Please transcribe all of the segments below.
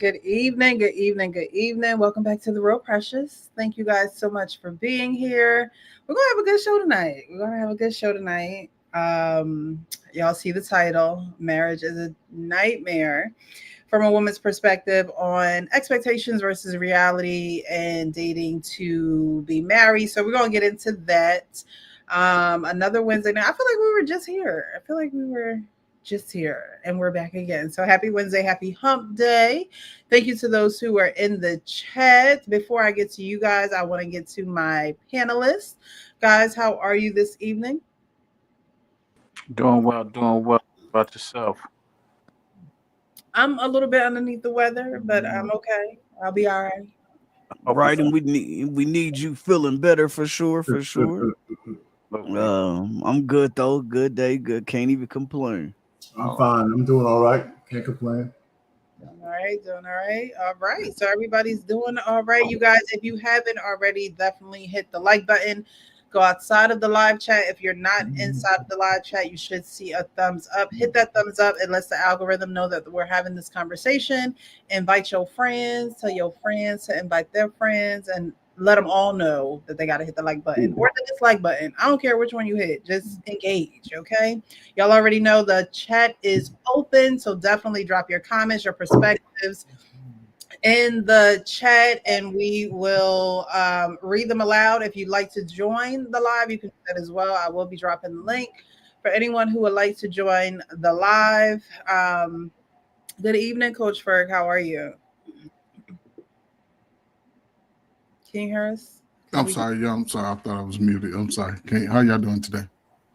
Good evening. Good evening. Good evening. Welcome back to the Real Precious. Thank you guys so much for being here. We're gonna have a good show tonight. We're gonna have a good show tonight. Y'all see the title. Marriage is a nightmare from a woman's perspective on expectations versus reality and dating to be married. So we're gonna get into that. Another Wednesday night. I feel like we were just here. I feel like we were just here and we're back again. So happy Wednesday, happy hump day. Thank you to those who are in the chat. Before I get to you guys, I want to get to my panelists. Guys, how are you this evening? Doing well, doing well. About yourself? I'm a little bit underneath the weather, but I'm okay. I'll be all right. Hope you Right, feel and we need you feeling better for sure, for sure. absolutely. I'm good though. Good day, good. Can't even complain. I'm fine. I'm doing all right. Can't complain. Doing all right, doing all right. All right. So everybody's doing all right. You guys, if you haven't already, definitely hit the like button. Go outside of the live chat. If you're not inside of the live chat, you should see a thumbs up. Hit that thumbs up. It lets the algorithm know that we're having this conversation. Invite your friends, tell your friends to invite their friends, and let them all know that they got to hit the like button or the dislike button. I don't care which one you hit. Just engage, okay? Y'all already know the chat is open, so definitely drop your comments, your perspectives in the chat, and we will read them aloud. If you'd like to join the live, you can do that as well. I will be dropping the link for anyone who would like to join the live. Good evening, Coach Ferg. How are you? Can you hear us? I'm sorry, yeah, I'm sorry. I thought I was muted. I'm sorry. How y'all doing today?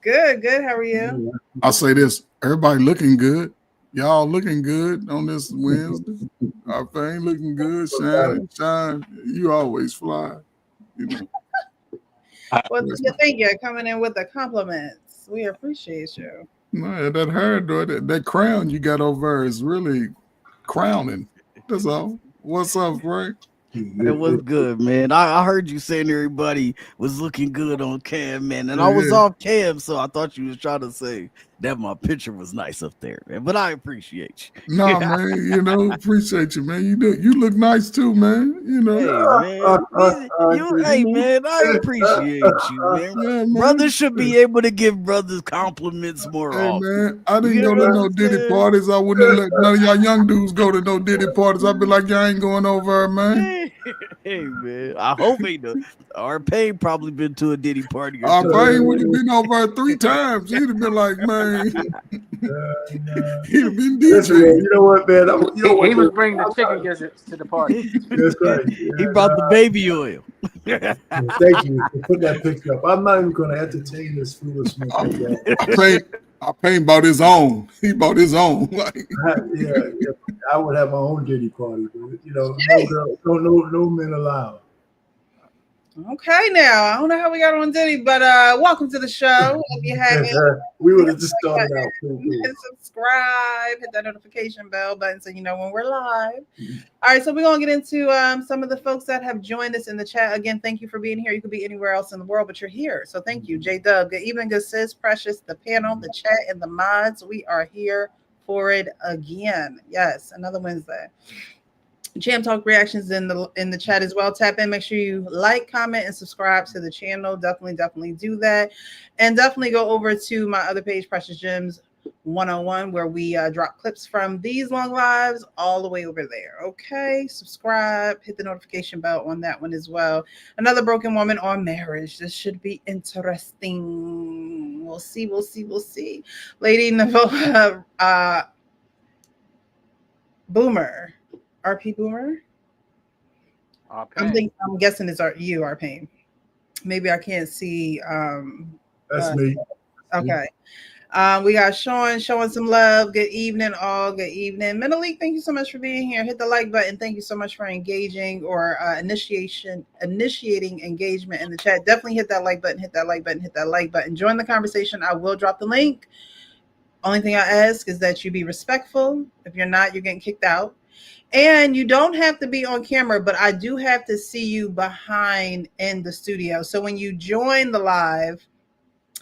Good, good. How are you? I'll say this: everybody looking good. Y'all looking good on this Wednesday. Our thing looking good. Shine. You always fly. You know. Well, thank you coming in with the compliments. We appreciate you. No, that hair, though, that crown you got over there is really crowning. That's all. What's up, Frank? It was good, man. I heard you saying everybody was looking good on cam, man, and I was off cam, so I thought you was trying to say that my picture was nice up there, man. But I appreciate you. Nah, man, appreciate you, man. You look nice too, man. Hey, man, I appreciate you, man. Yeah, man. Brothers should be able to give brothers compliments more Hey, often. man, I didn't go to no Diddy parties. I wouldn't have let none of y'all young dudes go to no Diddy parties. I'd be like, y'all ain't going over, man. Hey, man, I hope ain't no. Our Payne probably been to a Diddy party or Our two. Payne would have been over 3 times. He'd have been like, man, he'd have been Listen, DJ. man, you know what, man? He was bringing the chicken gizzards to the party. That's right. He brought the baby oil. Thank you for putting that picture up. I'm not even going to entertain this foolishness. I Payne bought his own. He bought his own. Like, yeah, I would have my own Diddy party, but no girl, no men allowed. Okay, now I don't know how we got on Diddy, but welcome to the show. If you haven't, we would have just started out. Subscribe, hit that notification bell button so you know when we're live. All right, so we're gonna get into some of the folks that have joined us in the chat. Again, thank you for being here. You could be anywhere else in the world, but you're here, so thank you, J Dub. Good evening, good sis, Precious, the panel, the chat, and the mods. We are here for it again. Yes, another Wednesday. Jam Talk reactions in the chat as well. Tap in, make sure you like, comment, and subscribe to the channel. Definitely do that, and definitely go over to my other page, Precious Gems 101, where we drop clips from these long lives all the way over there. Okay, subscribe, hit the notification bell on that one as well. Another broken woman on marriage. This should be interesting. We'll see. Lady Navola, Boomer. RP Boomer? I'm guessing it's you, our pain. Maybe I can't see. That's me. Okay. We got Sean showing some love. Good evening, all. Good evening. Mentally, thank you so much for being here. Hit the like button. Thank you so much for engaging or initiating engagement in the chat. Definitely hit that like button. Hit that like button. Hit that like button. Join the conversation. I will drop the link. Only thing I ask is that you be respectful. If you're not, you're getting kicked out. And you don't have to be on camera, but I do have to see you behind in the studio. So when you join the live,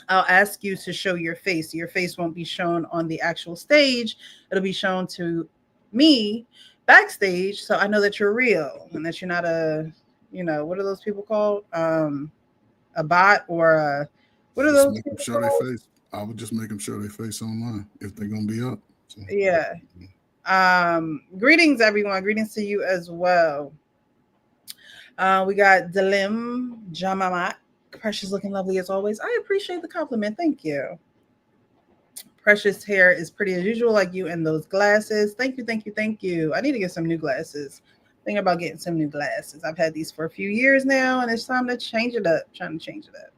I'll ask you to show your face. Your face won't be shown on the actual stage. It'll be shown to me backstage, so I know that you're real and that you're not a, what are those people called? A bot or what are Just those make them people show their called? face. I would just make them show their face online if they're gonna be up. So, Yeah. Greetings, everyone. Greetings to you as well. We got Dalim Jamamat. Precious looking lovely as always. I appreciate the compliment. Thank you. Precious hair is pretty as usual, like you and those glasses. Thank you, thank you, thank you. I need to get some new glasses. Thinking about getting some new glasses. I've had these for a few years now, and it's time to change it up. Trying to change it up.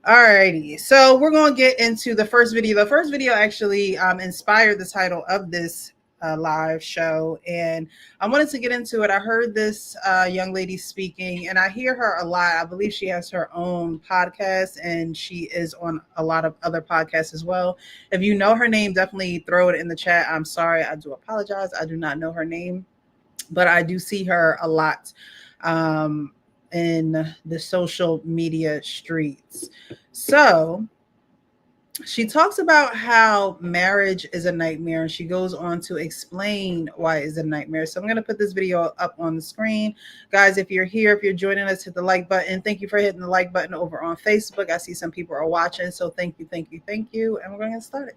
Alrighty, so we're going to get into the first video. The first video actually inspired the title of this live show, and I wanted to get into it. I heard this young lady speaking, and I hear her a lot. I believe she has her own podcast, and she is on a lot of other podcasts as well. If you know her name, definitely throw it in the chat. I'm sorry, I do apologize. I do not know her name, but I do see her a lot in the social media streets. So she talks about how marriage is a nightmare, and she goes on to explain why it's a nightmare. So I'm going to put this video up on the screen. Guys, if you're here, if you're joining us, hit the like button. Thank you for hitting the like button over on Facebook. I see some people are watching, so thank you, thank you, thank you. And we're going to get started.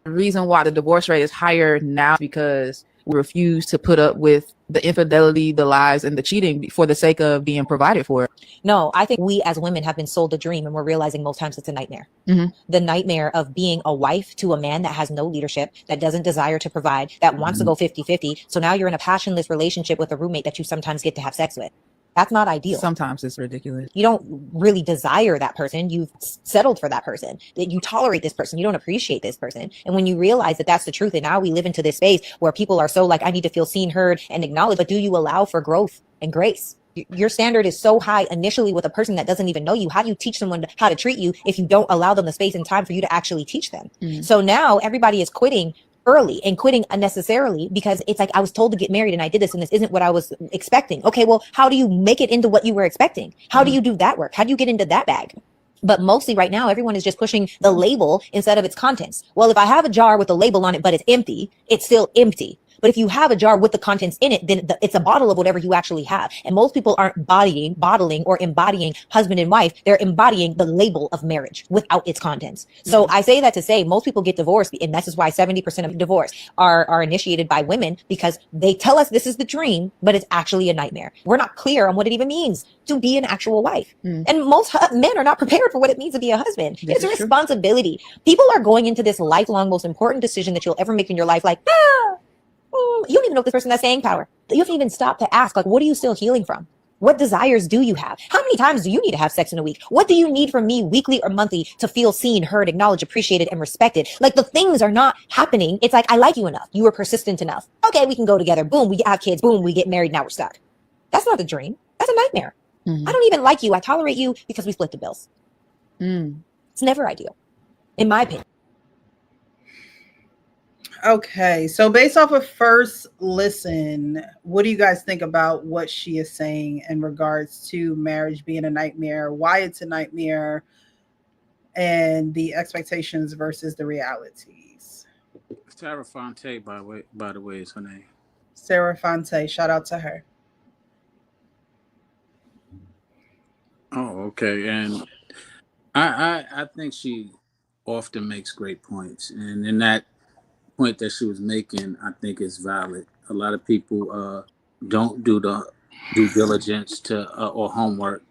The reason why the divorce rate is higher now is because we refuse to put up with the infidelity, the lies, and the cheating for the sake of being provided for. No, I think we as women have been sold a dream, and we're realizing most times it's a nightmare. Mhm. The nightmare of being a wife to a man that has no leadership, that doesn't desire to provide, that wants to go 50-50. So now you're in a passionless relationship with a roommate that you sometimes get to have sex with. That's not ideal. Sometimes it's ridiculous. You don't really desire that person. You've settled for that person. You tolerate this person. You don't appreciate this person. And when you realize that that's the truth, and now we live into this space where people are so like, I need to feel seen, heard, and acknowledged. But do you allow for growth and grace? Your standard is so high initially with a person that doesn't even know you. How do you teach someone how to treat you if you don't allow them the space and time for you to actually teach them? Mhm. So now everybody is quitting early and quitting unnecessarily because it's like, I was told to get married and I did this and this isn't what I was expecting. Okay, well, how do you make it into what you were expecting? How do you do that work? How do you get into that bag? But mostly right now, everyone is just pushing the label instead of its contents. Well, if I have a jar with a label on it, but it's empty, it's still empty. But if you have a jar with the contents in it, then it's a bottle of whatever you actually have. And most people aren't bottling or embodying husband and wife. They're embodying the label of marriage without its contents. So I say that to say most people get divorced, and this is why 70% of divorce are initiated by women, because they tell us this is the dream, but it's actually a nightmare. We're not clear on what it even means to be an actual wife. And most men are not prepared for what it means to be a husband. This It's a is true. responsibility. People are going into this lifelong, most important decision that you'll ever make in your life like, you don't even know if this person has staying power. You haven't even stopped to ask, like, what are you still healing from? What desires do you have? How many times do you need to have sex in a week? What do you need from me weekly or monthly to feel seen, heard, acknowledged, appreciated, and respected? Like, the things are not happening. It's like, I like you enough. You were persistent enough. Okay, we can go together. Boom, we have kids. Boom, we get married. Now we're stuck. That's not a dream. That's a nightmare. Mhm. I don't even like you. I tolerate you because we split the bills. Mm. It's never ideal, in my opinion. Okay, so based off of first listen, what do you guys think about what she is saying in regards to marriage being a nightmare, why it's a nightmare, and the expectations versus the realities? Sarah Fonte, by the way, is her name. Sarah Fonte, shout out to her. Oh, okay. And I think she often makes great points, and in that point that she was making, I think is valid. A lot of people don't do the due diligence to or homework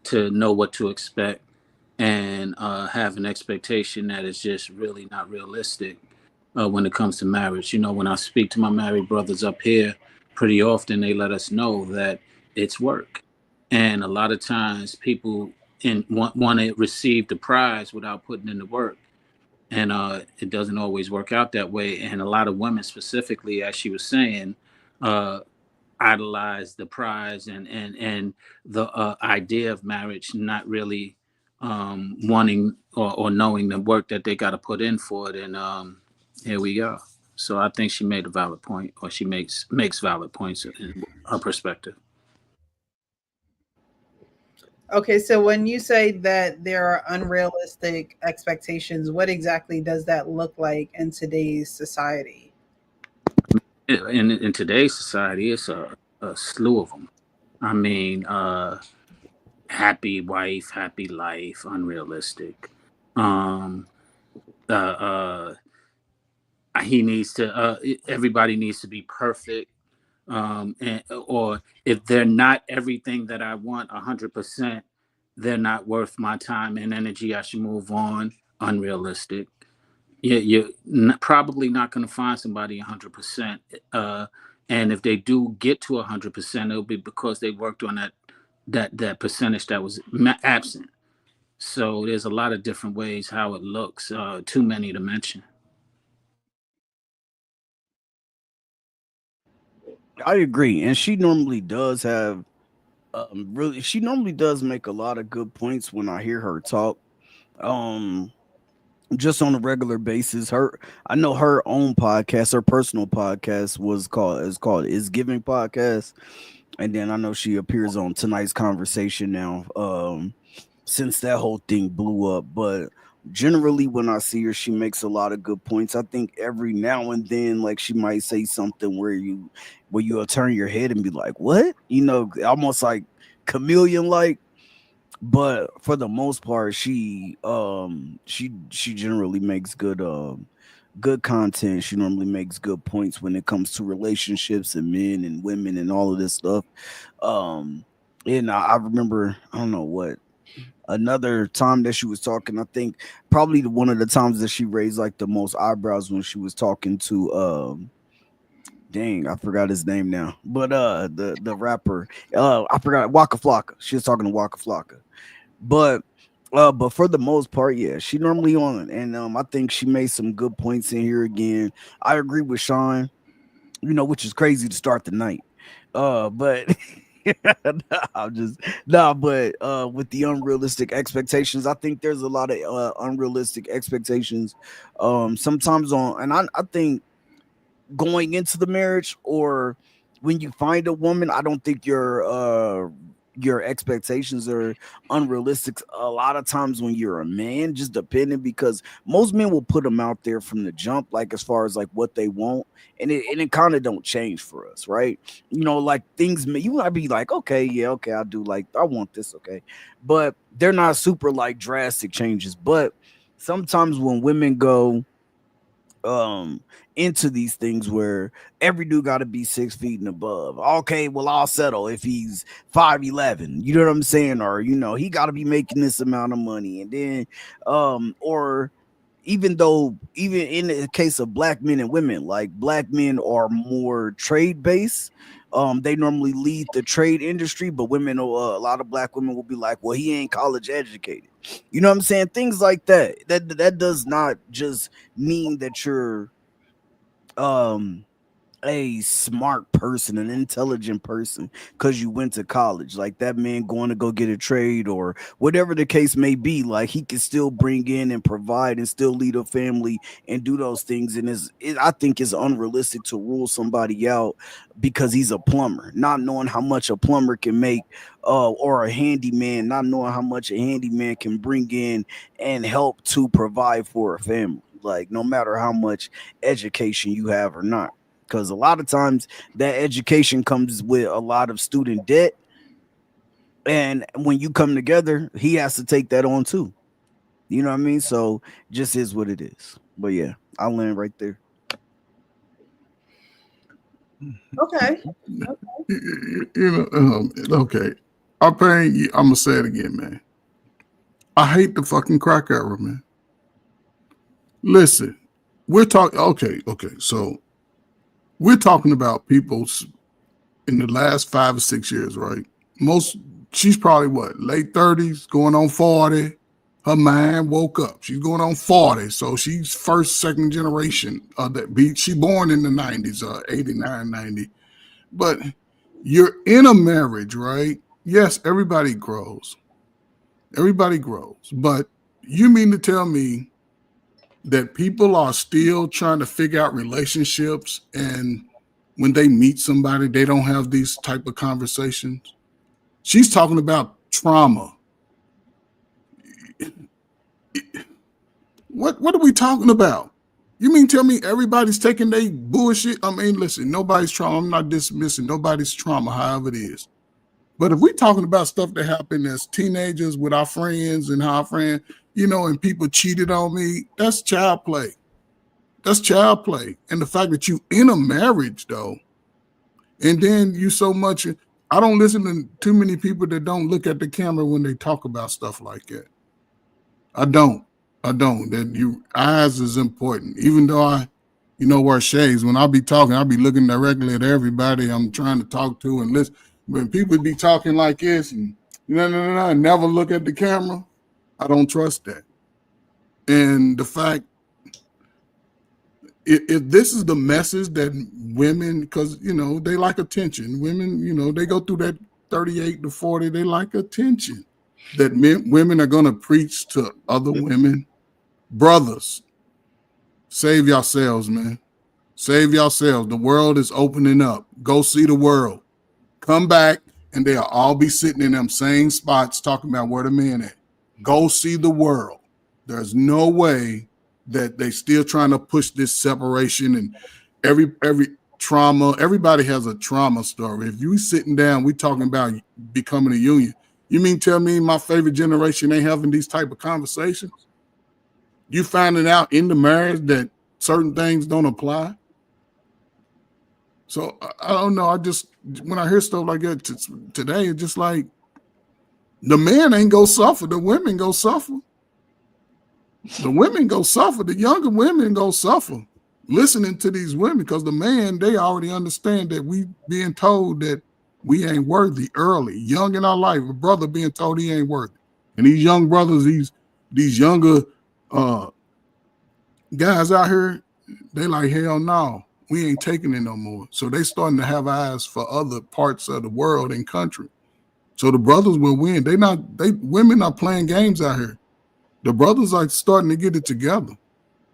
to know what to expect, and have an expectation that is just really not realistic when it comes to marriage. You know, when I speak to my married brothers up here, pretty often they let us know that it's work, and a lot of times people want to receive the prize without putting in the work, and it doesn't always work out that way. And a lot of women, specifically, as she was saying, uh, idolize the prize and the idea of marriage, not really wanting or knowing the work that they got to put in for it. And here we go. So I think she made a valid point, or she makes valid points in her perspective. Okay, so when you say that there are unrealistic expectations, what exactly does that look like in today's society? in today's society, it's a slew of them. I mean, happy wife, happy life, unrealistic. Um, uh, uh, he needs to. Everybody needs to be perfect. Or if they're not everything that I want 100%, they're not worth my time and energy. I should move on. Unrealistic. Yeah, you're probably not going to find somebody 100%. And if they do get to 100%, it'll be because they worked on that percentage that was absent. So there's a lot of different ways how it looks. Too many to mention. I agree, and she normally does have really. She normally does make a lot of good points when I hear her talk. Um, just on a regular basis. I know her own podcast, her personal podcast is called Is Giving Podcast. And then I know she appears on tonight's conversation now. Since that whole thing blew up. But generally when I see her, she makes a lot of good points. I think every now and then, like she might say something where you'll turn your head and be like, what? Almost like chameleon like, but for the most part she generally makes good content. She normally makes good points when it comes to relationships and men and women and all of this stuff. um and I remember, I don't know what, another time that she was talking, I think probably one of the times that she raised like the most eyebrows when she was talking to dang, I forgot his name now, but the rapper, I forgot, Waka Flocka. She was talking to Waka Flocka. But for the most part, yeah, she normally on, and I think she made some good points in here again. I agree with Sean, which is crazy to start the night. But I'm just nah, but with the unrealistic expectations, I think there's a lot of unrealistic expectations. Sometimes and I think going into the marriage, or when you find a woman, I don't think your expectations are unrealistic a lot of times when you're a man, just depending, because most men will put them out there from the jump, like as far as like what they want, and it kind of don't change for us, right? Like things you might be like, okay, yeah, okay, I do, like, I want this, okay, but they're not super like drastic changes. But sometimes when women go um into these things where every dude got to be 6 feet and above. Okay, well, I'll settle if he's 5'11. You know what I'm saying? Or he got to be making this amount of money, and then or even in the case of black men and women, like black men are more trade based. They normally lead the trade industry, but a lot of black women will be like, well, he ain't college educated. You know what I'm saying? Things like that. That does not just mean that you're um a smart person, an intelligent person, because you went to college. Like that man going to go get a trade or whatever the case may be, like he can still bring in and provide and still lead a family and do those things. And I think it's unrealistic to rule somebody out because he's a plumber, not knowing how much a plumber can make, or a handyman, not knowing how much a handyman can bring in and help to provide for a family. Like no matter how much education you have or not, because a lot of times that education comes with a lot of student debt, and when you come together, he has to take that on too. You know what I mean? So just is what it is. But yeah, I'll land right there. Okay. Okay. I'm paying you. I'm gonna say it again, man. I hate the fucking crack era, man. Listen, we're talking. Okay. So we're talking about people in the last 5 or 6 years, right? Most, she's probably what, late 30s, going on 40. Her mind woke up. She's going on 40, so she's first, second generation of that beat. She born in the 90s, 89, 90. But you're in a marriage, right? Yes, everybody grows, but you mean to tell me that people are still trying to figure out relationships, and when they meet somebody they don't have these type of conversations? She's talking about trauma. What are we talking about? You mean tell me everybody's taking their bullshit? I mean, listen, nobody's trauma. I'm not dismissing nobody's trauma, however it is. But if we're talking about stuff that happened as teenagers with our friends and how our friend, and people cheated on me, that's child play. That's child play. And the fact that you in a marriage though, and then you so much, I don't listen to too many people that don't look at the camera when they talk about stuff like that. I don't. I don't. That you eyes is important. Even though I, wear shades. When I be talking, I be looking directly at everybody I'm trying to talk to and listen. When people be talking like this and never look at the camera, I don't trust that. And the fact, if this is the message that women, because they like attention. Women, they go through that 38 to 40, they like attention. That women are gonna preach to other women. Brothers, save yourselves, man. Save yourselves. The world is opening up. Go see the world. Come back, and they'll all be sitting in them same spots talking about where the man at. Go see the world. There's no way that they still trying to push this separation and every trauma. Everybody has a trauma story. If you sitting down, we talking about becoming a union. You mean tell me my favorite generation ain't having these type of conversations? You finding out in the marriage that certain things don't apply? So I don't know. I just, when I hear stuff like that today, it's just like the man ain't go suffer. The women go suffer. The women go suffer. The younger women go suffer listening to these women because the man, they already understand that we being told that we ain't worthy early, young in our life. A brother being told he ain't worthy. And these young brothers, these younger guys out here, they like, hell no, we ain't taking it no more. So they starting to have eyes for other parts of the world and country. So the brothers will win. Women are playing games out here. The brothers are starting to get it together.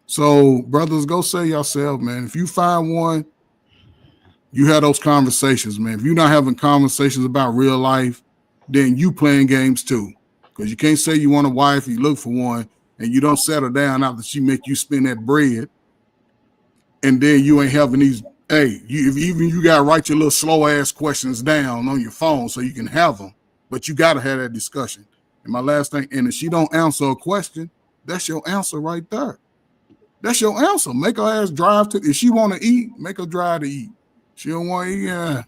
So brothers, go say yourself, man, if you find one, you have those conversations, man. If you're not having conversations about real life, then you playing games too. Because you can't say you want a wife, you look for one, and you don't settle down after she make you spend that bread. And then you ain't having these, if even you got to write your little slow ass questions down on your phone so you can have them. But you got to have that discussion. And my last thing, and if she don't answer a question, that's your answer right there. That's your answer. Make her ass drive to, if she want to eat, make her drive to eat. She don't want to eat,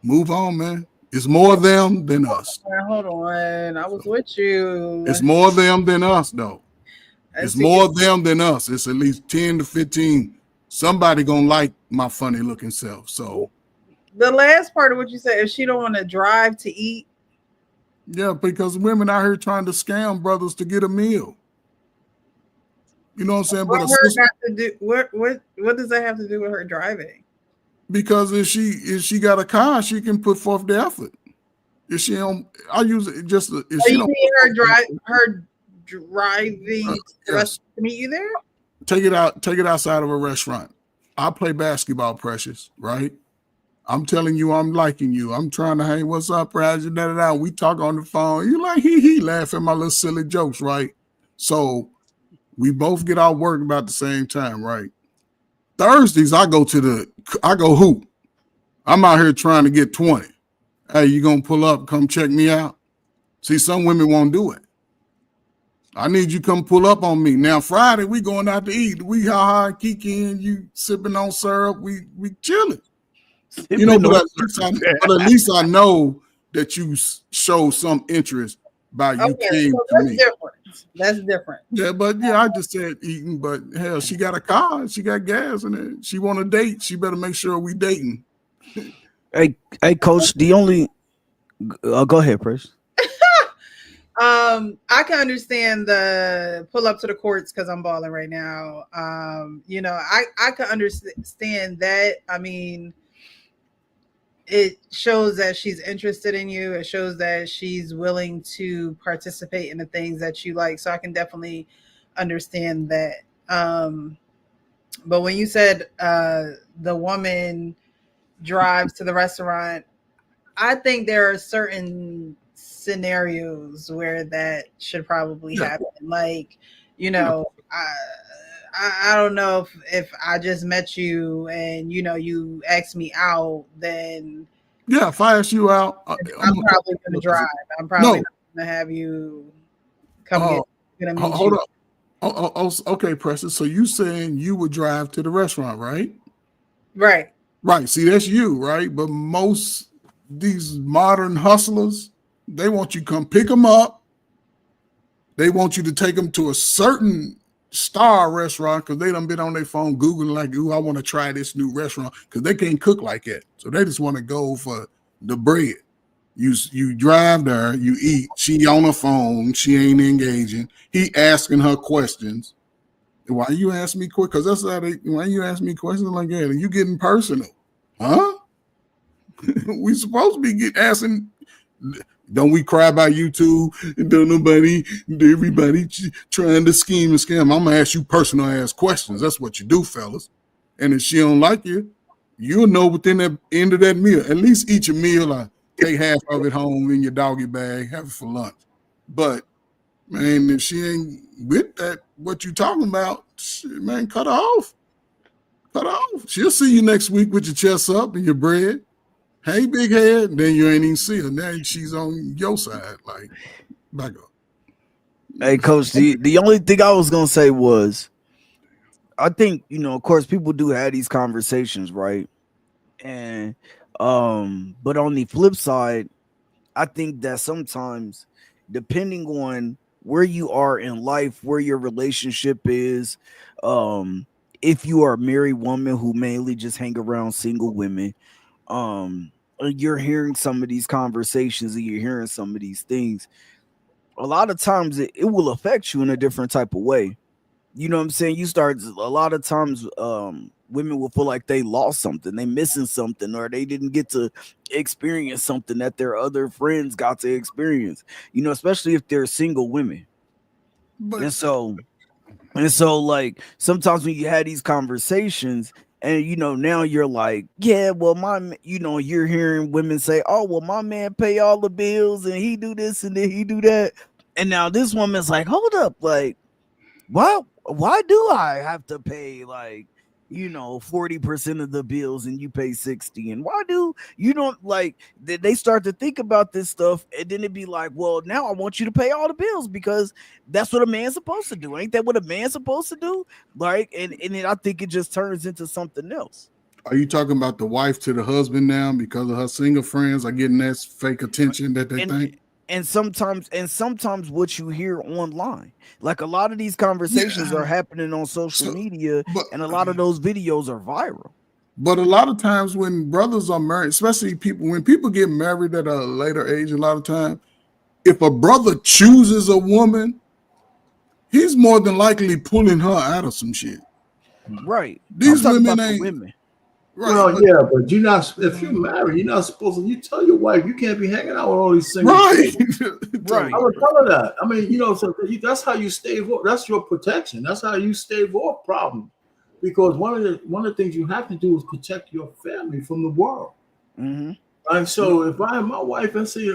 move on, man. It's more them than us. Hold on. I was with you. It's more them than us, though. It's See, more them than us. It's at least 10 to 15. Somebody gonna like my funny looking self. So the last part of what you said, if she don't want to drive to eat. Yeah, because women out here trying to scam brothers to get a meal. You know what I'm saying? What But what does that have to do with her driving? Because if she got a car, she can put forth the effort. If she don't, I use it just if she you don't. Mean her driving yes. to meet you there? Take it outside of a restaurant. I play basketball, Precious, right? I'm telling you, I'm liking you. I'm trying to hang. What's up, Precious? Da, da, da. We talk on the phone. You like he laugh at my little silly jokes, right? So we both get our work about the same time, right? Thursdays, I go hoop. I'm out here trying to get 20. Hey, you gonna pull up, come check me out? See, some women won't do it. I need you come pull up on me. Now, Friday, we going out to eat. We ha kikiing, you sipping on syrup, we chilling. You know, but at least I know that you show some interest by you came to me. Different. That's different. Yeah, but I just said eating, but hell, she got a car, she got gas in it. She want to date. She better make sure we dating. Hey, Coach, the only go ahead, Chris. I can understand the pull up to the courts because I'm balling right now. I can understand that. I mean, it shows that she's interested in you. It shows that she's willing to participate in the things that you like. So I can definitely understand that. But when you said the woman drives to the restaurant, I think there are certain scenarios where that should probably happen. Like, I don't know if I just met you and you asked me out, then Yeah, if I ask you out, I'm probably gonna drive. I'm probably no. not gonna have you come Uh, gonna meet hold you. up. Okay, Preston. So you saying you would drive to the restaurant, right? Right. Right. See, that's you, right? But most these modern hustlers, they want you to come pick them up. They want you to take them to a certain star restaurant because they done been on their phone Googling like, ooh, I want to try this new restaurant because they can't cook like that. So they just want to go for the bread. You drive there, you eat. She on her phone, she ain't engaging. He asking her questions. Why you ask me quick? Because that's how they. Why you ask me questions like that? And you getting personal, huh? We supposed to be asking. Don't we cry about you too? Don't nobody, everybody trying to scheme and scam. I'm gonna ask you personal ass questions. That's what you do, fellas. And if she don't like you, you'll know within the end of that meal. At least eat your meal. Or take half of it home in your doggy bag. Have it for lunch. But man, if she ain't with that, what you talking about, shit, man, cut her off. Cut her off. She'll see you next week with your chest up and your bread. Hey, big head. Then you ain't even see her. Now she's on your side. Like, back up. Hey, coach, the only thing I was gonna say was I think, of course, people do have these conversations, right? And but on the flip side, I think that sometimes, depending on where you are in life, where your relationship is, um, if you are a married woman who mainly just hang around single women, you're hearing some of these conversations and you're hearing some of these things. A lot of times it will affect you in a different type of way. You know what I'm saying? You start a lot of times women will feel like they lost something, they missing something, or they didn't get to experience something that their other friends got to experience. Especially if they're single women. But And so like sometimes when you had these conversations and now you're like, yeah, well you're hearing women say, oh, well, my man pay all the bills and he do this and then he do that. And now this woman's like, hold up, like, why do I have to pay, like, 40% of the bills and you pay 60? And why do you don't like they start to think about this stuff, and then it'd be like, well, now I want you to pay all the bills because that's what a man's supposed to do. Ain't that what a man's supposed to do? Like, and then I think it just turns into something else. are you talking about the wife to the husband now because of her single friends are getting that fake attention that they And think? and sometimes what you hear online, like a lot of these conversations are Yeah. happening on social So, media, but and a lot of those videos are viral. but a lot of times when brothers are married, especially when people get married at a later age, a lot of time, if a brother chooses a woman, he's more than likely pulling her out of some shit. Right. I'm These talking women about the ain't women. right, Well, but yeah, but you're not. If you're married, you're not supposed to. You tell your wife you can't be hanging out with all these single right. chicks. Tell I Right. would tell her that. I mean, so that's how you stave off. That's your protection. That's how you stave off problems. Because one of the things you have to do is protect your family from the world. Mm-hmm. And so if I have my wife and see,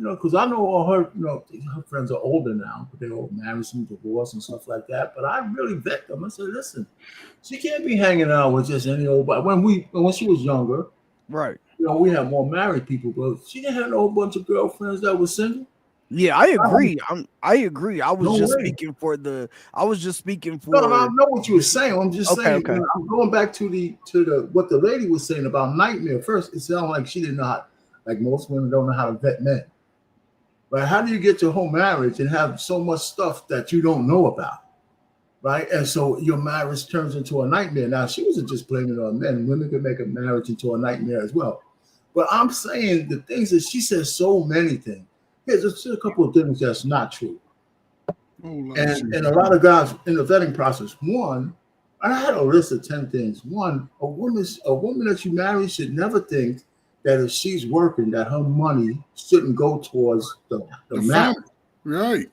because I know all her, her friends are older now, but they're all married, some divorced and stuff like that. But I really vet them. I said, listen, she can't be hanging out with just any old. But when she was younger, Right. we had more married people, but she didn't have a whole bunch of girlfriends that were single. Yeah, I No, agree. I agree. I was no just way. speaking for I was just speaking No, no, I for know what you were saying. I'm just okay, saying, okay. I'm going back to the what the lady was saying about nightmare. First, it sounded like she didn't know how, like most women don't know how to vet men. But how do you get to whole marriage and have so much stuff that you don't know about? Right? And so your marriage turns into a nightmare. Now, she wasn't just blaming it on men. Women could make a marriage into a nightmare as well. But I'm saying the things that she says so many things. Here's just a couple of things that's not true. Whole lot of And shit. a lot of guys in the vetting process, one, I had a list of 10 things. One, a woman that you marry should never think that if she's working, that her money shouldn't go towards the The marriage. family. Right.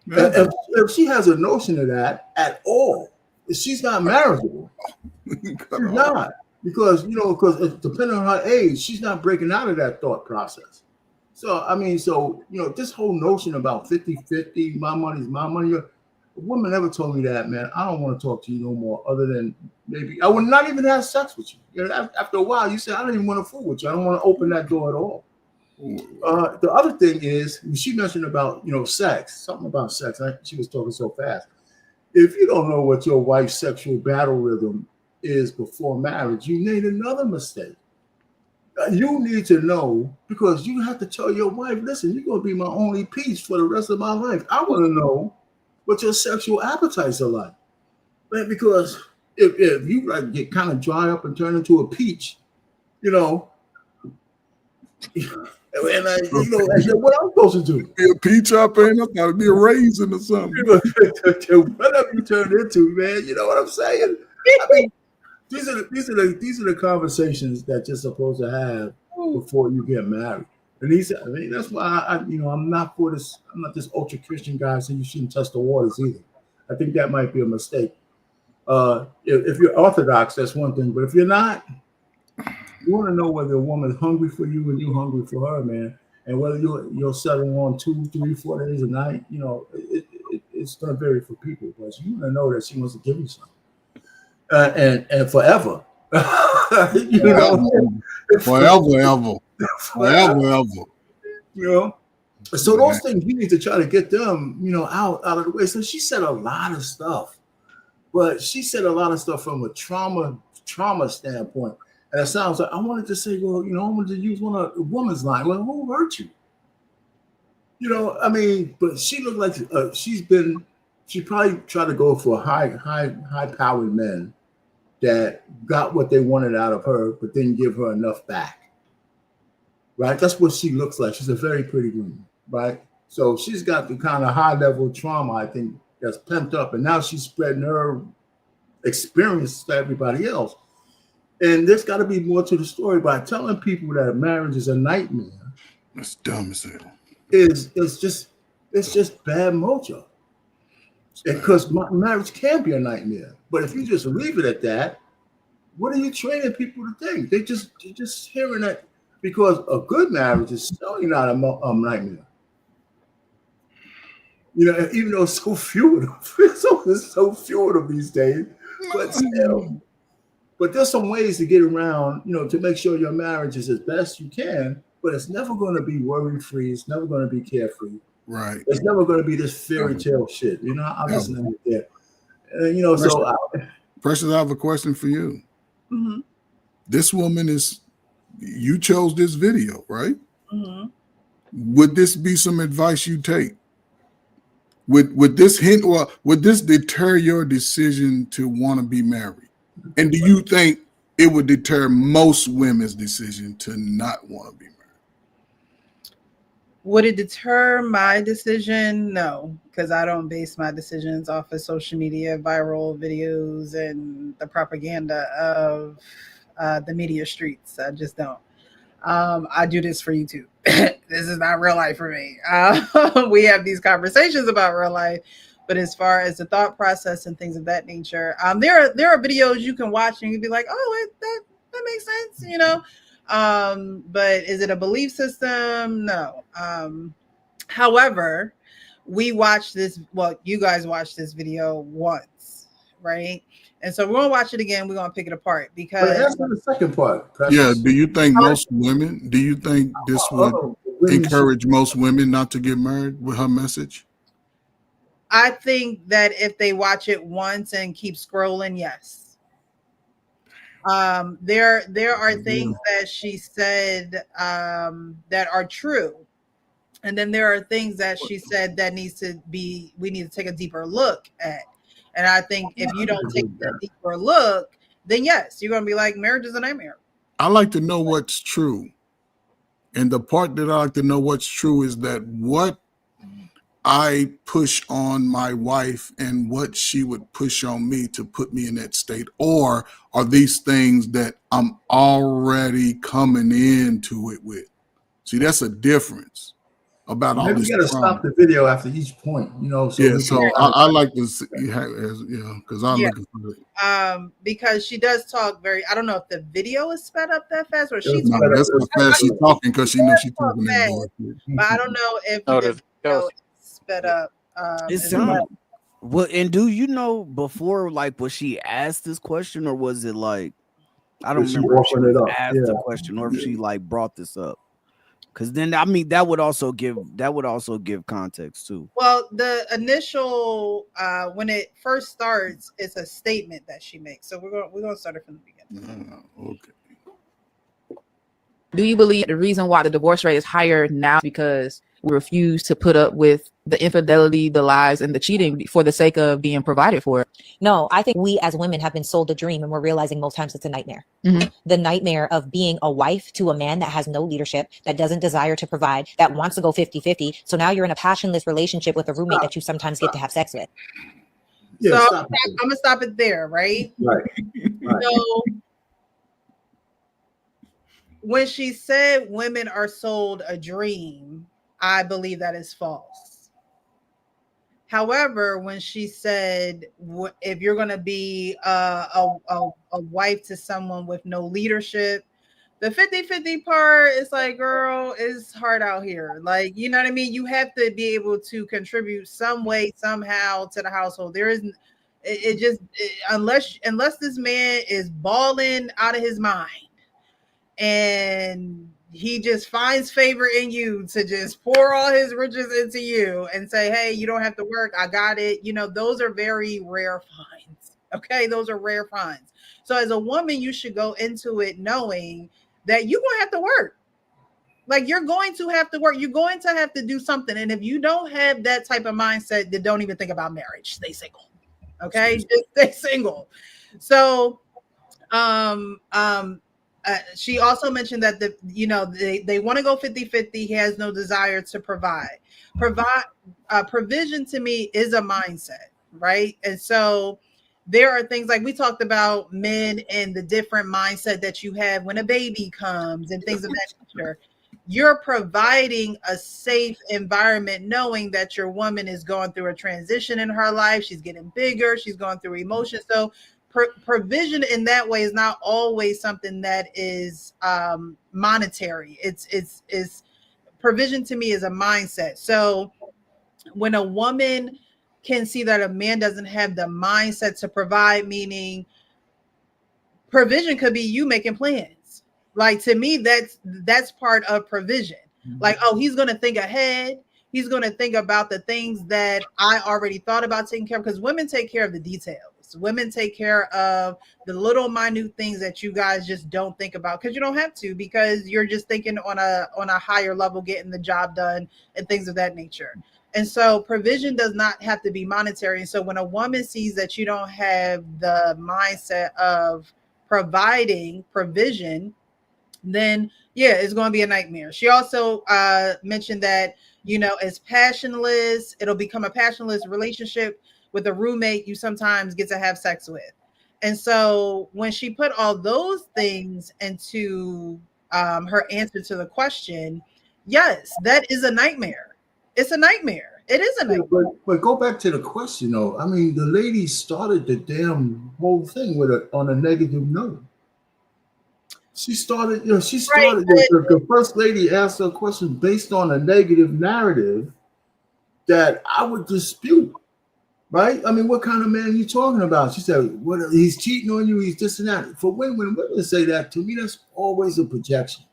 If, Never. if she has a notion of that at all, she's not marriageable. Cut She's off. not. Because depending on her age, she's not breaking out of that thought process. So, I mean, this whole notion about 50-50, my money's my money, a woman never told me that, man, I don't want to talk to you no more, other than maybe I would not even have sex with you. You know, after a while, you say, I don't even want to fool with you. I don't want to open that door at all. The other thing is, she mentioned about, sex, something about sex. She was talking so fast. If you don't know what your wife's sexual battle rhythm is before marriage, you made another mistake. You need to know, because you have to tell your wife, listen, you're going to be my only piece for the rest of my life. I want to know what your sexual appetites are like. Man, because if you like get kind of dry up and turn into a peach, you know, and I said, what I'm supposed to do? Be a peach up, ain't I thought it'd be a raisin or something. Whatever you turn into, man, you know what I'm saying? I mean, these are the conversations that you're supposed to have before you get married. And that's why I'm not for this. I'm not this ultra Christian guy saying you shouldn't test the waters either. I think that might be a mistake. If you're Orthodox, that's one thing. But if you're not, you want to know whether a woman's hungry for you and you hungry for her, man, and whether you're settling on 2, 3, 4 days a night. It's going to vary for people, but you want to know that she wants to give you something, and forever. Forever. So those things you need to try to get them, out of the way. So she said a lot of stuff, but she said a lot of stuff from a trauma standpoint. And it sounds like I wanted to say, well, I wanted to use one of a woman's line. Well, who hurt you? But she looked like she probably tried to go for high powered men that got what they wanted out of her, but didn't give her enough back. Right? That's what she looks like. She's a very pretty woman, right? So she's got the kind of high level trauma, I think, that's pent up. And now she's spreading her experience to everybody else. And there's got to be more to the story. By telling people that marriage is a nightmare, that's dumb as hell. It's just bad mojo. Because marriage can be a nightmare, but if you just leave it at that, what are you training people to think? They're just hearing that, because a good marriage is certainly not a nightmare. Even though it's so few of them, there's so few of them these days, but still. But there's some ways to get around, to make sure your marriage is as best you can, but it's never going to be worry-free. It's never going to be carefree. Right. It's never going to be this fairy tale shit. I'm listening to that. Precious, I have a question for you. Mm-hmm. This woman you chose this video, right? Mm-hmm. Would this be some advice you take? Would this hint, or would this deter your decision to want to be married? And do you think it would deter most women's decision to not want to be married? Would it deter my decision? No, because I don't base my decisions off of social media, viral videos, and the propaganda of the media streets. I just don't. I do this for YouTube. This is not real life for me. We have these conversations about real life, but as far as the thought process and things of that nature, there are videos you can watch and you'd be like, oh, that makes sense, but is it a belief system? No. However, we watched this. Well, you guys watched this video once, right? And so we're gonna watch it again. We're gonna pick it apart because. But answer the second part. Precious. Yeah. Do you think Do you think this would encourage most women not to get married with her message? I think that if they watch it once and keep scrolling, yes. There are things that she said that are true. And then there are things that she said that we need to take a deeper look at. And I think if you don't take a deeper look, then yes, you're going to be like, marriage is a nightmare. I like to know what's true. And the part that I like to know what's true is that what I push on my wife and what she would push on me to put me in that state, or are these things that I'm already coming into it with? See, that's a difference about all this. You got to stop the video after each point, So I like to see, because I'm looking for it. Because she does talk I don't know if the video is sped up that fast or she's that's how fast she's talking, because she knows she's talking that fast. But I don't know if the video is sped up. It sounds Well, and do you know before, like, was she asked this question, or was it like, I don't Is she remember if she offering it was up? asked the Yeah. question or if she like brought this up? Because then, I mean, that would also give context too. Well, the initial when it first starts, it's a statement that she makes. So we're gonna start it from the beginning. Okay. Do you believe the reason why the divorce rate is higher now is because we refuse to put up with the infidelity, the lies, and the cheating for the sake of being provided for? No, I think we as women have been sold a dream and we're realizing most times it's a nightmare. The nightmare of being a wife to a man that has no leadership, that doesn't desire to provide, that wants to go 50-50. So now you're in a passionless relationship with a roommate that you sometimes get to have sex with. So Yeah, I'm gonna stop it there, right? Right. So when she said women are sold a dream, I believe that is false. However, when she said if you're going to be a wife to someone with no leadership, the 50-50 part is like, girl, it's hard out here. Like, you know what I mean? You have to be able to contribute some way, somehow to the household. There isn't, unless this man is balling out of his mind and he just finds favor in you to just pour all his riches into you and say, hey, you don't have to work, I got it. You know, those are very rare finds. Okay, those are rare finds. So as a woman, you should go into it knowing that you're going to have to work. Like, you're going to have to work, you're going to have to do something. And if you don't have that type of mindset, then don't even think about marriage. Stay single. Okay, just stay single. So she also mentioned that they want to go 50-50. He has no desire to provide provision. To me, is a mindset, right? And so there are things like we talked about men and the different mindset that you have when a baby comes and things of that nature. You're providing a safe environment knowing that your woman is going through a transition in her life. She's getting bigger, she's going through emotions. So provision in that way is not always something that is monetary. It's provision to me is a mindset. So when a woman can see that a man doesn't have the mindset to provide, meaning provision could be you making plans. Like, to me, that's part of provision. Like, oh, he's going to think ahead. He's going to think about the things that I already thought about taking care of, because women take care of the details. Women take care of the little minute things that you guys just don't think about, because you don't have to, because you're just thinking on a higher level, getting the job done and things of that nature. And so provision does not have to be monetary. And so when a woman sees that you don't have the mindset of providing provision, then yeah, it's going to be a nightmare. She also mentioned that, as passionless, it'll become a passionless relationship with a roommate you sometimes get to have sex with. And so when she put all those things into her answer to the question, yes, that is a nightmare. It's a nightmare. It is a nightmare. But go back to the question though. I mean, the lady started the damn whole thing on a negative note. She started, Right. The first lady asked her a question based on a negative narrative that I would dispute. Right? I mean, what kind of man are you talking about? She said, "What? He's cheating on you. He's this and that." For women say that, to me, that's always a projection,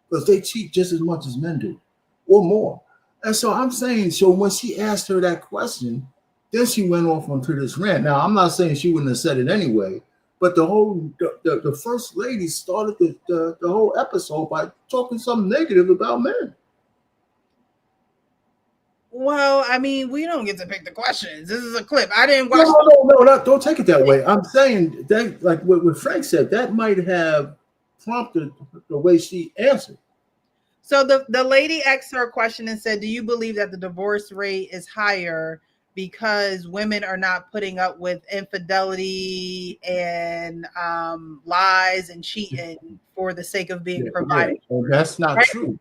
because they cheat just as much as men do, or more. And so I'm saying, so when she asked her that question, then she went off onto this rant. Now, I'm not saying she wouldn't have said it anyway, but the first lady started the whole episode by talking something negative about men. Well, I mean, we don't get to pick the questions. This is a clip. I didn't watch. No, don't take it that way. I'm saying that, like what Frank said, that might have prompted the way she answered. So the lady asked her a question and said, do you believe that the divorce rate is higher because women are not putting up with infidelity and lies and cheating for the sake of being provided? Yeah. And that's not true.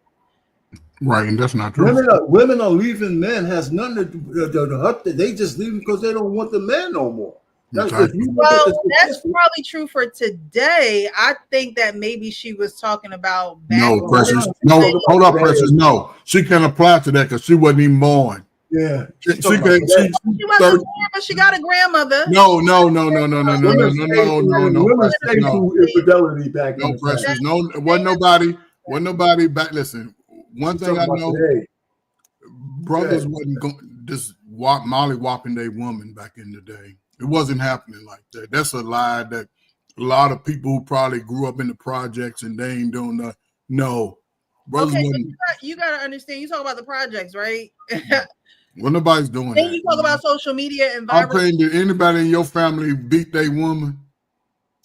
Right, and that's not true. Women are leaving men has nothing to do. They just leave because they don't want the man no more. Exactly. Well, that's probably true for today. I think that maybe she was talking about no, Precious. No, hold up, Precious. No, she can't apply to that because she wasn't even born. Yeah, she but she got a grandmother. No. Women stay through infidelity back in No the pressures. past. No, wasn't nobody back. Listen, one She's thing talking I about know, today. brothers wasn't just molly whopping their woman back in the day. It wasn't happening like that. That's a lie that a lot of people who probably grew up in the projects and they ain't doing nothing. No. Brothers Okay, wasn't. you got to understand. You talk about the projects, right? Well, nobody's doing Then that. you talk about social media and I'm viral. saying, did anybody in your family beat their woman?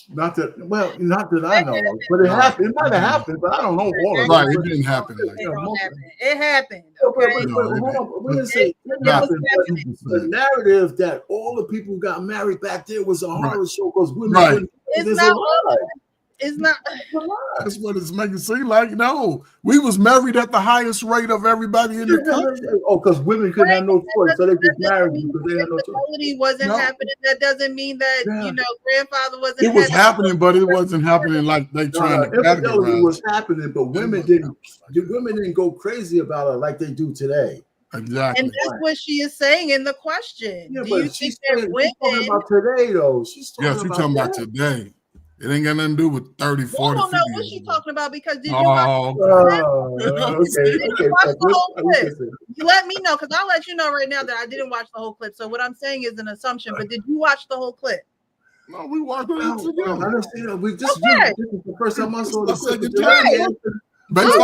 Not that I know of, but it happened. It might have happened, but I don't know all of Right, it. it didn't happen like It that. don't happen. It happened. But, Okay. hold on. We didn't say it It was happened, but the narrative that all the people who got married back there was a horror show because women couldn't. It's There's not a lie. It's not. That's what it's making it seem like. No, we was married at the highest rate of everybody in the country. Oh, because women couldn't have no choice, so they just married because they had no choice. Infidelity wasn't No. happening. That doesn't mean that grandfather wasn't. It was happening, but it wasn't happening like they trying to Infidelity categorize. was happening, but women didn't go crazy about it like they do today. Exactly. And that's what she is saying in the question. Yeah, Do but you think that women? she's talking about today, though. She's talking about today. It ain't got nothing to do with 30, 40, I don't know 50 what years she's ago. talking about because did you Oh, okay. watch the whole clip? You let me know because I'll let you know right now that I didn't watch the whole clip. So what I'm saying is an assumption. But did you watch the whole clip? No, we watched it I together. understand. We just Okay. this is the first time I saw the clip. Based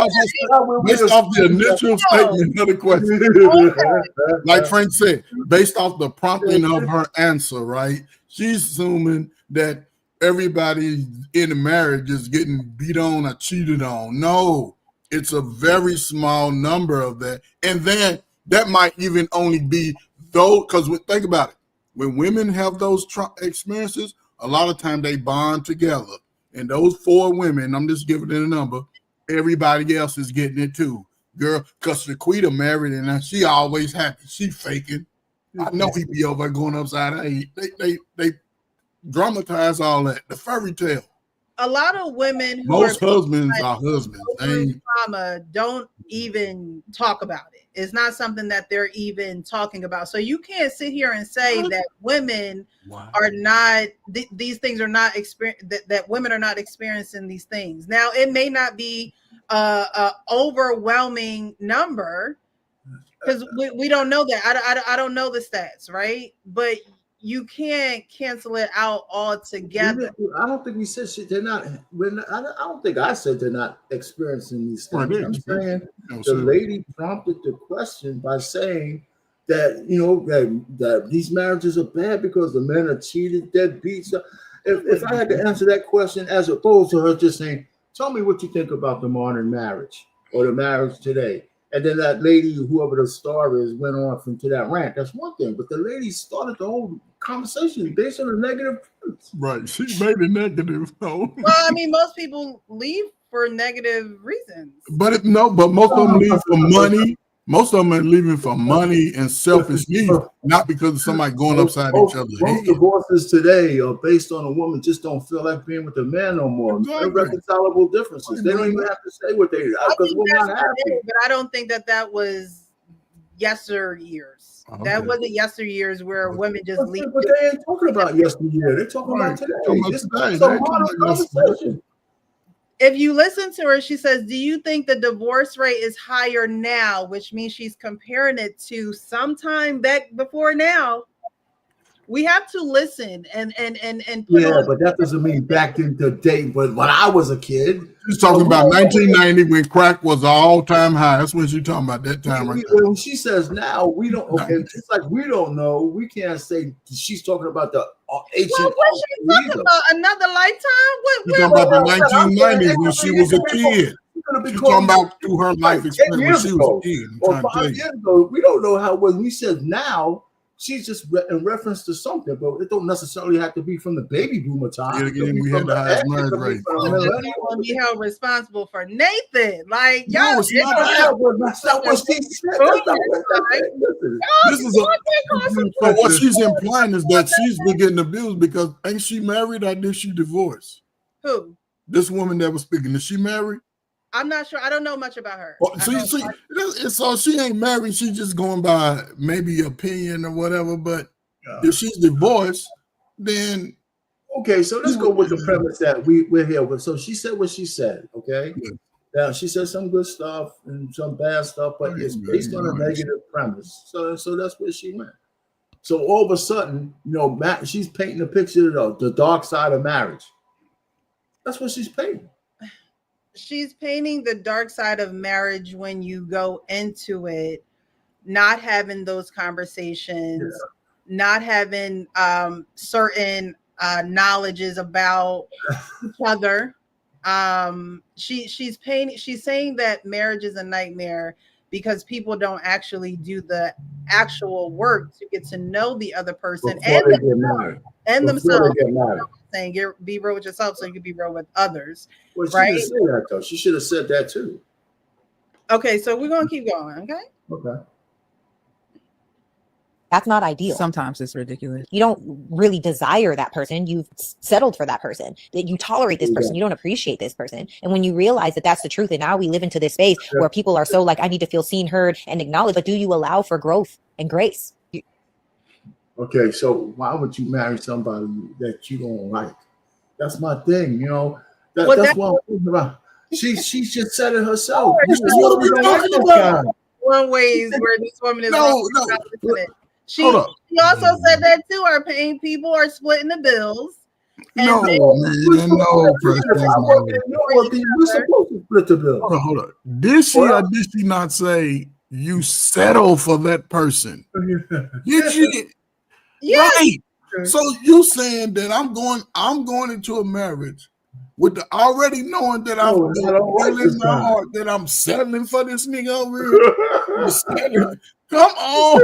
off the initial statement of the question, like Frank said, based off the prompting of her answer, right? She's assuming that everybody in a marriage is getting beat on or cheated on. No, it's a very small number of that. And then that might even only be though, because think about it. When women have those experiences, a lot of time they bond together. And those 4 women, I'm just giving it a number, everybody else is getting it too. Girl, because Shaquita married and she always happy. She faking. I know he be over going upside down. They dramatize all that. The fairy tale. A lot of women who most husbands are husbands. Trauma don't even talk about it. It's not something that they're even talking about. So you can't sit here and say that women are not these things are not that women are not experiencing these things. Now it may not be a overwhelming number because we don't know that. I don't know the stats, right? But you can't cancel it out altogether. I don't think we said they're not. I don't think I said they're not experiencing these things. I'm saying the lady prompted the question by saying that that these marriages are bad because the men are cheated, deadbeats. If I had to answer that question as opposed to her just saying, "Tell me what you think about the modern marriage or the marriage today," and then that lady, whoever the star is, went on to that rant. That's one thing. But the lady started the whole conversation based on a negative premise. Right. She made it negative. No. Well, I mean, most people leave for negative reasons. But most of them leave for money. Most of them are leaving for money and selfish needs, not because of somebody going upside each other's head. Most divorces today are based on a woman just don't feel like being with a man no more. Exactly. Irreconcilable differences. They don't even have to say what they because we're not happy. But I don't think that was yesteryears. Okay. That wasn't yesteryears where women just leave. But they ain't talking about yesteryear. They're talking about today. This is a modern conversation. If you listen to her, she says, do you think the divorce rate is higher now? Which means she's comparing it to sometime back before now. We have to listen and put on. But that doesn't mean back in the day. But when I was a kid, she's talking about 1990 when crack was an all-time high. That's when she's talking about that time. When she says now, we don't. Okay, it's like we don't know. We can't say she's talking about the ancient. Well, what's she talking about? Another lifetime? She's talking about the 1990s when she was a kid. She's talking about through her life experience when she was a kid. Or 5 years ago, we don't know how. When we said now. She's just in reference to something, but it don't necessarily have to be from the baby boomer time. We had the highest marriage rate. Want to be held responsible for Nathan? Like y'all, it's not that. That's not what she said. This is so what she's implying is that she's been getting abused because ain't she married or did she divorce? Who? This woman that was speaking, is she married? I'm not sure. I don't know much about her. Well, so she ain't married. She's just going by maybe opinion or whatever. But If she's divorced, then Okay, so let's go with the premise that we're here with. So she said what she said, okay? Yeah. Now she said some good stuff and some bad stuff, but it's based on a negative premise. So that's where she went. So all of a sudden, she's painting a picture of the dark side of marriage. That's what she's painting. She's painting the dark side of marriage when you go into it not having those conversations, not having certain knowledges about each other. She's saying that marriage is a nightmare because people don't actually do the actual work to get to know the other person Before they get married. and Before themselves. they get married. Saying be real with yourself so you can be real with others. Well, she right? didn't say that though. She should have said that too. Okay, so we're gonna keep going. Okay. Okay. That's not ideal. Sometimes it's ridiculous. You don't really desire that person. You've settled for that person. That you tolerate this person. You don't appreciate this person. And when you realize that that's the truth, and now we live into this space where people are so like, I need to feel seen, heard, and acknowledged. But do you allow for growth and grace? Okay, so why would you marry somebody that you don't like? That's my thing. That's what I'm thinking about. She's just said it herself. One ways where this woman is listening. She also said that too. Our paying people are splitting the bills. No, we're supposed to split the bill. Hold on. Did she or did she not say you settle for that person? Did she? Yes. Right. So you saying that I'm going into a marriage with the already knowing that I'm feeling my heart that I'm settling for this nigga over here. Come on,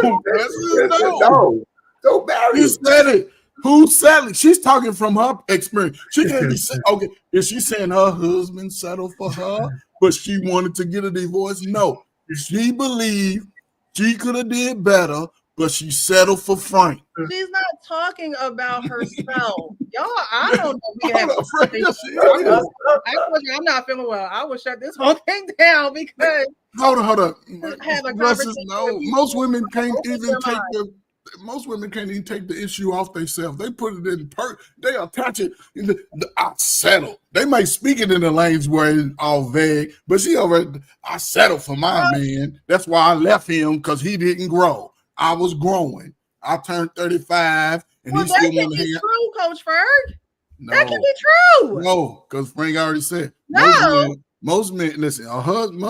no, don't marry. You said it. Who's settling? She's talking from her experience. She can't be saying, okay, is she saying her husband settled for her, but she wanted to get a divorce? No. She believed she could have did better, but she settled for Frank. She's not talking about herself. Y'all, I don't know. We have I'm not feeling well. I will shut this whole thing down because hold on. Have a conversation. No, most women can't even take the issue off themselves. They put it in they attach it in I settle. They might speak it in the lanes where it's all vague, but I settled for my man. That's why I left him because he didn't grow. I was growing. I turned 35 and he still want to hang out. True, Coach Ferg. No, that can be true. No, because Frank already said most men listen,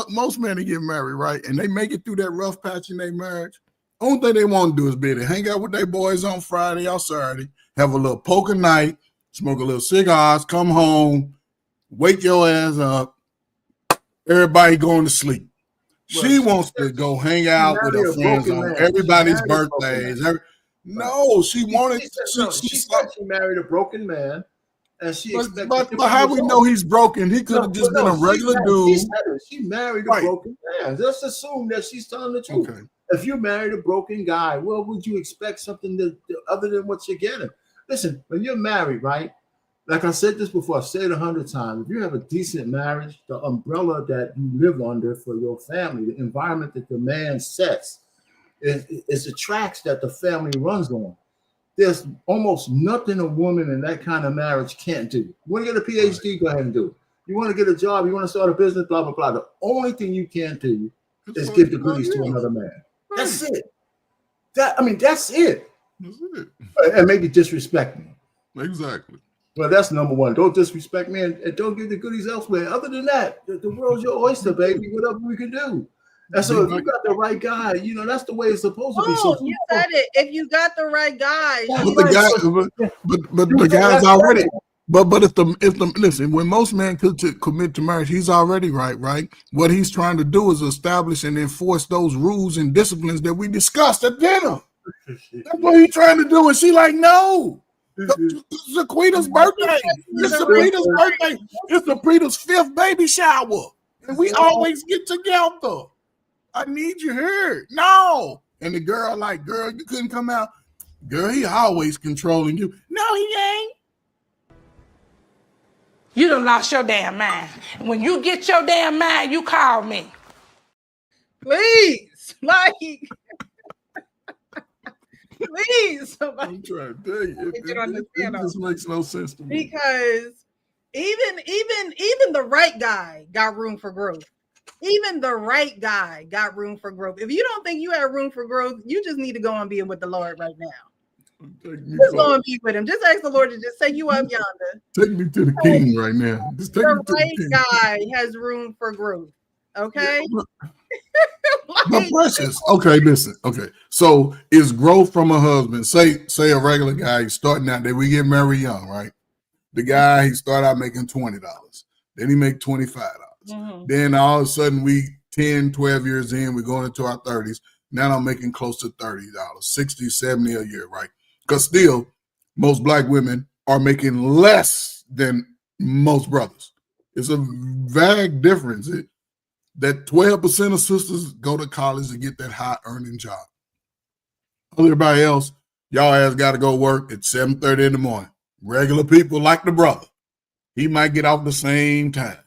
most men get married, right? And they make it through that rough patch in their marriage. Only thing they want to do is be to hang out with their boys on Friday or Saturday, have a little poker night, smoke a little cigars, come home, wake your ass up, everybody going to sleep. She wants to go hang out with her friends on everybody's birthdays. No, she wanted. She said she married a broken man, and she expected. But how we know he's broken? He could have just been a regular dude. She married a broken man. Let's assume that she's telling the truth. Okay. If you married a broken guy, well, would you expect something other than what you're getting? Listen, when you're married, right? Like I said this before, I've said it 100 times. If you have a decent marriage, the umbrella that you live under for your family, the environment that the man sets, is the tracks that the family runs on. There's almost nothing a woman in that kind of marriage can't do. You want to get a PhD, go ahead and do it. You want to get a job, you want to start a business, blah, blah, blah. The only thing you can't do is give the goodies to another man. That's it. That's it. And maybe disrespect me. Exactly. Well, that's number one. Don't disrespect me and don't give the goodies elsewhere. Other than that, the world's your oyster, baby. Whatever we can do. And so if you got the right guy, that's the way it's supposed to be. So you said it. If you got the right guy, but the guy's already. But if the listen, when most men commit to marriage, he's already right. What he's trying to do is establish and enforce those rules and disciplines that we discussed at dinner. That's what he's trying to do, and she like no. It's Zaquita's birthday. It's Zaquita's birthday. It's Zaquita's 5th baby shower. And we always get together. I need you here. No. And the girl girl, you couldn't come out. Girl, he always controlling you. No, he ain't. You done lost your damn mind. When you get your damn mind, you call me. Please. Please, somebody I'm trying to tell you, get you to it understand all just makes no sense to me. because even the right guy got room for growth. Even the right guy got room for growth. If you don't think you have room for growth, you just need to go and be with the Lord right now. Just go and be with him. Just ask the Lord to just take you up yonder. Take me to the king right now. Just take me The to the right king. guy has room for growth. Okay? Yeah, but Like, Precious, okay, listen. Okay. So is growth from a husband, say a regular guy, he's starting out there, we get married young, right? The guy, he started out making $20. Then he make $25. Then all of a sudden we 10, 12 years in, we're going into our 30s. Now I'm making close to $30, 60, 70 a year, right? Because still, most black women are making less than most brothers. It's a vague difference. That 12% of sisters go to college to get that high earning job. Everybody else, y'all ass got to go work at 7:30 in the morning. Regular people like the brother. He might get off the same time.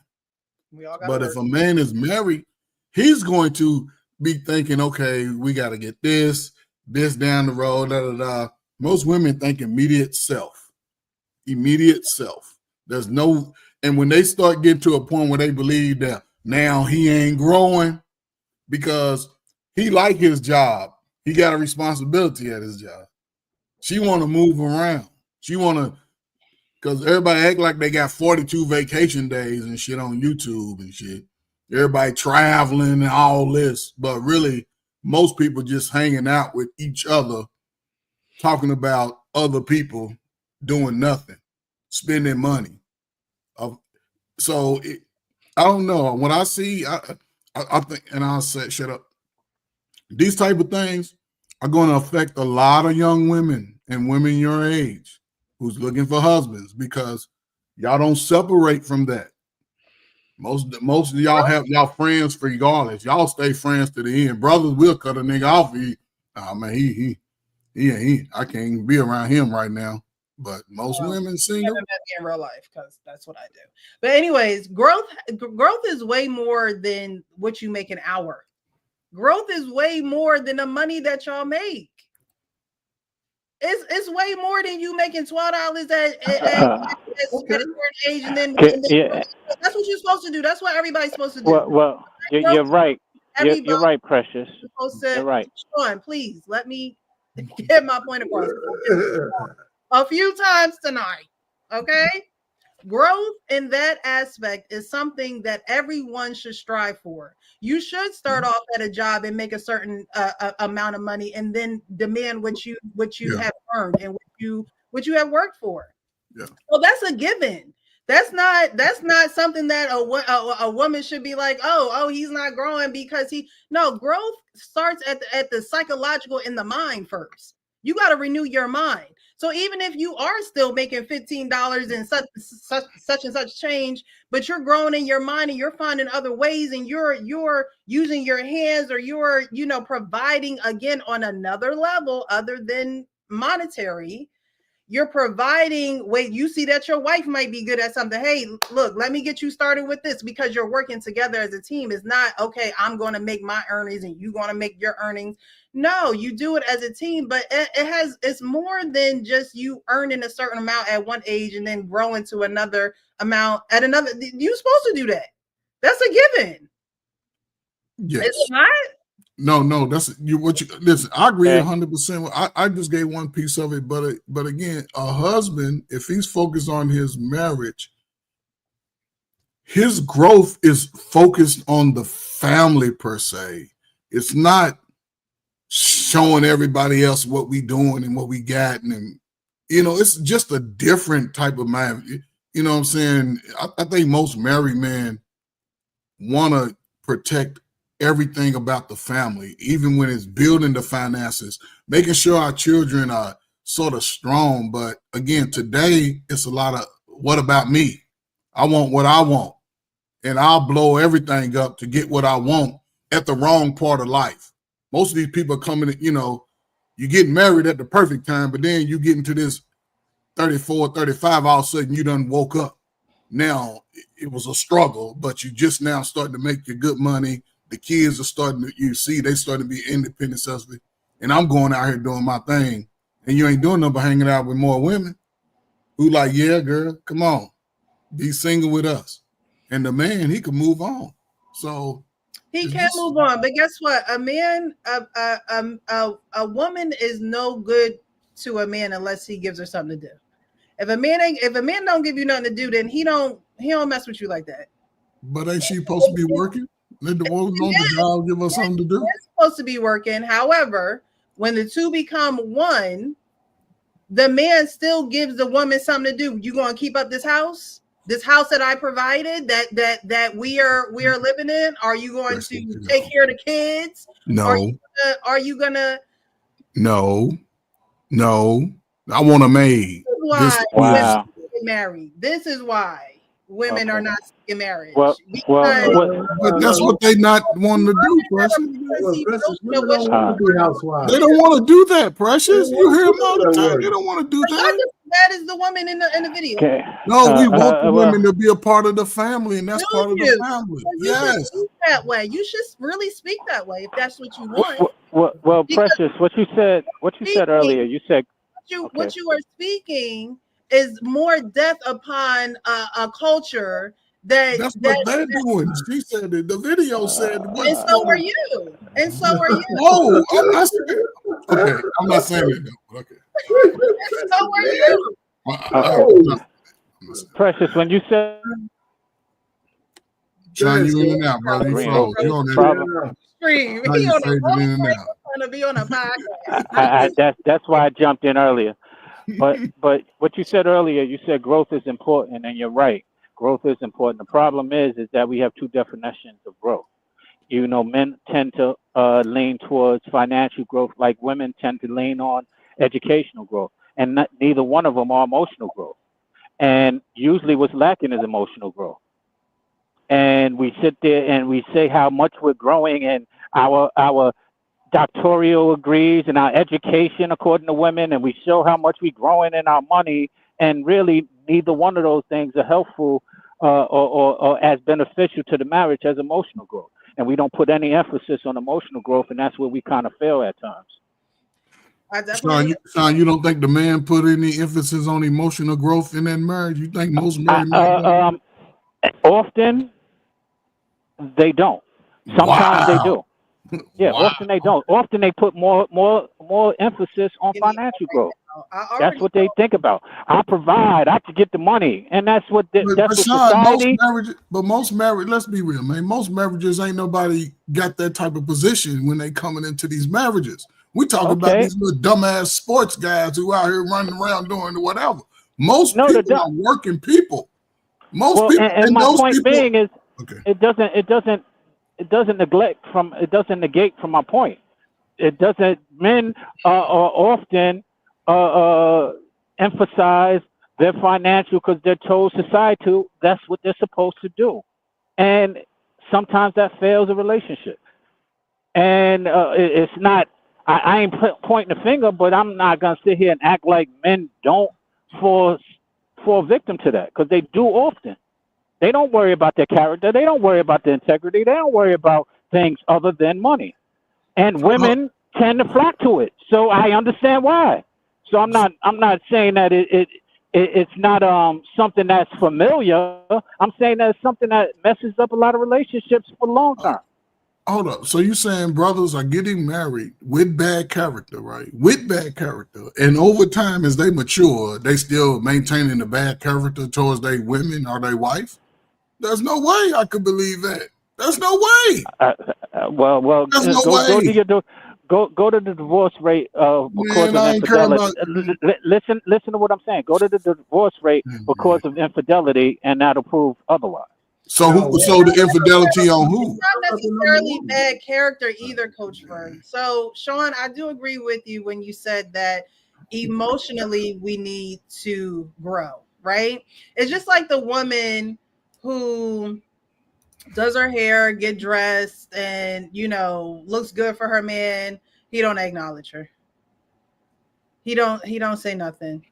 we all got But work. if a man is married, he's going to be thinking, okay, we got to get this down the road, da, da, da. Most women think immediate self. Immediate self. There's no, and when they start getting to a point where they believe that now he ain't growing because he like his job. He got a responsibility at his job. She want to move around. She want to, because everybody act like they got 42 vacation days and shit on YouTube and shit. Everybody traveling and all this, but really, most people just hanging out with each other, talking about other people doing nothing, spending money. So I don't know. When I see, I think, and I'll say, shut up. These type of things are going to affect a lot of young women and women your age who's looking for husbands because y'all don't separate from that. Most of y'all have y'all friends regardless. Y'all stay friends to the end. Brothers will cut a nigga off. I can't even be around him right now. But most women single. Me in real life because that's what I do. But anyways, growth is way more than what you make an hour. Growth is way more than the money that y'all make. It's way more than you making $12 at a certain age, and then that's what you're supposed to do. That's what everybody's supposed to do. Well, you're right. You're Everybody right, Precious. supposed to. You're right. Sean, please let me get my point across a few times tonight. Okay. Growth in that aspect is something that everyone should strive for. You should start off at a job and make a certain amount of money, and then demand what you have earned and what you have worked for. Yeah. Well, that's a given. That's not something that a woman should be like, oh, he's not growing because no, growth starts at the psychological in the mind first. You got to renew your mind. So even if you are still making $15 and such and such change, but you're growing in your mind and you're finding other ways and you're using your hands, or you're providing again on another level other than monetary. You're providing, wait, you see that your wife might be good at something. Hey, look, let me get you started with this, because you're working together as a team. It's not, okay, I'm going to make my earnings and you're going to make your earnings. No, you do it as a team, but it's more than just you earning a certain amount at one age and then growing to another amount at another. You're supposed to do that. That's a given. Yes. Is it not? No, that's you. Listen? I agree 100%. I just gave one piece of it, but again, a husband, if he's focused on his marriage, his growth is focused on the family per se. It's not showing everybody else what we doing and what we got, and it's just a different type of man. You know what I'm saying? I think most married men want to protect everything about the family, even when it's building the finances, making sure our children are sort of strong. But again, today it's a lot of what about me? I want what I want, and I'll blow everything up to get what I want at the wrong part of life. Most of these people are coming, you get married at the perfect time, but then you get into this 34, 35, all of a sudden you done woke up. Now it was a struggle, but you just now starting to make your good money. The kids are starting to, they starting to be independent, self. and I'm going out here doing my thing, and you ain't doing nothing but hanging out with more women who like, yeah, girl, come on, be single with us. And the man, he could move on. So He it's can just move on, but guess what? A woman is no good to a man unless he gives her something to do. If a man don't give you nothing to do, then he don't mess with you like that. but ain't she supposed to be working? Let the woman on the job give us something to do. They're supposed to be working. However, when the two become one, the man still gives the woman something to do. You gonna keep up this house? This house that I provided, that we are living in. Are you going to take care of the kids? No. Are you gonna? No. I want a maid. This is why women Wow. get married. This is why women are Okay. not seeking marriage. Well, Because what? But that's what they not wanting to do, Precious. Well, Precious, women what don't she- want to be housewives. They don't want to do that, Precious. They don't You want hear to them put all in the that time. work. They don't want to do Y'all that. just as bad as the woman in the video. Okay. No, we want the women Well, to be a part of the family, and that's Do part of the you? family. You should Yes. speak that way. You should really speak that way if that's what you want. well, Because Precious, what you said earlier. speaking, You said okay. what you are speaking is more death upon a culture that That's what that they're doing. She said it. The video said and what's so are you. And so are you. no, I'm not saying. Okay, I'm not saying that though. Okay. And so are you. Okay. I'm not saying. Precious, when you said Sean, you in and out, brother. You agreeing, froze. You on that? problem. Stream. Now He you on a faded roll in and break out. trying to be on a podcast. That's why I jumped in earlier. But what you said earlier, you said growth is important, and you're right. Growth is important. The problem is that we have two definitions of growth. You know, men tend to lean towards financial growth, like women tend to lean on educational growth, and neither one of them are emotional growth. And usually, what's lacking is emotional growth. And we sit there and we say how much we're growing, and our doctoral degrees and our education according to women, and we show how much we're growing in our money, and really neither one of those things are helpful or as beneficial to the marriage as emotional growth. And we don't put any emphasis on emotional growth, and that's where we kind of fail at times. I definitely. Sean, you don't think the man put any emphasis on emotional growth in that marriage? You think most married men don't? Often they don't. Sometimes they Wow. do. Yeah, Wow. often they don't. Often they put more emphasis on Give me financial right growth. now. I That's already what they think about. I provide. I can get the money, and that's what But Sean, society. most marriage, let's be real, man. Most marriages ain't nobody got that type of position when they coming into these marriages. We talk about Okay, these little dumbass sports guys who out here running around doing whatever. Most no, people are working people. Most well, people, and and my those point people. being is, Okay. it doesn't negate from my point. It doesn't. Men are often emphasize their financial because they're told society that's what they're supposed to do, and sometimes that fails a relationship. And it's not. I ain't pointing a finger, but I'm not gonna sit here and act like men don't fall fall victim to that because they do often. They don't worry about their character. They don't worry about their integrity. They don't worry about things other than money. And Uh, women tend to flock to it. So I understand why. So I'm not saying that it's not something that's familiar. I'm saying that it's something that messes up a lot of relationships for the long term. Hold up. So you saying brothers are getting married with bad character, right? With bad character. And over time, as they mature, they still maintaining the bad character towards their women or their wife? There's no way I could believe that. There's no way. Well, There's no go to way. your go to the divorce rate because Man, of I ain't care infidelity. about Listen to what I'm saying. Go to the divorce rate because of infidelity, and that'll prove otherwise. so who so the infidelity on It's who? not necessarily bad character either, Coach Vern. So, Sean, I do agree with you when you said that emotionally we need to grow, right? It's just like the woman who does her hair, get dressed, and looks good for her man. He don't acknowledge her. He don't say nothing.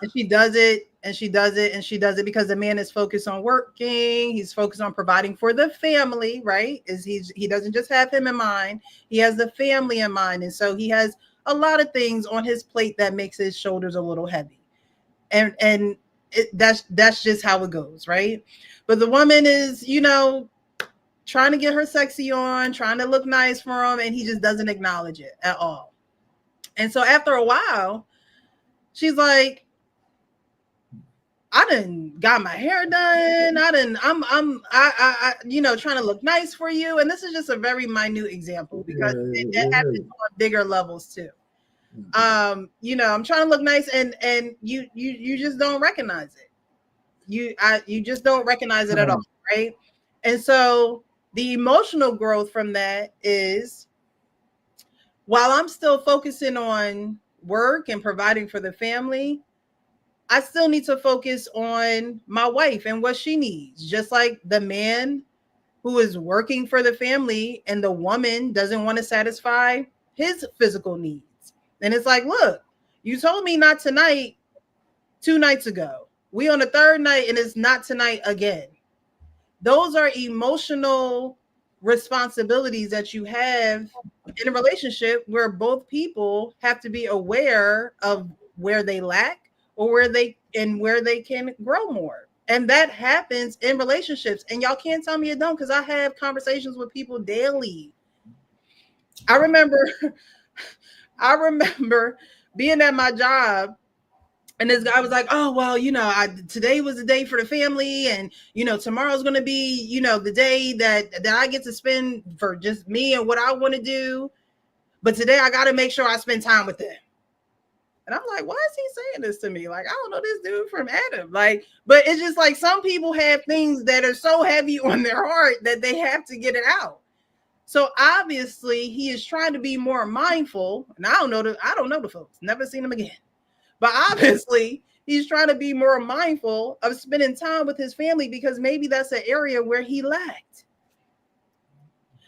And she does it and she does it, and she does it because the man is focused on working. He's focused on providing for the family, right? He doesn't just have him in mind, he has the family in mind. And so he has a lot of things on his plate that makes his shoulders a little heavy. That's just how it goes, right? But the woman is, trying to get her sexy on, trying to look nice for him, and he just doesn't acknowledge it at all. And so after a while, she's like, I done got my hair done. Trying to look nice for you. And this is just a very minute example because it happens on bigger levels too. I'm trying to look nice, and you just don't recognize it. You just don't recognize it at all, right? And so the emotional growth from that is, while I'm still focusing on work and providing for the family, I still need to focus on my wife and what she needs. Just like the man who is working for the family and the woman doesn't want to satisfy his physical needs. And it's like, look, you told me not tonight 2 nights ago. We on the third night and it's not tonight again. Those are emotional responsibilities that you have in a relationship where both people have to be aware of where they lack or where they can grow more. And that happens in relationships. And y'all can't tell me it don't, because I have conversations with people daily. I remember being at my job, and this guy was like, oh, well, today was the day for the family. And, tomorrow's going to be, the day that I get to spend for just me and what I want to do. But today I got to make sure I spend time with them. And I'm like, why is he saying this to me? Like, I don't know this dude from Adam. Like, but it's just like some people have things that are so heavy on their heart that they have to get it out. So obviously he is trying to be more mindful. And I don't know the folks, never seen him again. But obviously he's trying to be more mindful of spending time with his family because maybe that's an area where he lacked.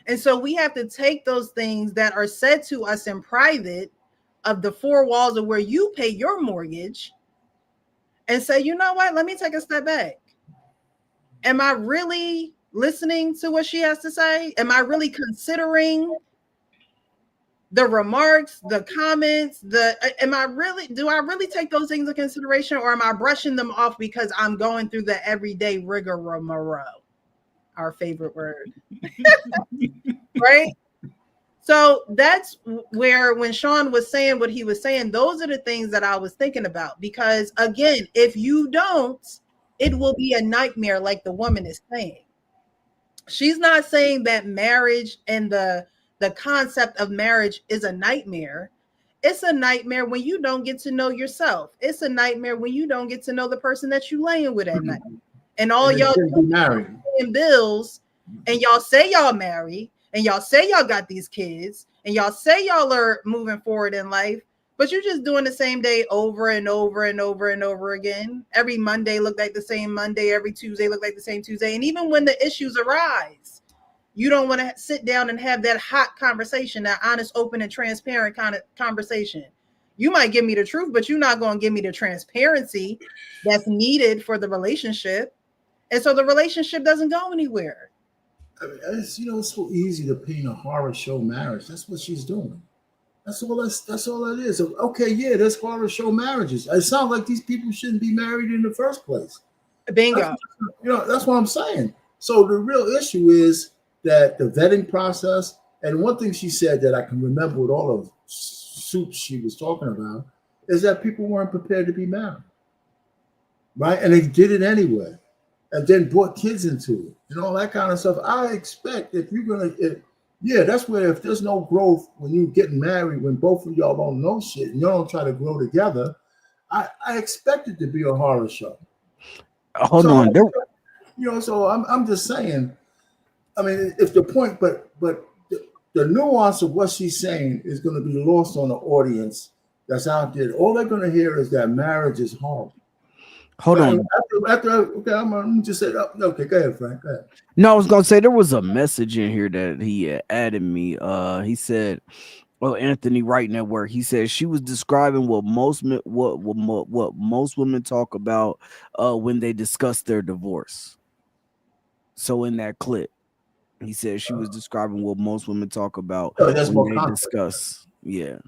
And so we have to take those things that are said to us in private of the 4 walls of where you pay your mortgage and say, you know what, let me take a step back. Am I really listening to what she has to say? Am I really considering the remarks, the comments, do I really take those things into consideration, or am I brushing them off because I'm going through the everyday rigmarole? Our favorite word. Right? So that's where, when Sean was saying what he was saying, those are the things that I was thinking about. Because again, if you don't, it will be a nightmare, like the woman is saying. She's not saying that marriage and the concept of marriage is a nightmare. It's a nightmare when you don't get to know yourself. It's a nightmare when you don't get to know the person that you laying with at night. And all y'all paying bills, and y'all say y'all married, and y'all say y'all got these kids, and y'all say y'all are moving forward in life, but you're just doing the same day over and over and over and over again. Every Monday look like the same Monday. Every Tuesday look like the same Tuesday. And even when the issues arise, you don't want to sit down and have that hot conversation, that honest, open, and transparent kind of conversation. You might give me the truth, but you're not going to give me the transparency that's needed for the relationship. And so the relationship doesn't go anywhere. I mean, it's so easy to paint a horror show marriage. That's what she's doing. That's all that is. Okay, yeah, there's horror show marriages. It sounds like these people shouldn't be married in the first place. Bingo. That's what I'm saying. So the real issue is that the vetting process, and one thing she said that I can remember with all of soups she was talking about, is that people weren't prepared to be married. Right? And they did it anyway. And then brought kids into it and all that kind of stuff. I expect if you're going to, that's where, if there's no growth when you getting married, when both of y'all don't know shit and you don't try to grow together, I expect it to be a horror show. Hold on. So I'm just saying, I mean, if the point, but the nuance of what she's saying is going to be lost on the audience that's out there. All they're going to hear is that marriage is horrible. Hold on. Okay, I'm just saying. Okay, go ahead, Frank. Go ahead. No, I was gonna say there was a message in here that he added me. He said, Oh, Anthony writing at work. He says she was describing what what most women talk about when they discuss their divorce. So in that clip, he says she was describing what most women talk about So there's when more they context. discuss. Yeah.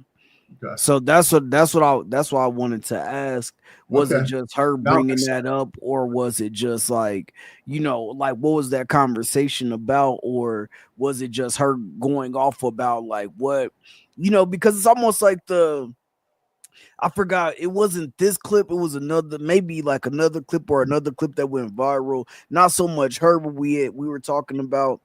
Okay. So that's what I wanted to ask. Was it Okay. just her Now it bringing makes that sense. up, or was it just like, like what was that conversation about, or was it just her going off about like what, because it's almost like I forgot, it wasn't this clip, it was another, maybe like another clip or another clip that went viral. Not so much her, but we were talking about,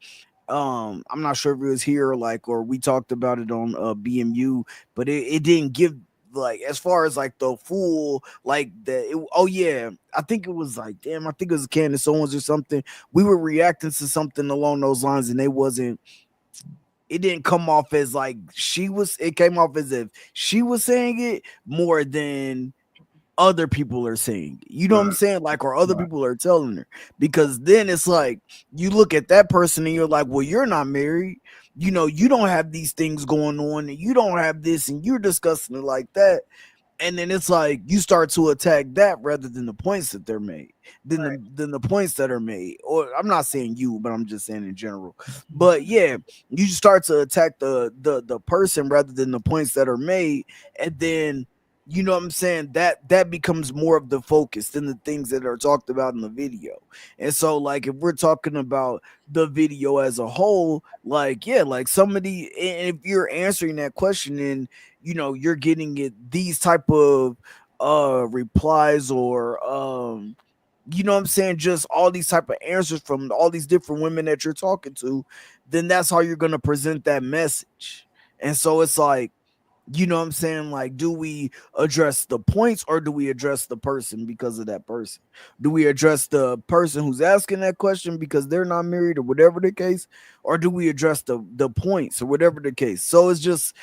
I'm not sure if it was here or we talked about it on BMU, but it didn't give, like, as far as like the full, like oh yeah, I think it was like, damn, I think it was Candace Owens or something. We were reacting to something along those lines, and it didn't come off as like it came off as if she was saying it more than other people are saying. You know what I'm Right. saying? Like, or other Right. people are telling her. Because then it's like you look at that person and you're like, well, you're not married. You don't have these things going on, and you don't have this, and you're discussing it like that. And then it's like you start to attack that rather than the points that they're made, than the points that are made. Or I'm not saying you, but I'm just saying in general. But yeah, you start to attack the person rather than the points that are made, and then you know what I'm saying, that becomes more of the focus than the things that are talked about in the video. And so, like, if we're talking about the video as a whole, like, yeah, like somebody, and if you're answering that question and you're getting it, these type of replies, or you know what I'm saying, just all these type of answers from all these different women that you're talking to, then that's how you're going to present that message. And so it's like, you know what I'm saying? Like, do we address the points, or do we address the person because of that person? Do we address the person who's asking that question because they're not married or whatever the case? Or do we address the points or whatever the case? So it's just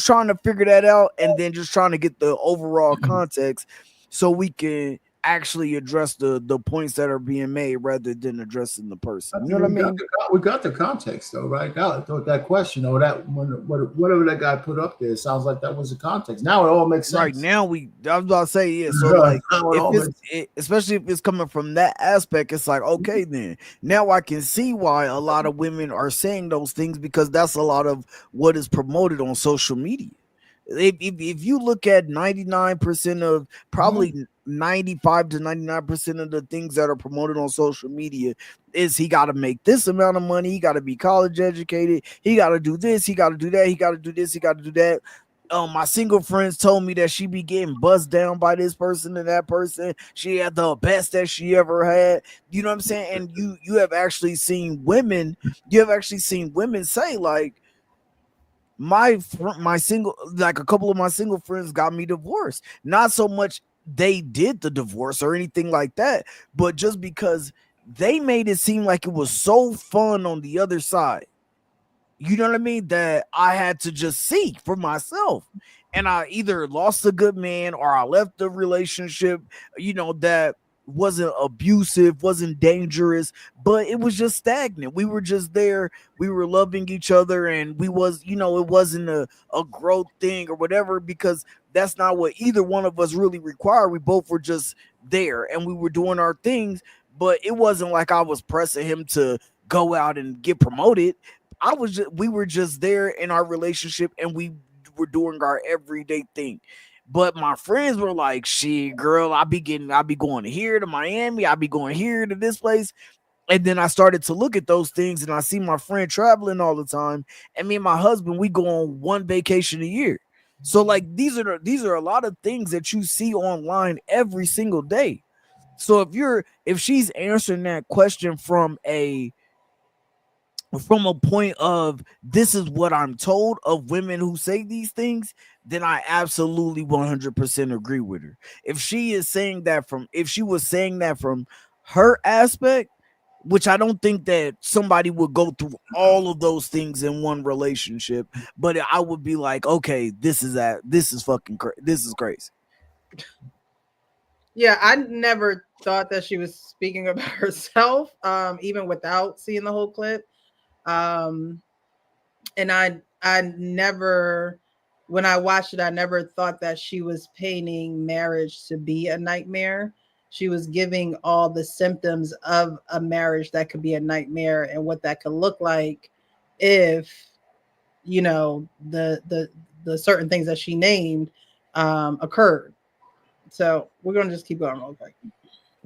trying to figure that out, and then just trying to get the overall context so we can actually address the points that are being made rather than addressing the I person. You know think what I mean? we got the context though, right? That question or whatever that guy put up there, it sounds like that was the context. Now it all makes Right sense. now, I was about to say, yeah. So like, Now it if all makes especially if it's coming from that aspect, it's like, okay, then now I can see why a lot of women are saying those things, because that's a lot of what is promoted on social media. If you look at 99% of, sense. probably 95 to 99% of the things that are promoted on social media, is he got to make this amount of money, he got to be college educated, he got to do this, he got to do that, he got to do this, he got to do that. My single friends told me that she be getting buzzed down by this person and that person. She had the best that she ever had. You know what I'm saying? And you have actually seen women. You have actually seen women say, like, my single, like, a couple of my single friends got me divorced. Not so much they did the divorce or anything like that, but just because they made it seem like it was so fun on the other side, you know what I mean, that I had to just see for myself. And I either lost a good man, or I left the relationship, that wasn't abusive, wasn't dangerous, but it was just stagnant. We were just there, we were loving each other, and it wasn't a growth thing or whatever, because that's not what either one of us really required. We both were just there and we were doing our things, but it wasn't like I was pressing him to go out and get promoted. We were just there in our relationship, and we were doing our everyday thing. But my friends were like, "Shit, girl, I be going here to Miami, I be going here to this place." And then I started to look at those things, and I see my friend traveling all the time, and me and my husband, we go on one vacation a year. So like, these are a lot of things that you see online every single day. So if she's answering that question from a point of, this is what I'm told of women who say these things, then I absolutely 100% agree with her. If she was saying that from her aspect, which I don't think that somebody would go through all of those things in one relationship, but I would be like, okay, this is this is crazy. Yeah, I never thought that she was speaking about herself, even without seeing the whole clip. Um, and I never when I watched it, I never thought that she was painting marriage to be a nightmare. She was giving all the symptoms of a marriage that could be a nightmare and what that could look like if, you know, the certain things that she named occurred. So we're gonna just keep going real quick.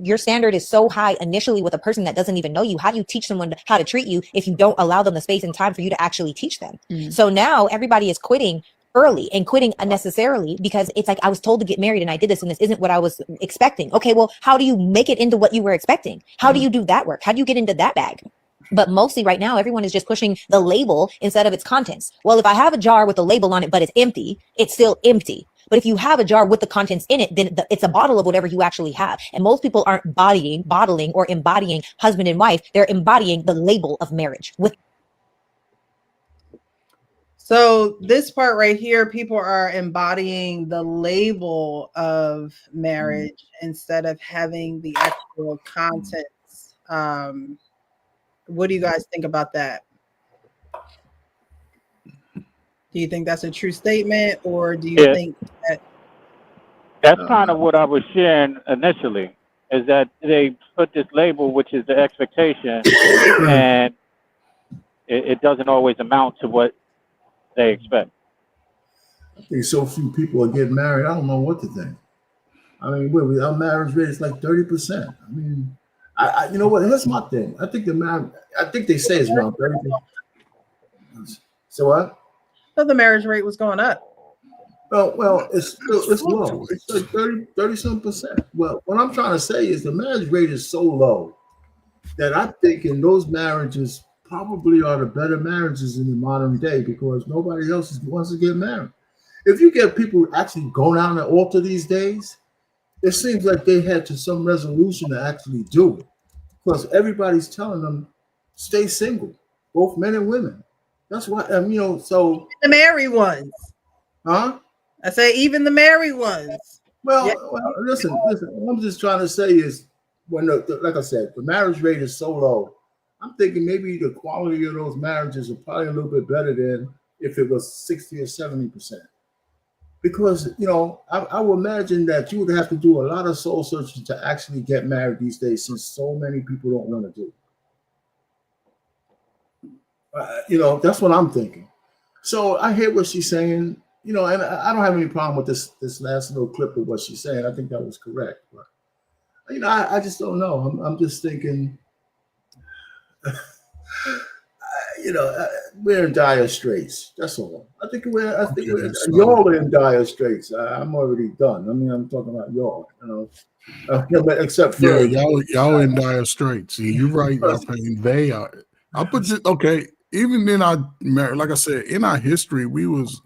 Your standard is so high initially with a person that doesn't even know you. How do you teach someone how to treat you if you don't allow them the space and time for you to actually teach them? So now everybody is quitting early and quitting unnecessarily because it's like, I was told to get married and I did this and this isn't what I was expecting. Okay, well, how do you make it into what you were expecting? How do you do that work? How do you get into that bag? But mostly right now, everyone is just pushing the label instead of its contents. Well, if I have a jar with a label on it, but it's empty, it's still empty. But if you have a jar with the contents in it, then it's a bottle of whatever you actually have. And most people aren't bottling or embodying husband and wife. They're embodying the label of marriage. So this part right here, people are embodying the label of marriage instead of having the actual contents. What do you guys think about that? Do you think that's a true statement, or do you think that that's kind of what I was sharing initially, is that they put this label, which is the expectation, and it doesn't always amount to what they expect. I think so few people are getting married. I don't know what to think. I mean, our marriage rate is like 30%. I mean, you know what? Here's my thing. I think they say it's around 30%. So what? So the marriage rate was going up. Well, it's low. It's like 30-some percent. Well, what I'm trying to say is the marriage rate is so low that I think in those marriages probably are the better marriages in the modern day because nobody else wants to get married. If you get people actually go down the altar these days, it seems like they had to some resolution to actually do it because everybody's telling them stay single, both men and women. That's why, so the married ones, huh? I say even the married ones. Well, listen. What I'm just trying to say is when, like I said, the marriage rate is so low. I'm thinking maybe the quality of those marriages are probably a little bit better than if it was 60 or 70%. Because I would imagine that you would have to do a lot of soul searching to actually get married these days, since so many people don't want to do it. That's what I'm thinking. So I hear what she's saying, and I don't have any problem with this last little clip of what she's saying. I think that was correct. But I just don't know. I'm just thinking, we're in dire straits. That's all. I think y'all are in dire straits. I'm already done. I mean, I'm talking about y'all. Except for y'all in dire straits. See, you're right. I mean, they are. I'll put it okay. Even in our marriage, like I said, in our history, we was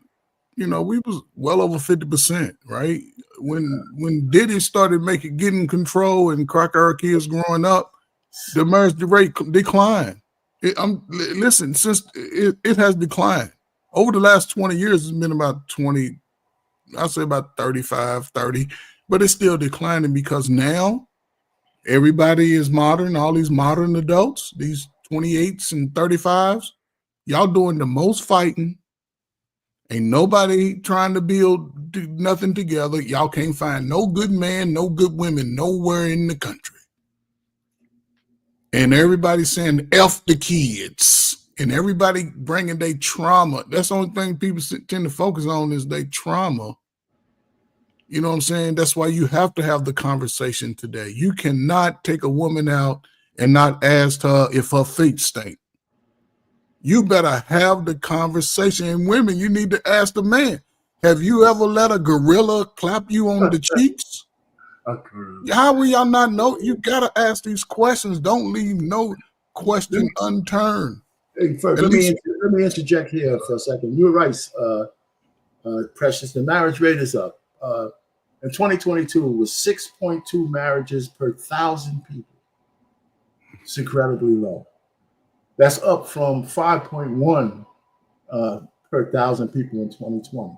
well over 50%, right? When Diddy started getting control and crack our kids growing up, the marriage rate declined. Listen, since it has declined over the last 20 years, it's been about 20, I'd say about 35, 30, but it's still declining because now everybody is modern. All these modern adults, these 28s and 35s, y'all doing the most fighting. Ain't nobody trying to do nothing together. Y'all can't find no good man, no good women nowhere in the country. And everybody's saying F the kids. And everybody bringing their trauma. That's the only thing people tend to focus on is their trauma. You know what I'm saying? That's why you have to have the conversation today. You cannot take a woman out and not ask her if her feet stink. You better have the conversation. And women, you need to ask the man, have you ever let a gorilla clap you on the cheeks? How will y'all not know? You got to ask these questions. Don't leave no question unturned. Hey, first, let me interject here for a second. You're right, Precious. The marriage rate is up. In 2022, it was 6.2 marriages per 1,000 people. It's incredibly low. That's up from 5.1 per 1,000 people in 2020.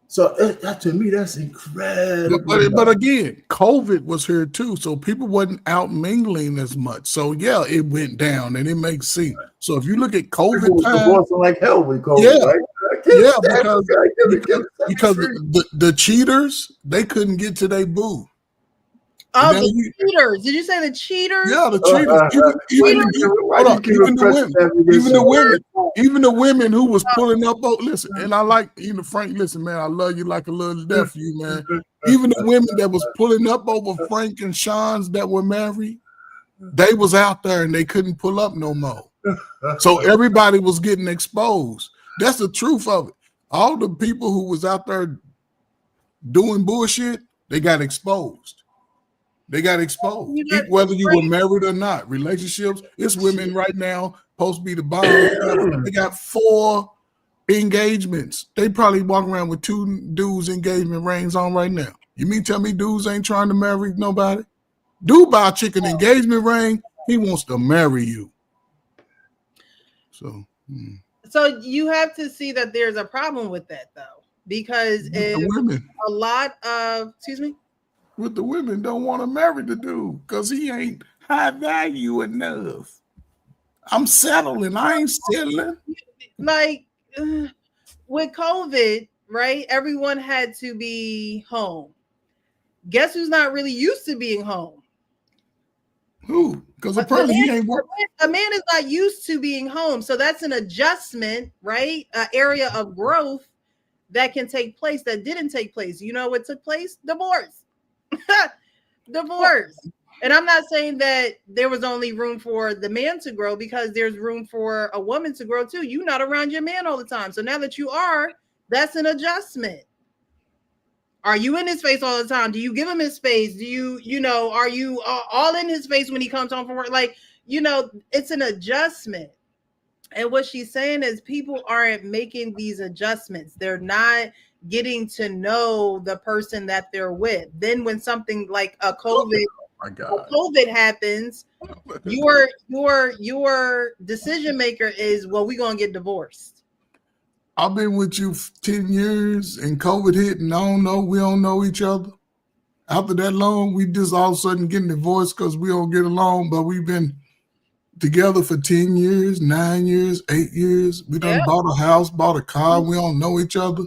So to me, that's incredible. But again, COVID was here too, so people wasn't out mingling as much. So yeah, it went down, and it makes sense. So if you look at COVID time, like hell with COVID, right? Yeah, because the cheaters, they couldn't get to their boo. Oh, the cheaters. Did you say the cheaters? Yeah, the cheaters. Even the women who was pulling up. Oh, listen, and I like even Frank. Listen, man, I love you like a little nephew, man. Even the women that was pulling up over Frank and Sean's that were married, they was out there and they couldn't pull up no more. So everybody was getting exposed. That's the truth of it. All the people who was out there doing bullshit, they got exposed. They got exposed. Whether you were married or not, relationships, it's women right now supposed to be the bomb. They got 4 engagements. They probably walk around with 2 dudes' engagement rings on right now. You mean tell me dudes ain't trying to marry nobody? Dude buy a chick an engagement ring, he wants to marry you. So you have to see that there's a problem with that though, because if a lot of with the women don't want to marry the dude because he ain't high value enough. I'm settling. I ain't settling. Like with COVID, right? Everyone had to be home. Guess who's not really used to being home? Who? Because apparently he ain't working. A man is not used to being home. So that's an adjustment, right? An area of growth that can take place that didn't take place. You know what took place? Divorce. Divorce. And I'm not saying that there was only room for the man to grow, because there's room for a woman to grow too. You're not around your man all the time. So now that you are, that's an adjustment. Are you in his face all the time? Do you give him his space? Do you are you all in his face when he comes home from work? Like, it's an adjustment. And what she's saying is people aren't making these adjustments. They're not getting to know the person that they're with. Then when something like a COVID happens, your decision maker is, well, we're going to get divorced. I've been with you 10 years and COVID hit and we don't know each other. After that long, we just all of a sudden getting divorced because we don't get along, but we've been together for 10 years, 9 years, 8 years. We done bought a house, bought a car. We don't know each other.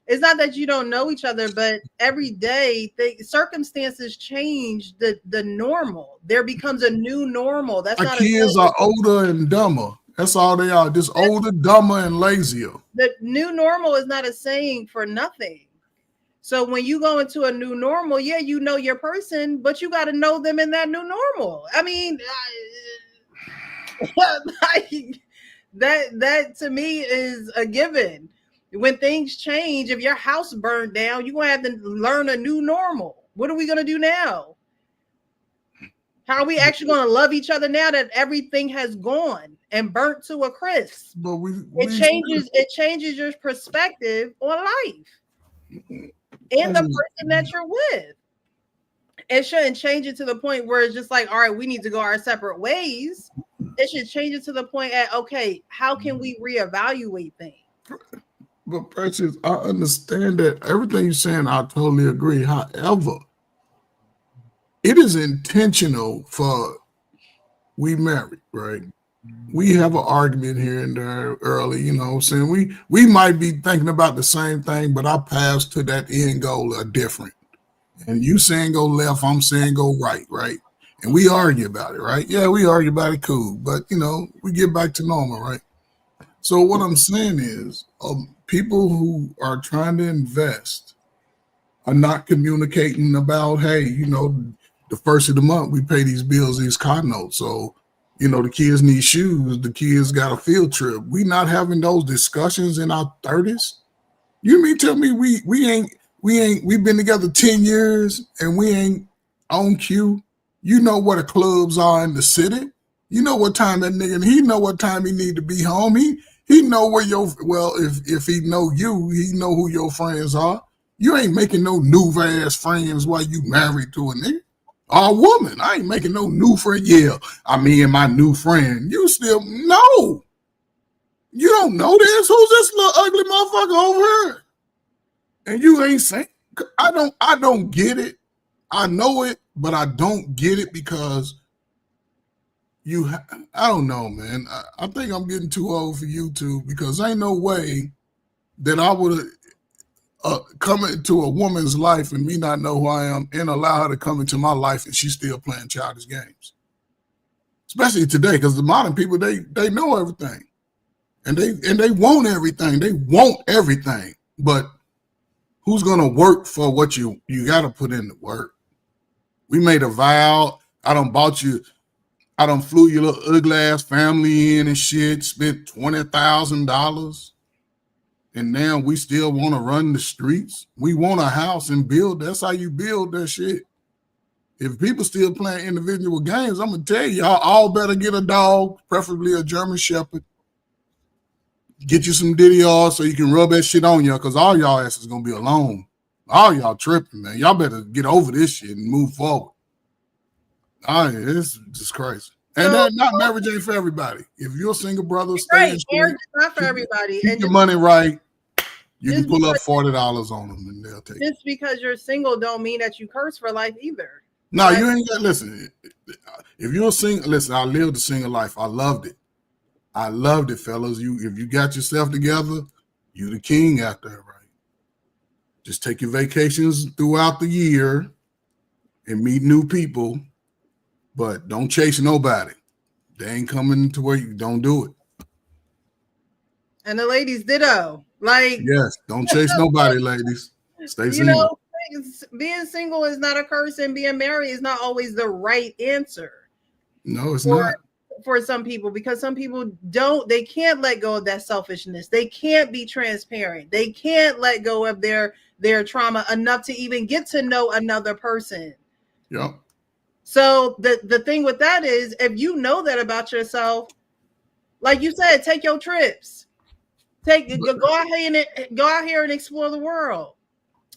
It's not that you don't know each other, but every day circumstances change the normal. There becomes a new normal. That's our kids are older and dumber. That's all they are. Just older, dumber, and lazier. The new normal is not a saying for nothing. So when you go into a new normal, you know your person, but you got to know them in that new normal. I mean, that to me is a given. When things change, if your house burned down, you're going to have to learn a new normal. What are we going to do now? How are we actually going to love each other now that everything has gone and burnt to a crisp? But it changes your perspective on life and the person that you're with. It shouldn't change it to the point where it's just like, all right, we need to go our separate ways. It should change it to the point at, okay, how can we reevaluate things? But Precious, I understand that everything you're saying, I totally agree. However, it is intentional for we married, right? We have an argument here and there early, you know what I'm saying? We might be thinking about the same thing, but our paths to that end goal are different. And you saying go left, I'm saying go right, right? And we argue about it, right? Yeah, we argue about it, cool. But, we get back to normal, right? So what I'm saying is people who are trying to invest are not communicating about, hey, the first of the month we pay these bills, these car notes. So, the kids need shoes. The kids got a field trip. We not having those discussions in our 30s. You mean tell me we've been together 10 years and we ain't on cue? You know where the clubs are in the city. You know what time that nigga, he know what time he need to be home. He know where if he know you, he know who your friends are. You ain't making no new ass friends while you married to a nigga. Or a woman. I ain't making no new friend. Yeah, I mean my new friend. You still no. You don't know this. Who's this little ugly motherfucker over here? And you ain't saying I don't get it. I know it, but I don't get it because I don't know, man. I think I'm getting too old for YouTube because ain't no way that I would come into a woman's life and me not know who I am and allow her to come into my life and she's still playing childish games. Especially today, because the modern people, they know everything. And they want everything. They want everything. But who's gonna work for what you gotta put in the work? We made a vow. I done flew your little ugly ass family in and shit, spent $20,000. And now we still want to run the streets. We want a house and build. That's how you build that shit. If people still playing individual games, I'm gonna tell you, y'all all better get a dog, preferably a German Shepherd. Get you some DDR so you can rub that shit on y'all, because all y'all asses gonna be alone. All y'all tripping, man. Y'all better get over this shit and move forward. It's just crazy. And that not marriage ain't for everybody. If you're a single brother, stay in marriage is not for everybody. Keep your money right. You can pull up $40 on them and they'll take it. Just because you're single don't mean that you curse for life either. No, you ain't got, listen. If you're single, listen, I lived a single life. I loved it. I loved it, fellas. If you got yourself together, you the king out there, right? Just take your vacations throughout the year and meet new people, but don't chase nobody. They ain't coming to where you don't do it. And the ladies ditto. Like, yes, don't chase nobody, ladies. Stay single. You know, being single is not a curse, and being married is not always the right answer. No, it's not. For some people, because some people they can't let go of that selfishness. They can't be transparent. They can't let go of their trauma enough to even get to know another person. Yep. So the thing with that is, if you know that about yourself, like you said, take your trips. Go out here and explore the world.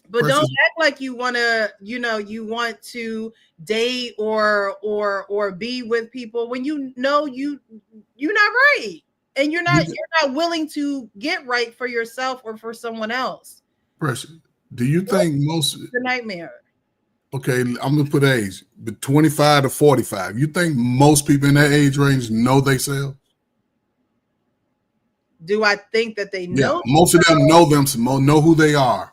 But don't act like you want to date or be with people when you know you're not right, and you're not willing to get right for yourself or for someone else. Pressure. Do you think most the nightmare? Okay, I'm gonna put age, but 25 to 45. You think most people in that age range know themselves? Do I think that they know? Yeah, most of them know who they are.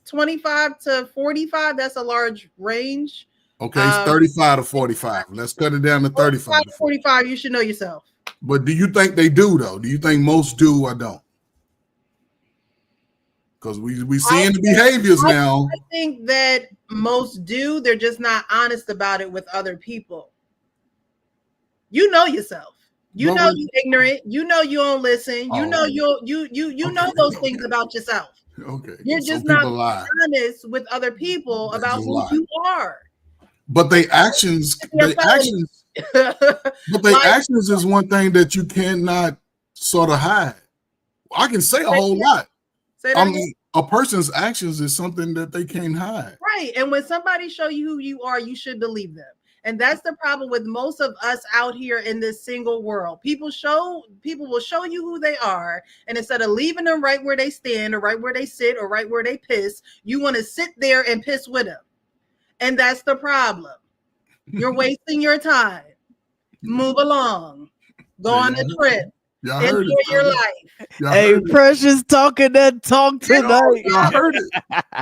25 to 45, that's a large range. Okay, it's 35 to 45. Let's cut it down to 35 to 45. You should know yourself. But do you think they do, though? Do you think most do or don't? Because we seeing the behaviors now. I think that most do. They're just not honest about it with other people. You know yourself. You know you're ignorant. You know you don't listen. You know you know those things about yourself. Okay. You're just not honest with other people about who you are. But actions is one thing that you cannot sort of hide. I can say a whole lot. I mean, a person's actions is something that they can't hide. Right. And when somebody show you who you are, you should believe them. And that's the problem with most of us out here in this single world. People will show you who they are, and instead of leaving them right where they stand or right where they sit or right where they piss, you want to sit there and piss with them. And that's the problem. You're wasting your time. Move along. Go on a trip. Enjoy your life. Hey, Precious talking that talk tonight. Y'all heard it.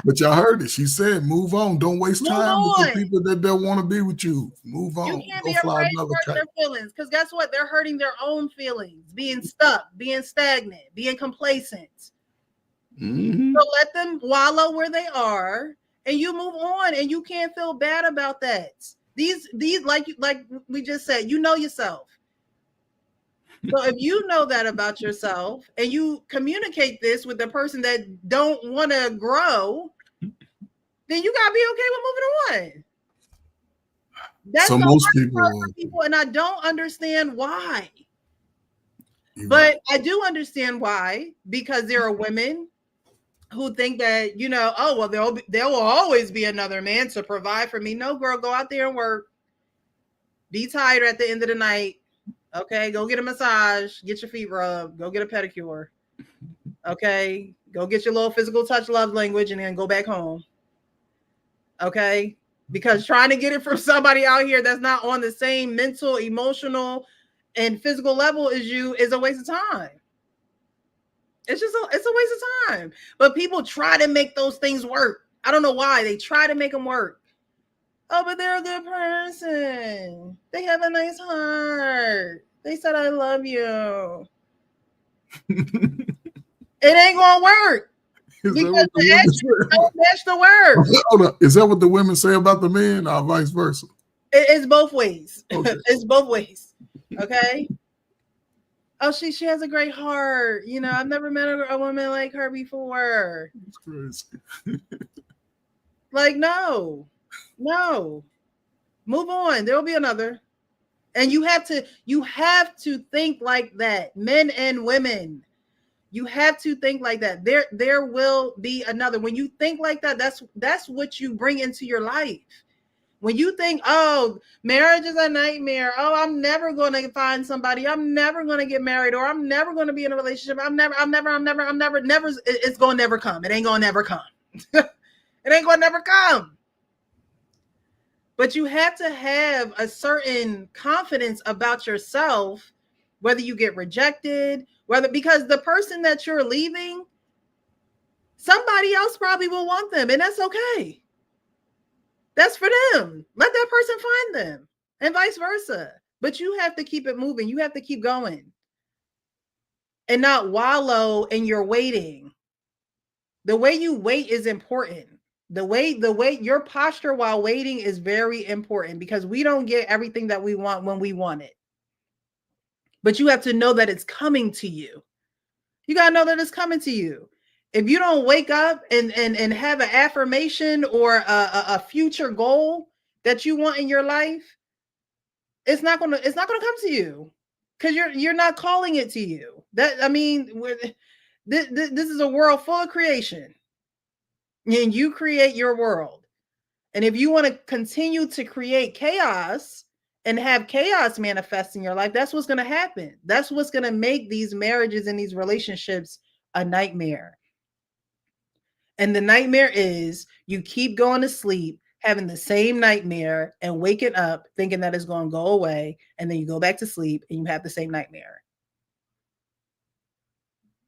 But y'all heard it. She said, move on. Don't waste time with the people that don't want to be with you. Move on. You can't be afraid to hurt their feelings, because guess what? They're hurting their own feelings, being stuck, being stagnant, being complacent. Mm-hmm. So let them wallow where they are, and you move on, and you can't feel bad about that. These like we just said, you know yourself. So if you know that about yourself and you communicate this with the person that don't want to grow, then you gotta be okay with moving on. That's so most people, and I don't understand why. But I do understand why, because there are women who think that, oh, well, there will always be another man to provide for me. No, girl, go out there and work. Be tired at the end of the night. Okay, go get a massage, get your feet rubbed, go get a pedicure. Okay, go get your little physical touch love language and then go back home. Okay, because trying to get it from somebody out here that's not on the same mental, emotional, and physical level as you is a waste of time. It's just it's a waste of time. But people try to make those things work. I don't know why. They try to make them work. Oh, but they're a good person. They have a nice heart. They said I love you. It ain't gonna work Is that because what the the women actions say? don't match the words. Hold on. Is that what the women say about the men, or vice versa? It's both ways. Okay. It's both ways. Okay. Oh, she has a great heart. You know, I've never met a woman like her before. That's crazy. Like, no, move on. There'll be another. And you have to think like that, men and women. You have to think like that. There will be another. When you think like that, that's what you bring into your life. When you think, oh, marriage is a nightmare. Oh, I'm never going to find somebody. I'm never going to get married, or I'm never going to be in a relationship. I'm never. It's going to never come. It ain't going to never come. It ain't going to never come. But you have to have a certain confidence about yourself, whether you get rejected, because the person that you're leaving, somebody else probably will want them, and that's okay. That's for them. Let that person find them, and vice versa. But you have to keep it moving. You have to keep going and not wallow in your waiting. The way you wait is important. The way your posture while waiting is very important, because we don't get everything that we want when we want it. But you have to know that it's coming to you. You got to know that it's coming to you. If you don't wake up and have an affirmation or a future goal that you want in your life, it's not gonna come to you, because you're not calling it to you. This is a world full of creation, and you create your world. And if you want to continue to create chaos and have chaos manifest in your life, that's what's going to happen. That's what's going to make these marriages and these relationships a nightmare. And the nightmare is you keep going to sleep, having the same nightmare, and waking up thinking that it's going to go away. And then you go back to sleep and you have the same nightmare.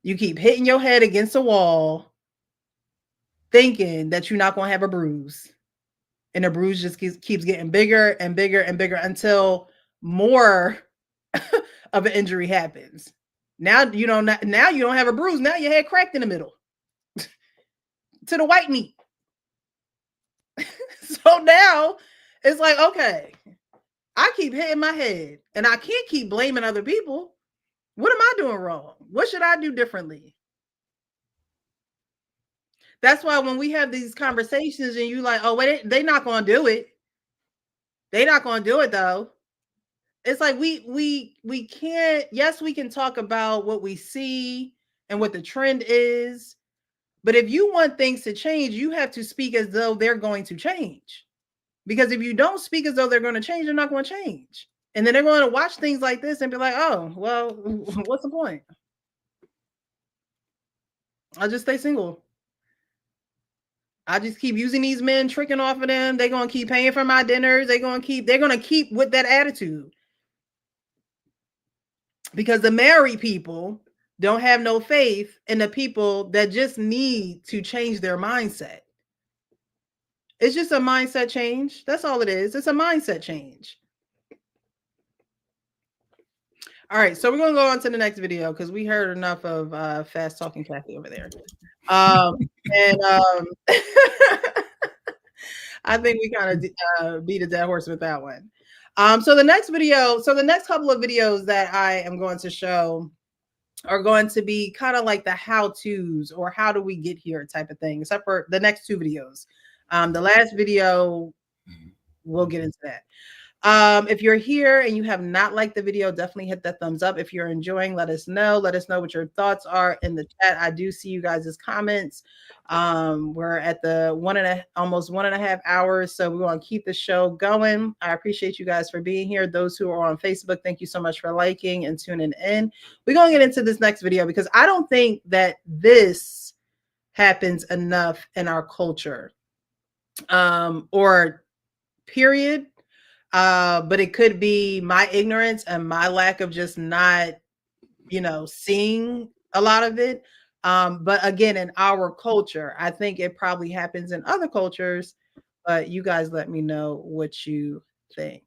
You keep hitting your head against a wall thinking that you're not going to have a bruise. And the bruise just keeps getting bigger and bigger and bigger until more of an injury happens. Now you don't have a bruise. Now your head cracked in the middle to the white meat. So now it's like, okay, I keep hitting my head, and I can't keep blaming other people. What am I doing wrong? What should I do differently? That's why when we have these conversations and you like, oh, wait, they're not going to do it. They're not going to do it though. It's like we can't. Yes, we can talk about what we see and what the trend is, but if you want things to change, you have to speak as though they're going to change. Because if you don't speak as though they're going to change, they're not going to change. And then they're going to watch things like this and be like, oh, well, what's the point? I'll just stay single. I just keep using these men, tricking off of them. They're going to keep paying for my dinners. They're going to keep with that attitude. Because the married people don't have no faith in the people that just need to change their mindset. It's just a mindset change. That's all it is. It's a mindset change. All right, so we're gonna go on to the next video because we heard enough of fast talking Kathy over there. And I think we kind of beat a dead horse with that one. So the next couple of videos that I am going to show are going to be kind of like the how-tos, or how do we get here type of thing, except for the next two videos. The last video, we'll get into that. If you're here and you have not liked the video, definitely hit that thumbs up. If you're enjoying, let us know what your thoughts are in the chat. I do see you guys' comments. We're at the almost 1.5 hours, so we want to keep the show going. I appreciate you guys for being here. Those who are on Facebook, thank you so much for liking and tuning in. We're going to get into this next video because I don't think that this happens enough in our culture, or period. But it could be my ignorance and my lack of just not, seeing a lot of it. But again, in our culture, I think it probably happens in other cultures, but you guys let me know what you think.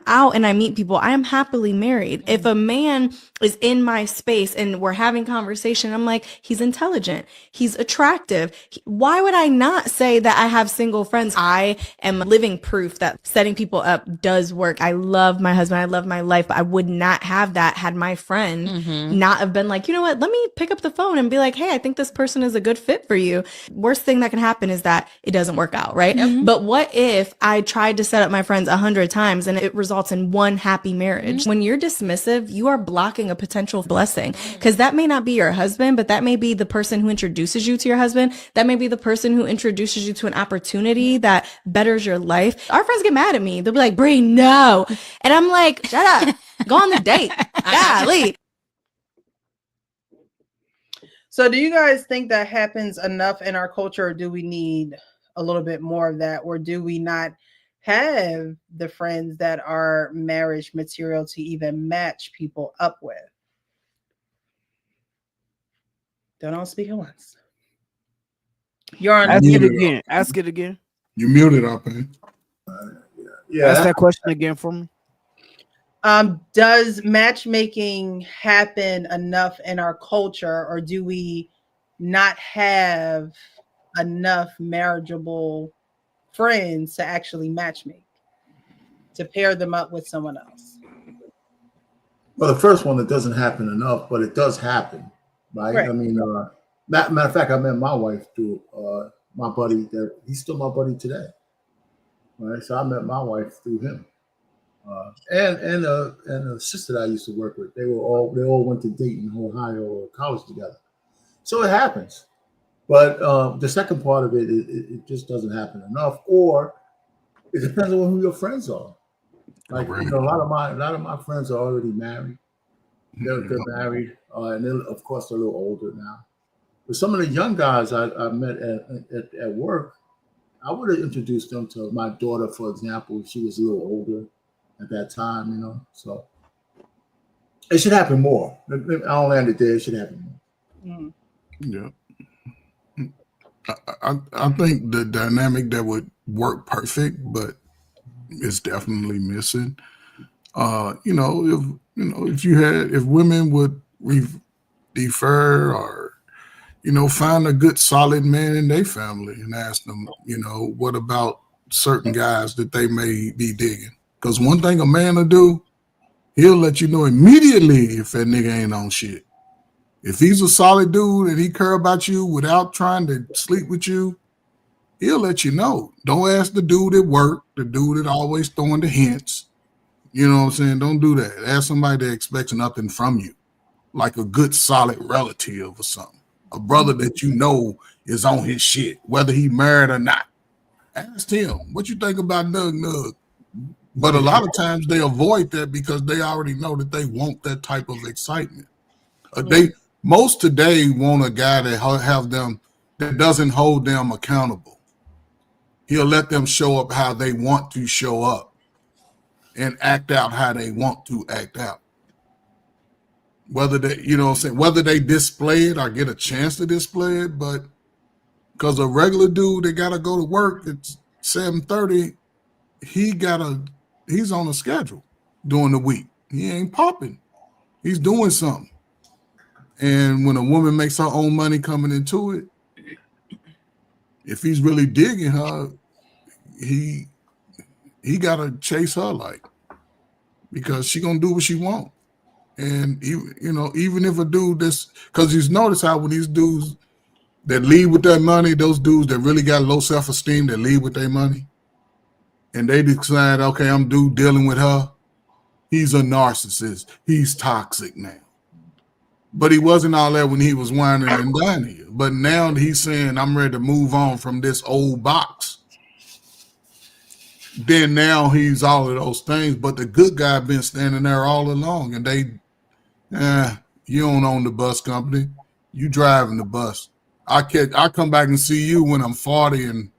Out and I meet people, I am happily married. If a man is in my space and we're having conversation, I'm like, he's intelligent, he's attractive. Why would I not say that I have single friends? I am living proof that setting people up does work. I love my husband, I love my life, but I would not have that had my friend not have been like, you know what, let me pick up the phone and be like, hey, I think this person is a good fit for you. Worst thing that can happen is that it doesn't work out, right? But what if I tried to set up my friends 100 times and it results in one happy marriage? When you're dismissive, you are blocking a potential blessing, because that may not be your husband, but that may be the person who introduces you to your husband. That may be the person who introduces you to an opportunity that betters your life. Our friends get mad at me. They'll be like, Bree, no. And I'm like, shut up. Go on the date. Golly. So do you guys think that happens enough in our culture, or do we need a little bit more of that? Or do we not have the friends that are marriage material to even match people up with? Don't speak at once. You're on. Ask it muted again. up. Ask it again. You muted up, man. Yeah, Ask that question again for me. Does matchmaking happen enough in our culture, or do we not have enough marriageable friends to actually matchmake, to pair them up with someone else? well, the first one, it doesn't happen enough, but it does happen, right? Right. I mean, matter of fact, I met my wife through my buddy. That he's still my buddy today, right? So I met my wife through him, and a sister that I used to work with. They all went to Dayton, Ohio, or college together. So it happens, but the second part of it just doesn't happen enough, or it depends on who your friends are. Like a lot of my friends are already married. They're married, and of course they're a little older now. But some of the young guys I met at work, I would have introduced them to my daughter, for example, if she was a little older at that time. So it should happen more. I'll land it there. It should happen more. Yeah. I think the dynamic that would work perfect, but it's definitely missing. If women would defer, or find a good solid man in their family and ask them, what about certain guys that they may be digging? Because one thing a man will do, he'll let you know immediately if that nigga ain't on shit. If he's a solid dude and he care about you without trying to sleep with you, he'll let you know. Don't ask the dude at work, the dude that always throwing the hints. You know what I'm saying? Don't do that. Ask somebody that expects nothing from you, like a good solid relative or something. A brother that you know is on his shit, whether he married or not. Ask him, what you think about Nug Nug? But a lot of times they avoid that because they already know that they want that type of excitement. Most today want a guy that have them, that doesn't hold them accountable. He'll let them show up how they want to show up and act out how they want to act out. Whether they display it or get a chance to display it, but because a regular dude that gotta go to work at 7:30, he's on a schedule during the week. He ain't popping. He's doing something. And when a woman makes her own money coming into it, if he's really digging her, he gotta chase her because she gonna do what she want. And even if a dude because you notice how when these dudes that leave with their money, those dudes that really got low self-esteem that leave with their money, and they decide, okay, I'm dealing with her, he's a narcissist. He's toxic now. But he wasn't all that when he was whining and dining you. But now he's saying, I'm ready to move on from this old box. Then now he's all of those things. But the good guy been standing there all along, and you don't own the bus company. You driving the bus. I come back and see you when I'm 40, and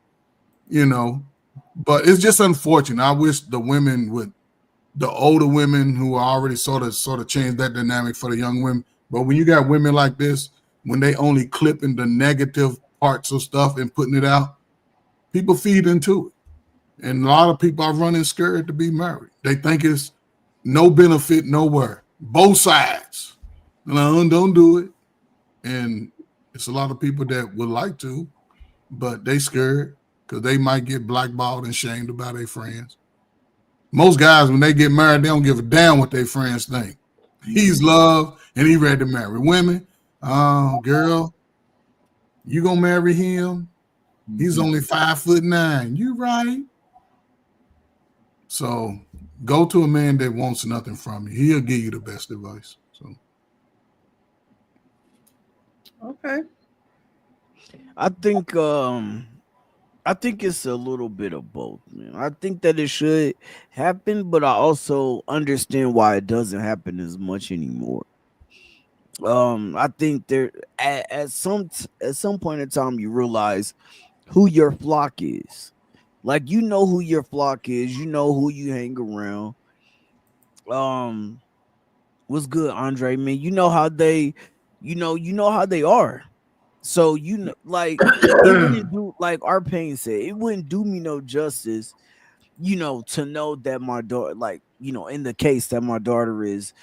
but it's just unfortunate. I wish the older women who are already sort of changed that dynamic for the young women, But when you got women like this, when they only clipping the negative parts of stuff and putting it out, people feed into it. And a lot of people are running scared to be married. They think it's no benefit nowhere. Both sides. No, don't do it. And it's a lot of people that would like to, but they scared because they might get blackballed and shamed about their friends. Most guys, when they get married, they don't give a damn what their friends think. He's loved and he ready to marry. Women, girl, you gonna marry him? He's only 5'9". You right. So go to a man that wants nothing from you. He'll give you the best advice. So Okay. I think it's a little bit of both, man. I think that it should happen, but I also understand why it doesn't happen as much anymore. I think there at some point in time you realize who your flock is. Like you know who your flock is, you know who you hang around. Um, what's good, Andre? Man, you know how they are. So you know, like it wouldn't do like our pain said, it wouldn't do me no justice, to know that my daughter, like, in the case that my daughter is,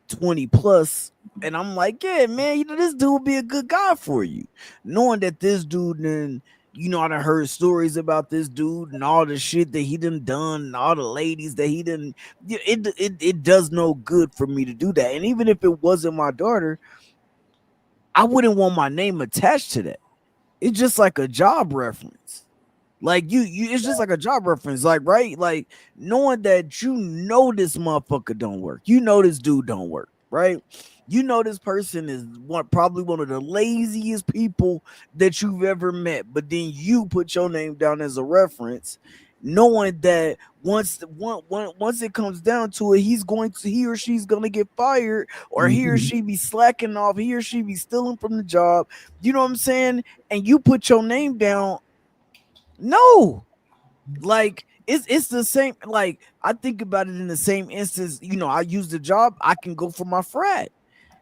20 plus, and I'm like, yeah, man, this dude would be a good guy for you. Knowing that this dude then, I done heard stories about this dude and all the shit that he done and all the ladies that he done. It does no good for me to do that. And even if it wasn't my daughter, I wouldn't want my name attached to that. It's just like a job reference. Like it's just like a job reference, like, right? Like knowing that this motherfucker don't work. This dude don't work, right? This person is probably one of the laziest people that you've ever met, but then you put your name down as a reference, knowing that once it comes down to it, he or she's gonna get fired, or he or she be slacking off, he or she be stealing from the job. You know what I'm saying? And you put your name down. No, like it's the same. Like I think about it in the same instance. I use the job. I can go for my frat.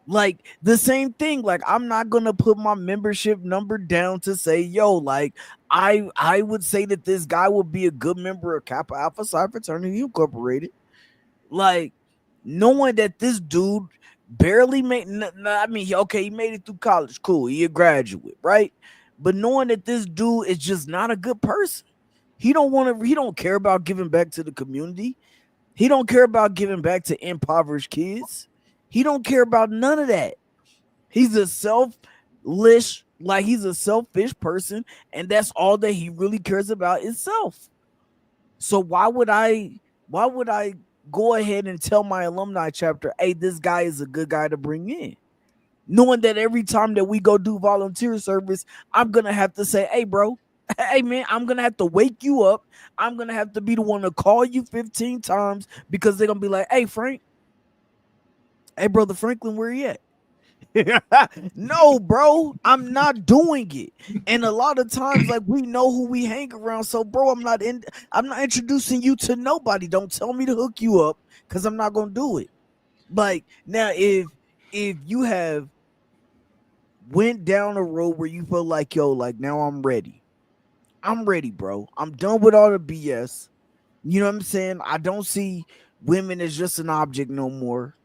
Like the same thing. Like I'm not gonna put my membership number down to say, yo, like I would say that this guy would be a good member of Kappa Alpha Psi Fraternity Incorporated. Like knowing that this dude barely made. I mean, okay, he made it through college. Cool, he a graduate, right? But knowing that this dude is just not a good person. He don't care about giving back to the community. He don't care about giving back to impoverished kids. He don't care about none of that. He's a he's a selfish person, and that's all that he really cares about is self. So why would I go ahead and tell my alumni chapter, hey, this guy is a good guy to bring in? Knowing that every time that we go do volunteer service, I'm gonna have to say, hey, bro, hey, man, I'm gonna have to wake you up. I'm gonna have to be the one to call you 15 times because they're gonna be like, hey, Frank, hey, brother Franklin, where you at? No, bro, I'm not doing it. And a lot of times, like, we know who we hang around. So, bro, I'm not introducing you to nobody. Don't tell me to hook you up because I'm not gonna do it. Like now, if you have went down a road where you feel like, yo, like now I'm ready. I'm ready, bro. I'm done with all the BS. You know what I'm saying? I don't see women as just an object no more.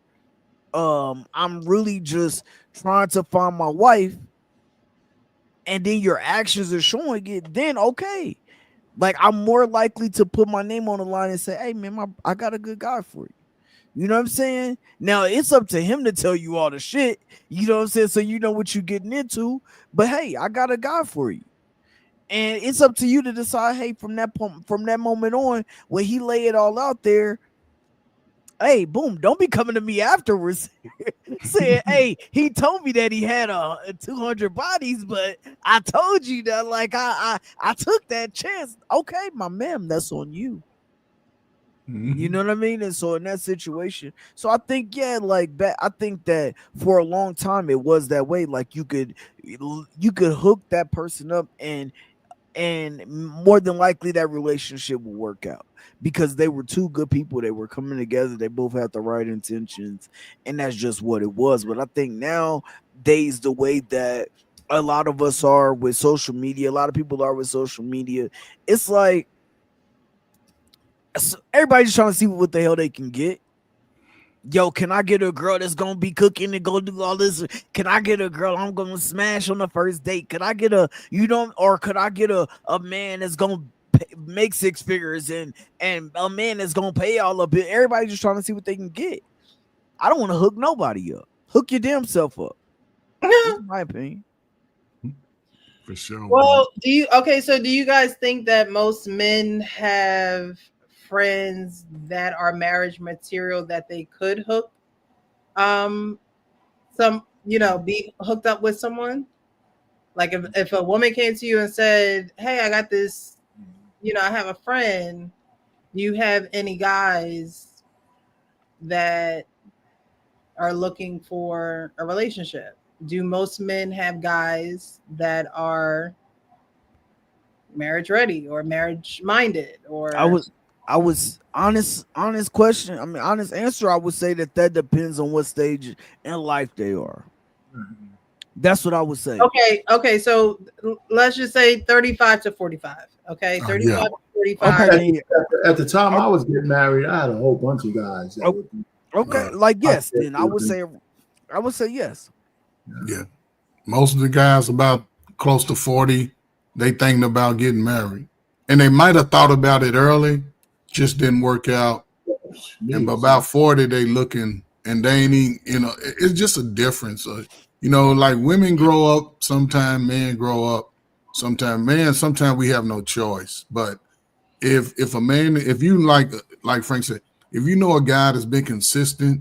I'm really just trying to find my wife, and then your actions are showing it, then okay. Like I'm more likely to put my name on the line and say, hey man, I got a good guy for you. You know what I'm saying? Now it's up to him to tell you all the shit. You know what I'm saying? So you know what you're getting into. But hey, I got a guy for you. And it's up to you to decide, hey, from that moment on, when he lay it all out there, hey, boom, don't be coming to me afterwards saying, hey, he told me that he had 200 bodies, but I told you that, like, I took that chance. Okay, my man, that's on you. You know what I mean? And so in that situation, so I think, yeah, like I think that for a long time it was that way. Like you could hook that person up, and and more than likely that relationship will work out because they were two good people. They were coming together. They both had the right intentions, and that's just what it was. But I think nowadays, the way that a lot of us are with social media, a lot of people are with social media, it's like everybody's trying to see what the hell they can get. Yo, can I get a girl that's gonna be cooking and go do all this? Can I get a girl I'm gonna smash on the first date? Could I get or could I get a man that's gonna make six figures and a man that's gonna pay all of it? Everybody's just trying to see what they can get. I don't want to hook nobody up. Hook your damn self up. That's my opinion. For sure. Well, so do you guys think that most men have friends that are marriage material that they could hook be hooked up with someone? Like if a woman came to you and said, "Hey, I got this, I have a friend. Do you have any guys that are looking for a relationship?" Do most men have guys that are marriage ready or marriage minded I or was I was honest question. I mean, honest answer. I would say that depends on what stage in life they are. That's what I would say. okay, so let's just say 35 to 45. Okay, Yeah. 35 to 45. Okay, then At the time yeah. I was getting married, I had a whole bunch of guys that would be Okay, like out yes, there then looking. I would say yes. Yeah. Most of the guys about close to 40, they thinking about getting married. And they might have thought about it early, just didn't work out. And by about 40, they looking and they ain't even, it's just a difference. Like women grow up, sometimes men grow up, sometimes we have no choice. But if a man, if you like Frank said, if you know a guy that's been consistent,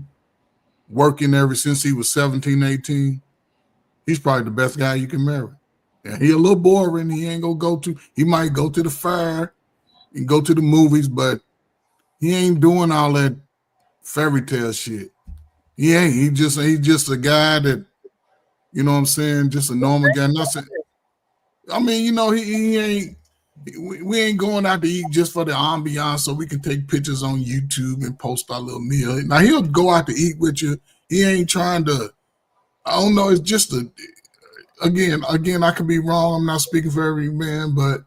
working ever since he was 17, 18, he's probably the best guy you can marry. And he a little boring. He might go to the fair and go to the movies, but he ain't doing all that fairy tale shit. He ain't. He's just a guy that, you know what I'm saying, just a normal guy. Nothing. I mean, he ain't. We ain't going out to eat just for the ambiance so we can take pictures on YouTube and post our little meal. Now he'll go out to eat with you. He ain't trying to. I don't know. It's just again, I could be wrong. I'm not speaking for every man, but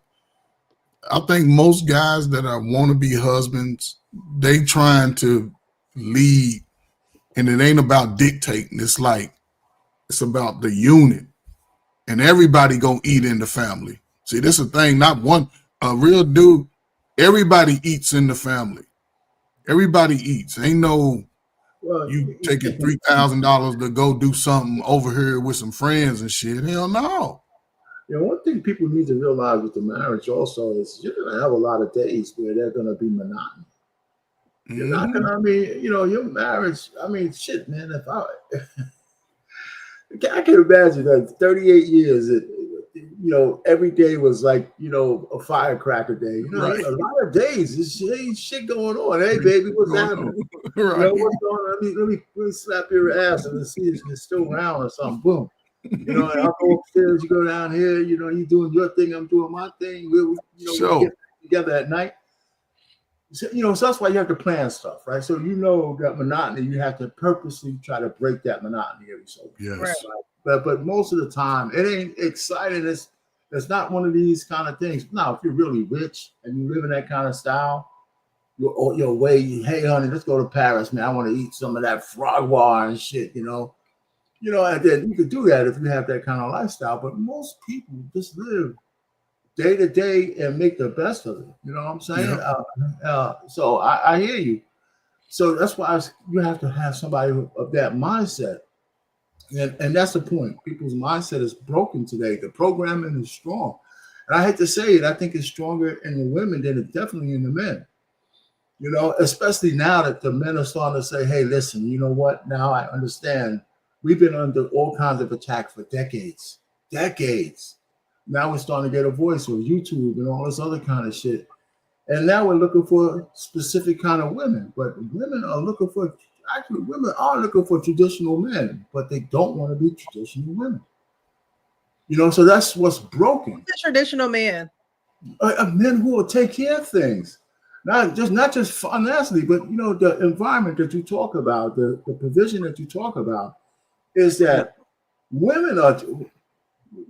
I think most guys that are wannabe husbands, they trying to lead, and it ain't about dictating. It's about the unit, and everybody gonna eat in the family. See, this is the thing. Not one a real dude. Everybody eats in the family. Everybody eats. Ain't no Well, you taking $3,000 to go do something over here with some friends and shit. Hell no. one thing people need to realize with the marriage also is you're gonna have a lot of days where they're gonna be monotonous. You're not gonna. I mean, your marriage. I mean, shit, man. I can imagine that 38 years. Every day was like a firecracker day. Right. A lot of days. Ain't shit going on. Hey, baby, what's happening? Right. What's going on? Let me slap your ass and see if you're still around or something. Boom. And I'll go upstairs. You go down here. You doing your thing. I'm doing my thing. We get together at night. So, so that's why you have to plan stuff, right? So that monotony, you have to purposely try to break that monotony every so yes. Right? But most of the time, it ain't exciting. It's not one of these kind of things. Now, if you're really rich and you live in that kind of style, your way, hey, honey, let's go to Paris, man. I want to eat some of that frogwa and shit, and then you could do that if you have that kind of lifestyle. But most people just live day to day and make the best of it. You know what I'm saying? Yeah. So I hear you. So that's why you have to have somebody of that mindset. And that's the point. People's mindset is broken today. The programming is strong. And I hate to say it, I think it's stronger in the women than it's definitely in the men. Especially now that the men are starting to say, hey, listen, you know what? Now I understand. We've been under all kinds of attack for decades. Now we're starting to get a voice with YouTube and all this other kind of shit. And now we're looking for specific kind of women. But women are looking for traditional men, but they don't want to be traditional women. So that's what's broken. What's a traditional man? Men who will take care of things, not just financially, but the environment that you talk about, the provision that you talk about, is that women are.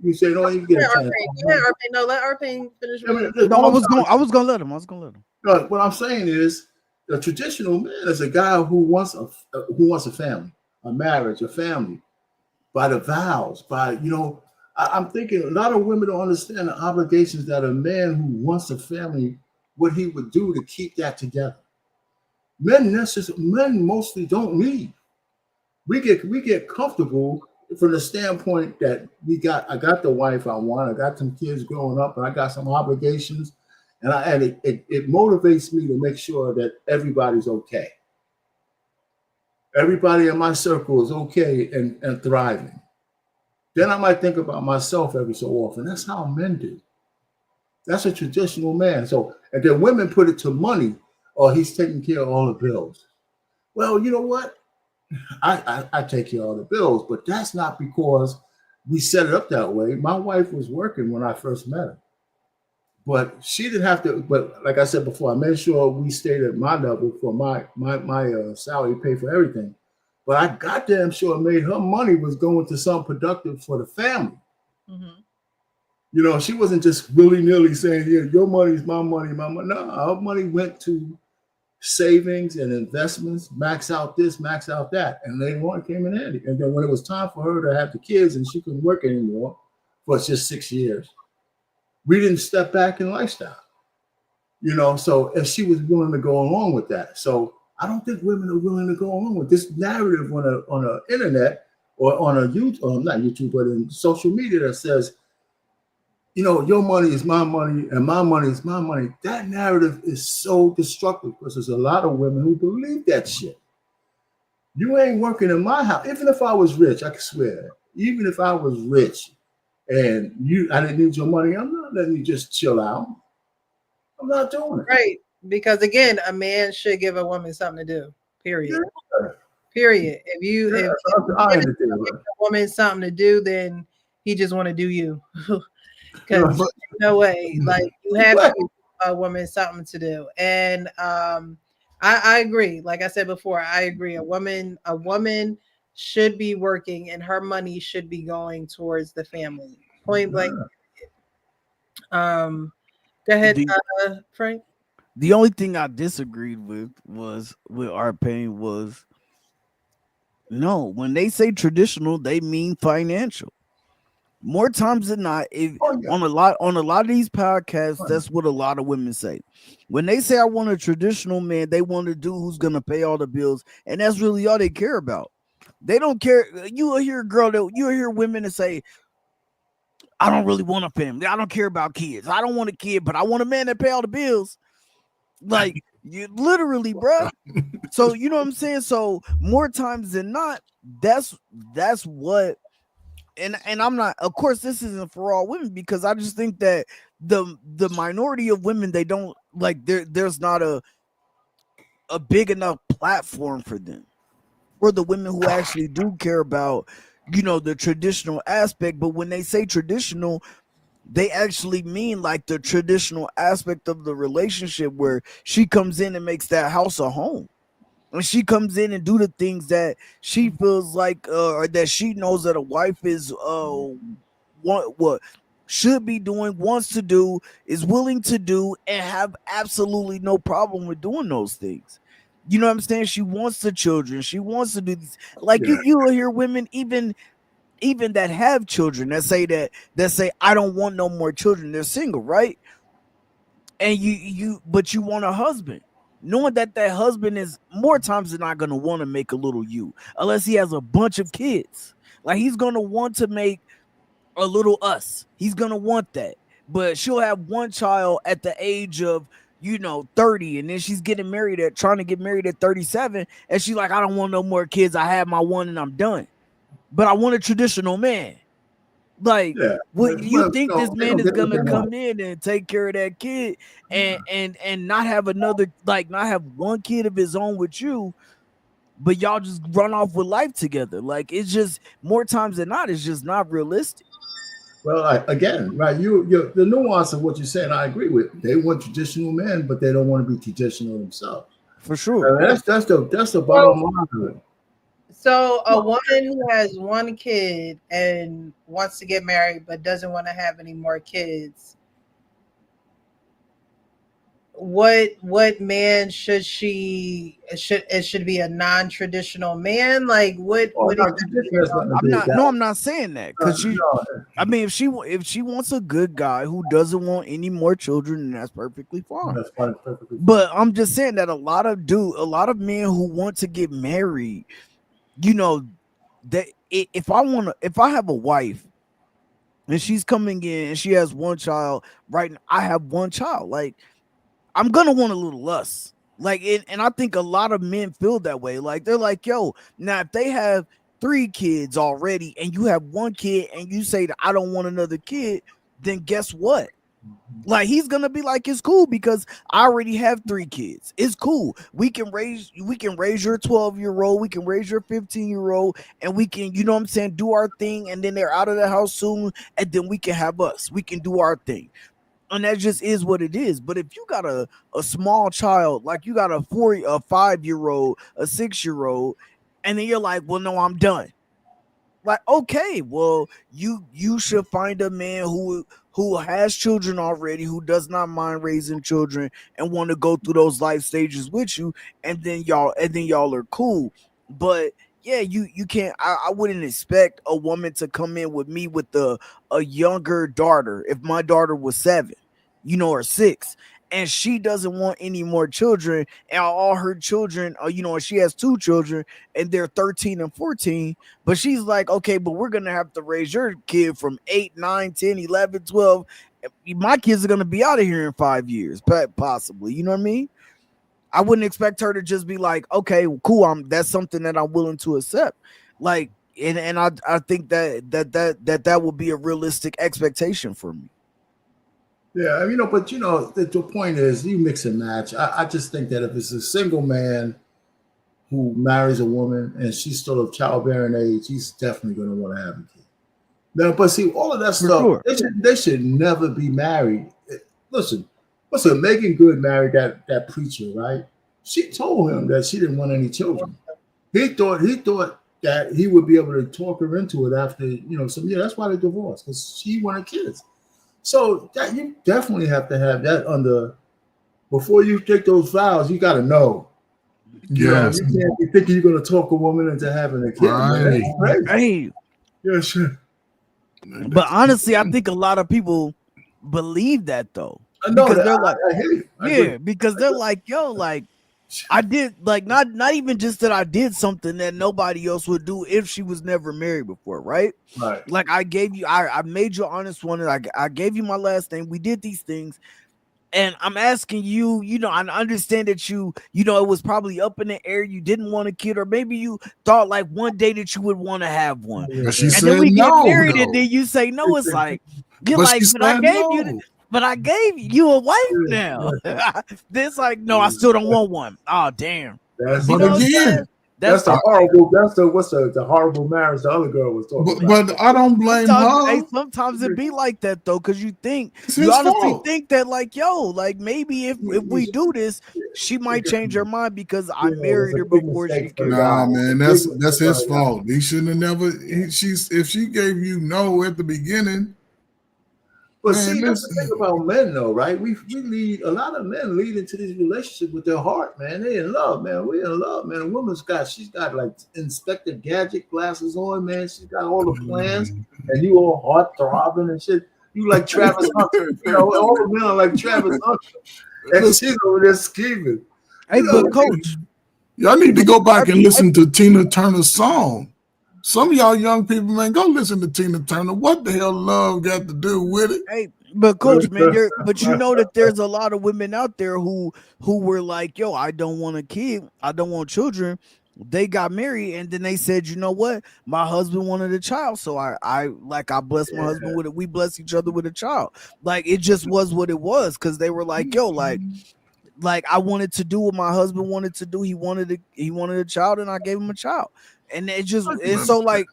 You say no, you get a Yeah, chance. Arpane. Go ahead, Arpane. No, let Arpane finish I what mean, he's No, what I'm I was gonna let him. I was gonna let him. what I'm saying is the traditional man is a guy who wants a family, a marriage, a family, by the vows, by I'm thinking a lot of women don't understand the obligations that a man who wants a family, what he would do to keep that together. Men mostly don't leave. We get comfortable from the standpoint that I got the wife I want, I got some kids growing up, and I got some obligations, and it motivates me to make sure that everybody's okay. Everybody in my circle is okay and thriving. Then I might think about myself every so often. That's how men do. That's a traditional man. So, and then women put it to money, or he's taking care of all the bills. Well, you know what? I take care of all the bills, but that's not because we set it up that way. My wife was working when I first met her, but she didn't have to. But like I said before, I made sure we stayed at my level for my salary, pay for everything. But I goddamn sure made her money was going to some productive for the family. Mm-hmm. She wasn't just willy nilly saying, "Yeah, your money is my money, my money." No, her money went to savings and investments, max out this, max out that, and later on it came in handy. And then when it was time for her to have the kids and she couldn't work anymore for just 6 years, we didn't step back in lifestyle. So if she was willing to go along with that, so I don't think women are willing to go along with this narrative on a internet or on a YouTube, or not YouTube, but in social media that says, your money is my money and my money is my money. That narrative is so destructive because there's a lot of women who believe that shit. You ain't working in my house. Even if I was rich, I can swear. Even if I was rich and I didn't need your money, I'm not letting you just chill out. I'm not doing it. right. Because again, a man should give a woman something to do. Period. Yeah, Period. If yeah, a I man is understand. giving a woman something to do, then he just want to do you. Because But, no way, like you have to but give a woman something to do, and I agree. Like I said before, I agree. A woman should be working, and her money should be going towards the family. Point blank. Um, go ahead, The Frank. the only thing I disagreed with was with our pain was no, when they say traditional, they mean financial. More times than not, if oh yeah, on a lot of these podcasts, right. that's what a lot of women say. When they say I want a traditional man, they want a dude who's gonna pay all the bills, and that's really all they care about. They don't care. You will hear a girl that you will hear women that say, I don't really want a family. I don't care about kids. I don't want a kid, but I want a man that pay all the bills. Like you literally, bruh. So you know what I'm saying? So more times than not, that's what and I'm not, of course this isn't for all women because I just think that the minority of women they don't like there's not a big enough platform for them. For the women who actually do care about, the traditional aspect, but when they say traditional, they actually mean like the traditional aspect of the relationship where she comes in and makes that house a home. When she comes in and do the things that she feels like or that she knows that a wife is what should be doing, wants to do, is willing to do, and have absolutely no problem with doing those things. You know what I'm saying? She wants the children. She wants to do these. Like Yeah, you will hear women even that have children that say I don't want no more children. They're single, right? And but you want a husband, knowing that husband is more times than not going to want to make a little you unless he has a bunch of kids. Like he's going to want to make a little us. He's going to want that. But she'll have one child at the age of 30, and then she's trying to get married at 37, and she's like, I don't want no more kids. I have my one and I'm done. But I want a traditional man. Like, yeah. what you Well, think this they man don't is get what gonna they want. come in and take care of that kid and not have another, like, not have one kid of his own with you, but y'all just run off with life together? Like, it's just more times than not, it's just not realistic. Well, again, right? You the nuance of what you're saying, I agree with. They want traditional men, but they don't want to be traditional themselves. For sure. That's the So, bottom line of it. so a woman who has one kid and wants to get married but doesn't want to have any more kids, what man should she should it should be a non-traditional man? Like Oh, what no, exactly tradition are has y'all nothing to I'm do with not. No, that. I'm not saying that because she. No, I mean, if she wants a good guy who doesn't want any more children, then that's perfectly fine. that's fine, perfectly fine. But I'm just saying that a lot of men who want to get married, you know, that if I want to, if I have a wife and she's coming in and she has one child, right? I have one child. Like I'm gonna want a little less. Like, and I think a lot of men feel that way. Like they're like, yo, now if they have three kids already and you have one kid and you say that I don't want another kid, then guess what? Like he's gonna be like, it's cool because I already have three kids. It's cool. We can raise your 12-year-old, we can raise your 15-year-old, and we can, you know what I'm saying, do our thing, and then they're out of the house soon, and then we can have us. We can do our thing. And that just is what it is. But if you got a small child, like you got a 5-year-old, a 6-year-old, and then you're like, well, no, I'm done. Like, okay, well, you should find a man who has children already, who does not mind raising children and want to go through those life stages with you, and then y'all are cool. But yeah, you can't. I wouldn't expect a woman to come in with me with a younger daughter. If my daughter was 7, or 6, and she doesn't want any more children, and all her children, and she has 2 children, and they're 13 and 14, but she's like, okay, but we're going to have to raise your kid from 8, 9, 10, 11, 12. My kids are going to be out of here in 5 years, possibly. You know what I mean? I wouldn't expect her to just be like, okay, cool. That's something that I'm willing to accept. Like, and I think that would be a realistic expectation for me. Yeah, but the point is you mix and match. I just think that if it's a single man who marries a woman and she's still of childbearing age, he's definitely going to want to have a kid. Now, but see, all of that For stuff, sure. they should never be married. Listen, Megan Good married that preacher, right? She told him that she didn't want any children. He thought that he would be able to talk her into it after some years. That's why they divorced, because she wanted kids. So that you definitely have to have that under before you take those vows. You got to know. Yes. You can't be thinking you're going to talk a woman into having a kid. Right. Man. That's crazy. Hey, Yeah, sure. but honestly, I think a lot of people believe that though, I know because that. they're like, I hear you. I yeah, agree. because they're like, yo, like I did, like not even just that I did something that nobody else would do if she was never married before, right? Right. Like I made you honest one, and I gave you my last name. We did these things, and I'm asking you, I understand that it was probably up in the air. You didn't want a kid, or maybe you thought like one day that you would want to have one, But she and then said we get no, married, and though. then you say no. It's like you're But she like, said no. but I gave you a wife now. Yeah, This like, no, I still don't want one. Oh damn. that's You But know what I'm saying? again, That's the the horrible. That's the what's the horrible marriage the other girl was talking about. but I don't blame her. sometimes it be like that though, because It's you his honestly fault. think that like, yo, like maybe if we do this, she might change her mind because I It was married a her big before she mistake for the carried Nah, on. guy. man, Big that's mistake for his the guy. fault. He shouldn't have never. If she gave you no at the beginning, But man, see, that's the thing listen. about men, though, right? We lead a lot of men lead into these relationships with their heart, man. They in love, man. We in love, man. A woman's she's got like Inspector Gadget glasses on, man. She's got all the plans, and you all heart throbbing and shit. You like Travis Hunter, all the men are like Travis Hunter, and Listen, she's over there scheming. Hey, but Like, coach, y'all need to but go back and I listen to Tina Turner's song. Some of y'all young people, man, go listen to Tina Turner. What the hell love got to do with it? Hey, but coach, man, but you know that there's a lot of women out there who were like, yo, I don't want a kid, I don't want children. They got married and then they said, you know what? My husband wanted a child, so I blessed my husband with it. We blessed each other with a child. Like it just was what it was because they were like, yo, like I wanted to do what my husband wanted to do. He wanted a child, and I gave him a child. And it's so like,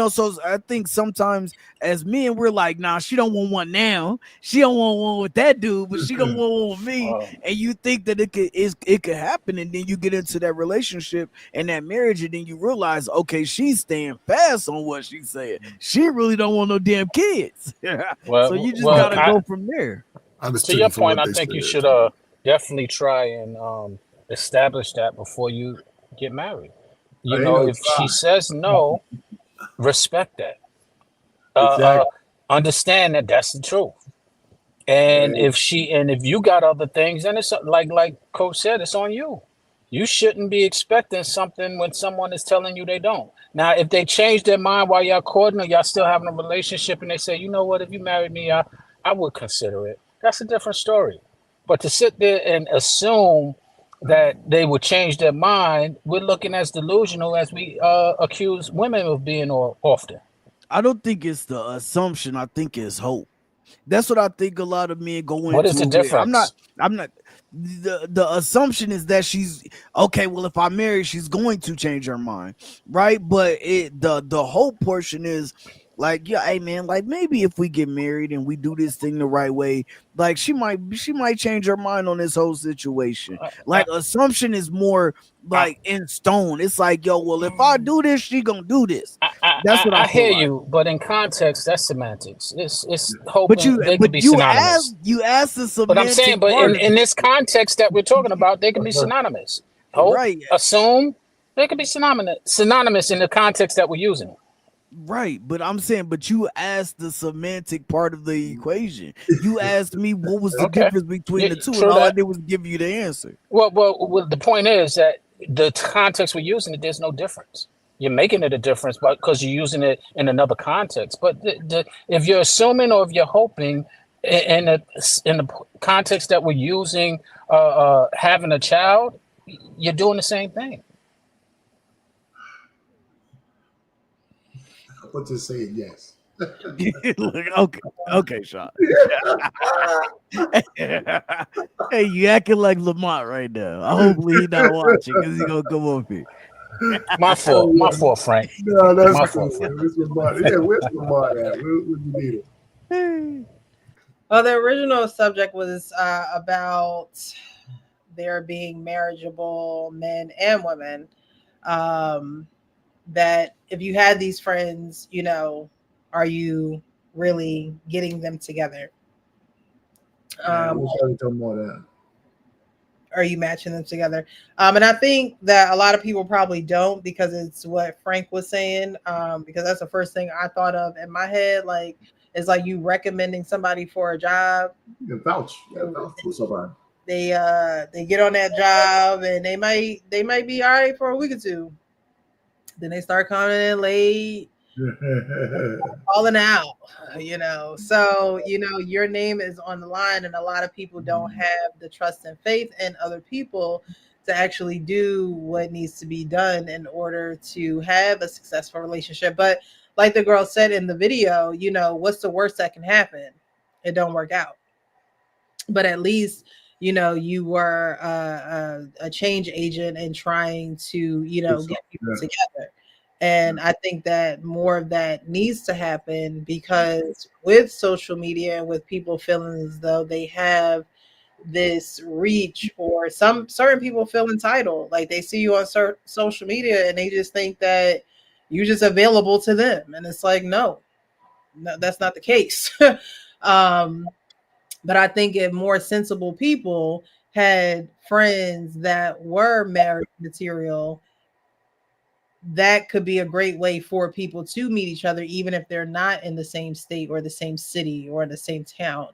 so I think sometimes as men we're like, nah, she don't want one now, she don't want one with that dude, but she gonna want one with me. And you think that it could happen, and then you get into that relationship and that marriage, and then you realize, okay, she's staying fast on what she said, she really don't want no damn kids. So you just Well, gotta Okay. go from there. I just to took your it for point, what I they think you should said. definitely try and establish that before you get married. You I ain't know, no if she try. says no, respect that. Uh, Exactly. understand that that's the truth. And Hey, if you got other things, then it's like Coach said, it's on you. You shouldn't be expecting something when someone is telling you they don't. Now, if they change their mind while y'all courting or y'all still having a relationship and they say, you know what, if you married me, I would consider it. That's a different story. But to sit there and assume that they would change their mind, we're looking as delusional as we accuse women of being often. I don't think it's the assumption, I think it's hope. That's what I think a lot of men go What is the into it. difference? I'm not the assumption is that she's okay, well, if I marry, she's going to change her mind. Right? But the whole portion is like, yeah, hey man, like maybe if we get married and we do this thing the right way, like she might change her mind on this whole situation. I, Like assumption is more I, like in stone. It's like, yo, well, if I do this, she gonna do this. That's what I I feel hear like. you, but in context, that's semantics. It's But hoping you they but could be you ask synonymous. you ask the But I'm saying, semantic but part of in it. this context that we're talking about, they can be synonymous. Hope, Right, assume, they can be synonymous in the context that we're using. right. But I'm saying, but you asked the semantic part of the equation. You asked me what was the Okay, difference between yeah, the two, and true all I that. did was give you the answer. Well, the point is that the context we're using it, there's no difference. You're making it a difference, but because you're using it in another context. But if you're assuming or if you're hoping in the context that we're using, having a child, you're doing the same thing. but just saying yes. Look, okay, okay, Sean. Hey, you acting like Lamont right now. I hopefully he not watching because he gonna come up here. Oh My yeah. fault, Frank. No, that's My cool. fault, Frank. Where's Lamar? Yeah, where's Lamar at? Where you need him? Well, the original subject was about there being marriageable men and women. Um, that if you had these friends, are you really getting them together? Yeah, Um, we'll try to tell more of that. are you matching them together? And I think that a lot of people probably don't because it's what Frank was saying. Because that's the first thing I thought of in my head. Like, it's like you recommending somebody for a job. You can vouch. You can vouch for somebody. They get on that job and they might be all right for a week or two. Then they start coming in late, falling out, So, your name is on the line, and a lot of people don't have the trust and faith in other people to actually do what needs to be done in order to have a successful relationship. But like the girl said in the video, what's the worst that can happen? It don't work out. But at least you were a change agent and trying to It's- get people yeah, together. And I think that more of that needs to happen because with social media and with people feeling as though they have this reach, or some certain people feel entitled, like they see you on social media and they just think that you're just available to them, and it's like, no, that's not the case. um but I think if more sensible people had friends that were marriage material, that could be a great way for people to meet each other, even if they're not in the same state or the same city or the same town.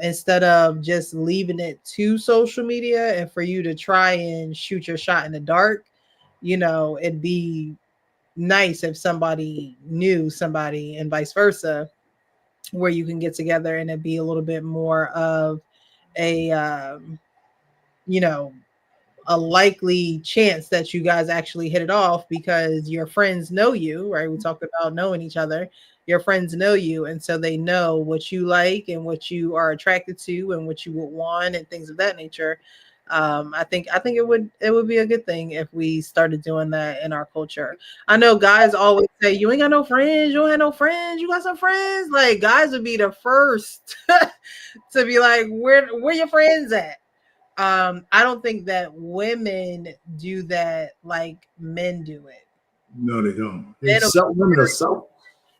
Instead of just leaving it to social media and for you to try and shoot your shot in the dark, it'd be nice if somebody knew somebody and vice versa, where you can get together and it be a little bit more of a you know a likely chance that you guys actually hit it off because your friends know you, right? We talked about knowing each other. Your friends know you, and so they know what you like and what you are attracted to and what you would want and things of that nature. I think it would be a good thing if we started doing that in our culture. I know guys always say, "You ain't got no friends. You don't have no friends. You got some friends." Like guys would be the first to be like, "Where your friends at?" I don't think that women do that like men do it. No, they don't. Men will be Women are self.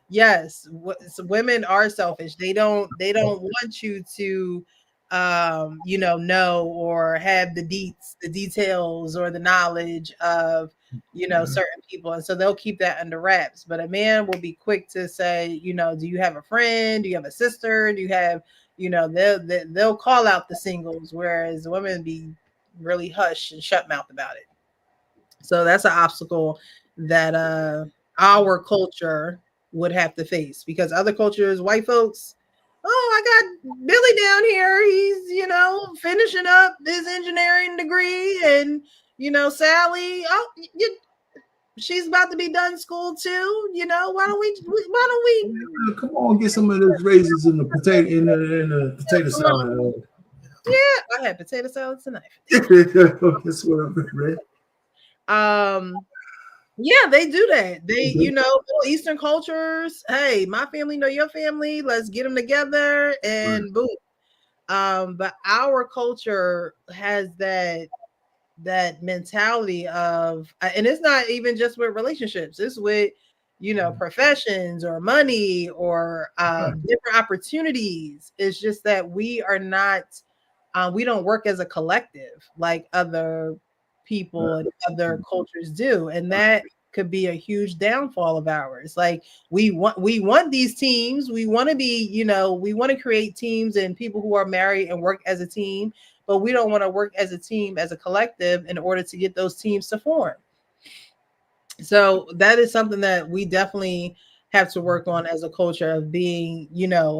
Yes, so women are selfish. They don't want you to know or have the details or the knowledge of certain people, and so they'll keep that under wraps. But a man will be quick to say, do you have a friend? Do you have a sister? Do you have, they'll call out the singles, whereas women be really hush and shut mouth about it. So that's an obstacle that our culture would have to face, because other cultures, white folks, oh, I got Billy down here. He's, finishing up his engineering degree, and Sally, oh, she's about to be done school too. Why don't we Come on, get some of those raisins in the potato come on? salad. Yeah, I had potato salad tonight. That's what I'm read. Um, Yeah, they do that. They, Eastern cultures. Hey, my family know your family. Let's get them together Right. and boom. But our culture has that mentality of, and it's not even just with relationships. It's with professions or money or different opportunities. It's just that we are not. We don't work as a collective like other people and other cultures do, and that could be a huge downfall of ours. Like we want these teams. We want to be, we want to create teams and people who are married and work as a team, but we don't want to work as a team, as a collective, in order to get those teams to form. So that is something that we definitely have to work on as a culture of being,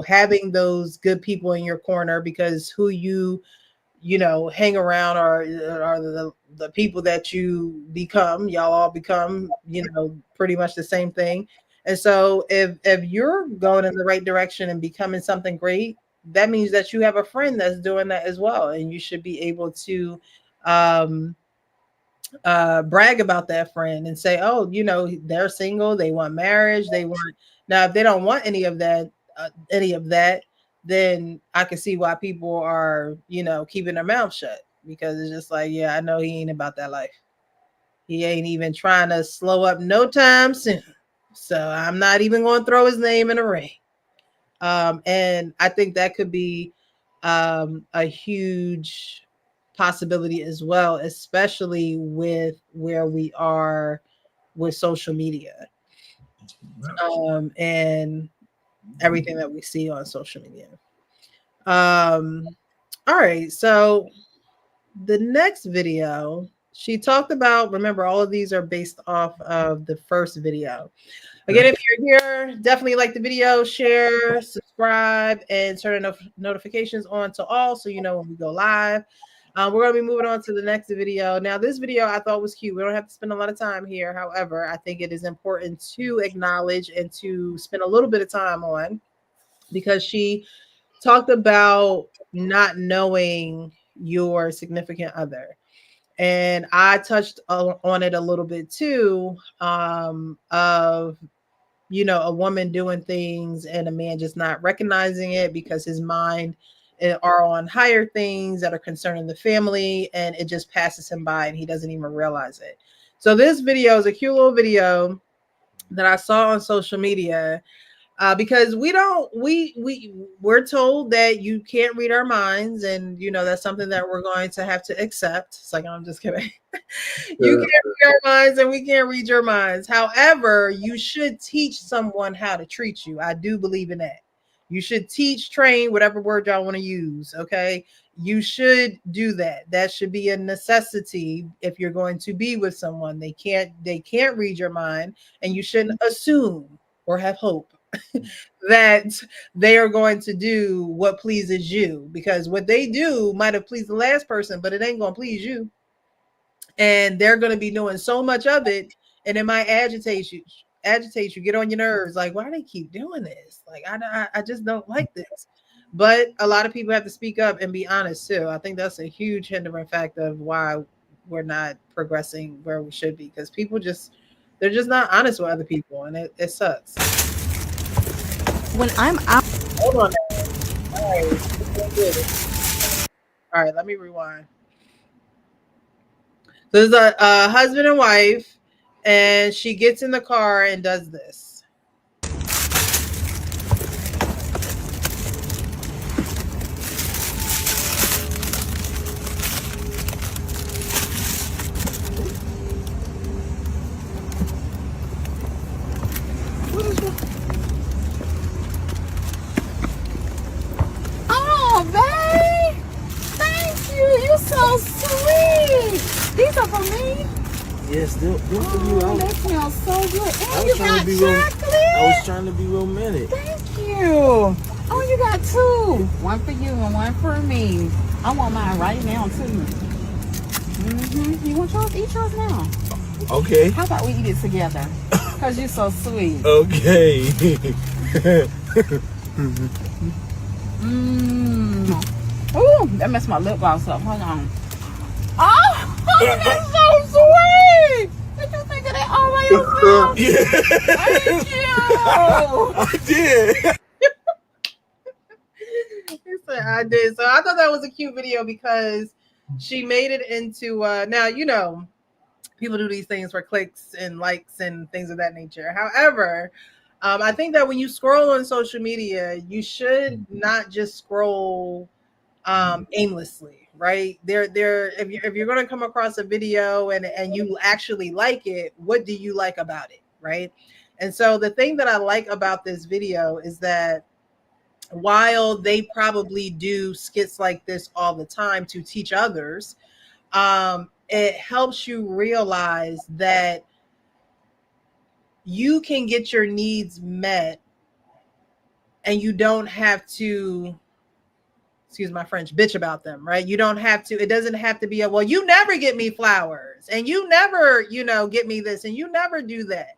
having those good people in your corner, because who hang around are the people that you become. Y'all all become, pretty much the same thing. And so if you're going in the right direction and becoming something great, that means that you have a friend that's doing that as well, and you should be able to um brag about that friend and say, oh, they're single, they want marriage, they want. Now if they don't want any of that, then I can see why people are, keeping their mouth shut, because it's just like, yeah, I know he ain't about that life. He ain't even trying to slow up no time soon, so I'm not even going to throw his name in a ring. And I think that could be a huge possibility as well, especially with where we are with social media, and everything that we see on social media. All right, so the next video she talked about, remember, all of these are based off of the first video. Again, if you're here, definitely like the video, share, subscribe, and turn notifications on to all so you know when we go live. We're going to be moving on to the next video. Now, this video I thought was cute. We don't have to spend a lot of time here. However, I think it is important to acknowledge and to spend a little bit of time on, because she talked about not knowing your significant other. And I touched on it a little bit too, of a woman doing things and a man just not recognizing it because his mind are on higher things that are concerning the family, and it just passes him by and he doesn't even realize it. So this video is a cute little video that I saw on social media, because we don't we're told that you can't read our minds, and that's something that we're going to have to accept. It's like, I'm just kidding. You can't read our minds and we can't read your minds. However, you should teach someone how to treat you. I do believe in that. You should teach, train, whatever word y'all want to use. Okay. You should do that. That should be a necessity if you're going to be with someone. They can't read your mind, and you shouldn't assume or have hope that they are going to do what pleases you, because what they do might have pleased the last person, but it ain't going to please you. And they're going to be doing so much of it, and it might agitate you, get on your nerves. Like, why do they keep doing this? Like, I just don't like this. But a lot of people have to speak up and be honest too. I think that's a huge hindering factor of why we're not progressing where we should be, because people just they're just not honest with other people, and it sucks. When I'm out. Hold on now. All right, it's been good. All right, let me rewind. So there's a husband and wife, and she gets in the car and does this. Oh, babe. Thank you. You're so sweet. These are for me. Yes, them for you. Oh, they smell so good. I And was you trying to got be chocolate. I was trying to be romantic. Thank you. Oh, you got two. One for you and one for me. I want mine right now, too. You want yours? Eat yours now. Okay. How about we eat it together? Because you're so sweet. Okay. Ooh, that messed my lip gloss up. Hold on. Oh, that's so sweet. Did you think of that all by yourself? Yeah. Thank you. I did. He said I did. So I thought that was a cute video because she made it into now people do these things for clicks and likes and things of that nature. However, I think that when you scroll on social media, you should not just scroll aimlessly, right? There if you're going to come across a video and you actually like it, what do you like about it, right? And so the thing that I like about this video is that while they probably do skits like this all the time to teach others, it helps you realize that you can get your needs met and you don't have to, excuse my French, bitch about them, right? You don't have to, it doesn't have to be a, well, you never get me flowers and you never, get me this and you never do that.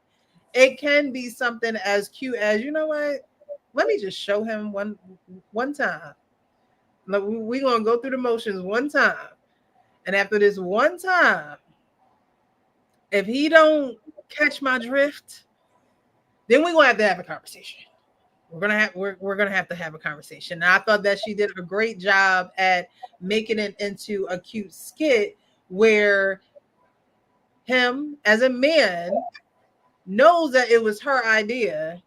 It can be something as cute as, you know what? Let me just show him one time. We're going to go through the motions one time. And after this one time, if he don't catch my drift, then we're going to have a conversation. We're gonna have to have a conversation. And I thought that she did a great job at making it into a cute skit where him as a man knows that it was her idea,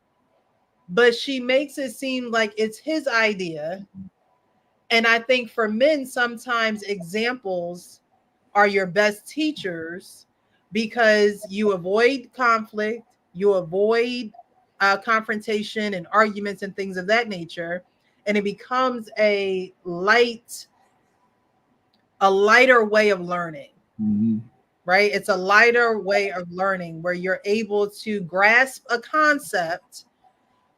but she makes it seem like it's his idea. And I think for men, sometimes examples are your best teachers because you avoid conflict, you avoid confrontation and arguments and things of that nature, and it becomes a lighter way of learning. Mm-hmm. Right? It's a lighter way of learning where you're able to grasp a concept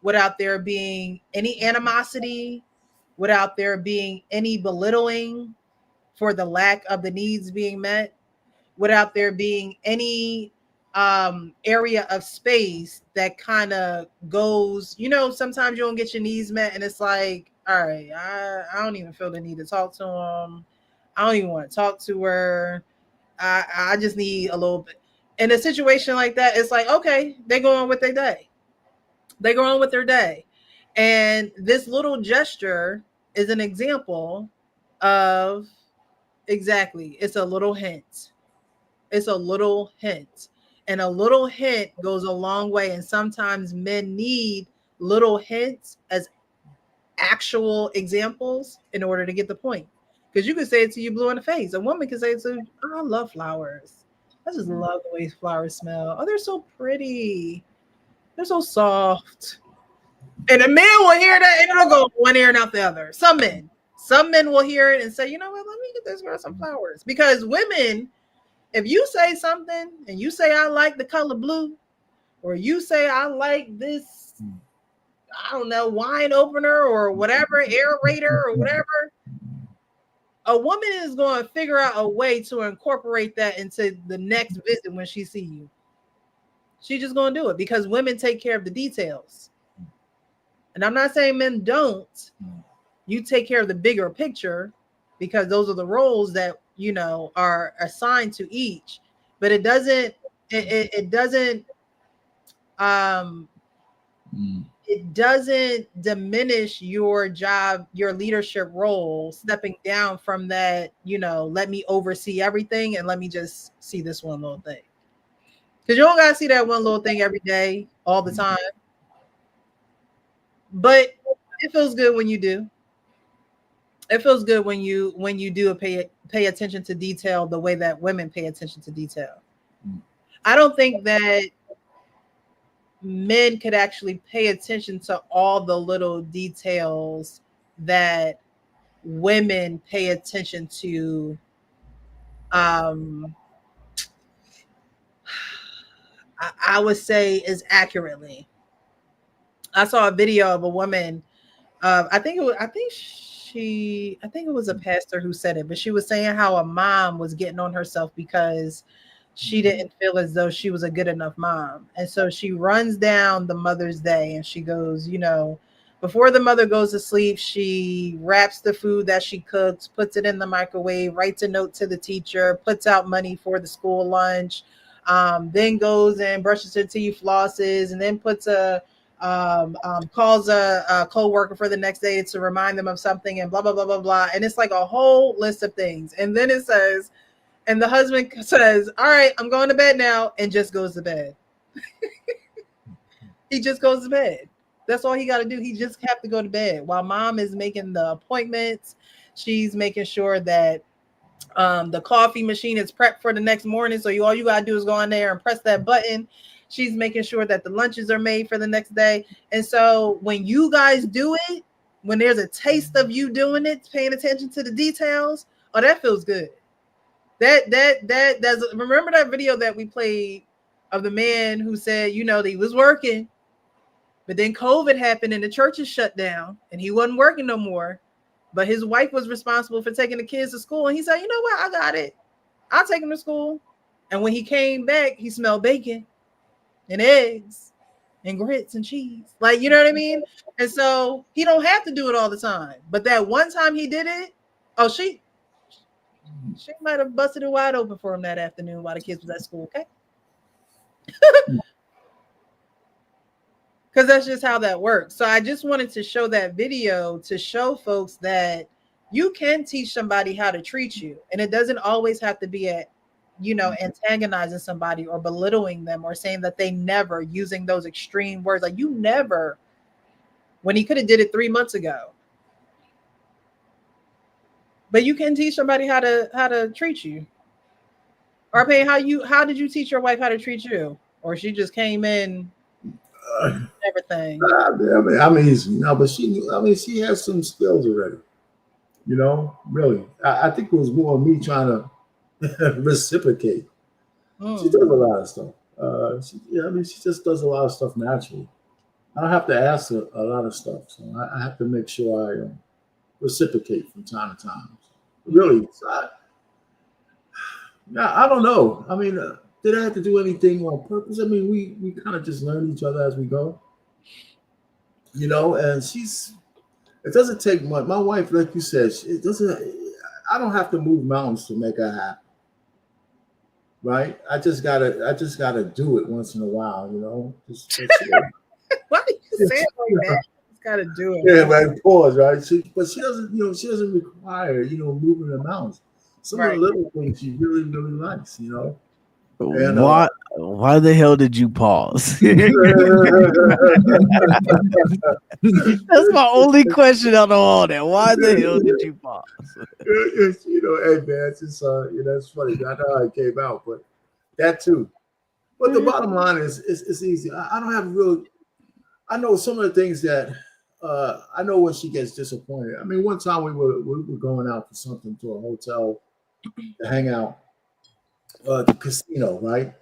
without there being any animosity, without there being any belittling for the lack of the needs being met, without there being any area of space that kind of goes, sometimes you don't get your needs met and it's like, all right, I don't even feel the need to talk to him. I don't even want to talk to her. I just need a little bit. In a situation like that, it's like, okay, they go on with their day. They go on with their day. And this little gesture is an example of exactly, it's a little hint. It's a little hint. And a little hint goes a long way. And sometimes men need little hints as actual examples in order to get the point. Because you can say it to you blue in the face. A woman can say it to, oh, I love flowers. I just love the way flowers smell. Oh, they're so pretty. They're so soft. And a man will hear that and it'll go one ear and out the other. Some men will hear it and say, you know what, let me get this girl some flowers. Because women, if you say something and you say, I like the color blue, or you say, I like this, I don't know, wine opener or whatever, aerator or whatever, a woman is going to figure out a way to incorporate that into the next visit when she see you. She's just going to do it because women take care of the details. And I'm not saying men don't, You take care of the bigger picture because those are the roles that are assigned to each. But it doesn't um it doesn't diminish your job, your leadership role, stepping down from that, let me oversee everything and let me just see this one little thing. Because you don't gotta see that one little thing every day, all the time. But it feels good when you do. It feels good when you do pay attention to detail the way that women pay attention to detail. I don't think that men could actually pay attention to all the little details that women pay attention to. um I would say as accurately. I saw a video of a woman. I think it was. I think she. I think it was a pastor who said it, but she was saying how a mom was getting on herself because she didn't feel as though she was a good enough mom, and so she runs down the Mother's Day and she goes, before the mother goes to sleep, she wraps the food that she cooks, puts it in the microwave, writes a note to the teacher, puts out money for the school lunch, then goes and brushes her teeth, flosses, and then puts calls a co-worker for the next day to remind them of something, and blah blah blah blah blah, and it's like a whole list of things. And then it says, and the husband says, all right, I'm going to bed now, and just goes to bed. He just goes to bed. That's all he got to do. He just have to go to bed while mom is making the appointments. She's making sure that the coffee machine is prepped for the next morning. So all you gotta do is go in there and press that button. She's making sure that the lunches are made for the next day. And so when you guys do it, when there's a taste of you doing it, paying attention to the details, oh, that feels good. That's remember that video that we played of the man who said, that he was working, but then COVID happened and the churches shut down and he wasn't working no more. But his wife was responsible for taking the kids to school. And he said, you know what? I got it. I'll take them to school. And when he came back, he smelled bacon and eggs and grits and cheese. Like, you know what I mean? And so he don't have to do it all the time. But that one time he did it, oh, she might have busted it wide open for him that afternoon while the kids was at school, okay? Because that's just how that works. So I just wanted to show that video to show folks that you can teach somebody how to treat you. And it doesn't always have to be antagonizing somebody or belittling them or saying that they never, using those extreme words. Like, you never, when he could have did it 3 months ago. But you can teach somebody how to treat you. RP, how did you teach your wife how to treat you? Or she just came in everything? I mean, but she has some skills already. Really. I think it was more me trying to reciprocate. She does a lot of stuff. She just does a lot of stuff naturally. I don't have to ask her a lot of stuff, so I have to make sure I reciprocate from time to time. Really, I don't know. I mean, did I have to do anything on purpose? I mean, we kind of just learn each other as we go, and it doesn't take much. My wife, like you said, it doesn't. I don't have to move mountains to make her happy, right? I just gotta do it once in a while, Why do you say it like that? Just gotta do it. Yeah, right. Pause, right? But she doesn't, she doesn't require, moving the mountains. Some of the little things she really, really likes, And, why the hell did you pause? That's my only question out of all that. Why the hell did you pause? Hey man, it's just it's funny. I know how it came out, but that too. But the bottom line is, it's easy. I don't have real. I know some of the things that I know when she gets disappointed. I mean, one time we were going out for something to a hotel to hang out, the casino, right?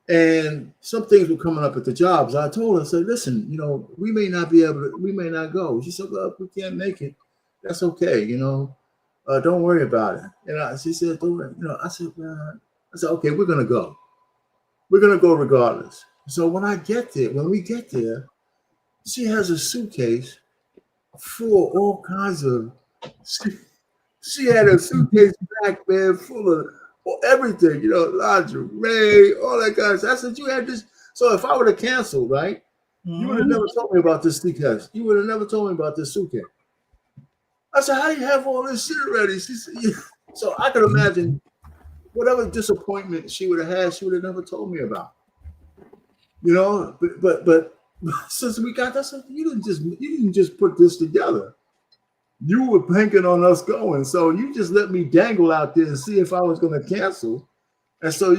And some things were coming up at the jobs. I told her, I said, listen, we may not be able to, we may not go. She said, well, if we can't make it, that's okay, don't worry about it. And she said, I said, okay, we're going to go. We're going to go regardless. So when we get there, she has a suitcase full of all kinds of. She had a suitcase back, man, full of everything, lingerie, all that kind of stuff. I said, you had this. So if I would have canceled, right, you would have Mhm. never told me about this suitcase. You would have never told me about this suitcase. I said, how do you have all this shit already? She said, yeah. So I could imagine whatever disappointment she would have had, she would have never told me about. But since we got that stuff, you didn't just put this together. You were banking on us going, so you just let me dangle out there and see if I was going to cancel. And so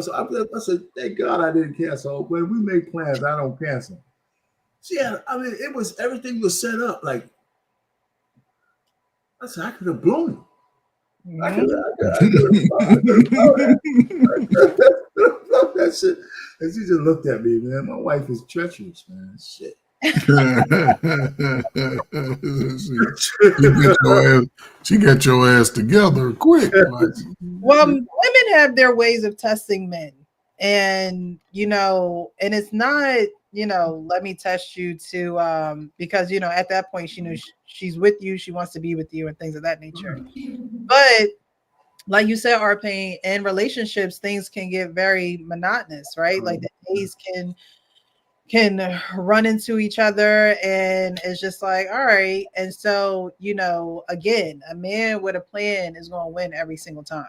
so I said, thank God I didn't cancel. When we make plans, I don't cancel. So yeah, I mean, everything was set up. Like I said, I could have blown it. I could Mhm. have blown that shit. And she just looked at me, man. My wife is treacherous, man. Shit. She got your ass together quick. Like, Well, women have their ways of testing men. And, and it's not, let me test you to, because, at that point, she knew she's with you. She wants to be with you and things of that nature. But like you said, Arpain, in relationships, things can get very monotonous, right? Like the days can run into each other and it's just like, all right. And so, again, a man with a plan is going to win every single time.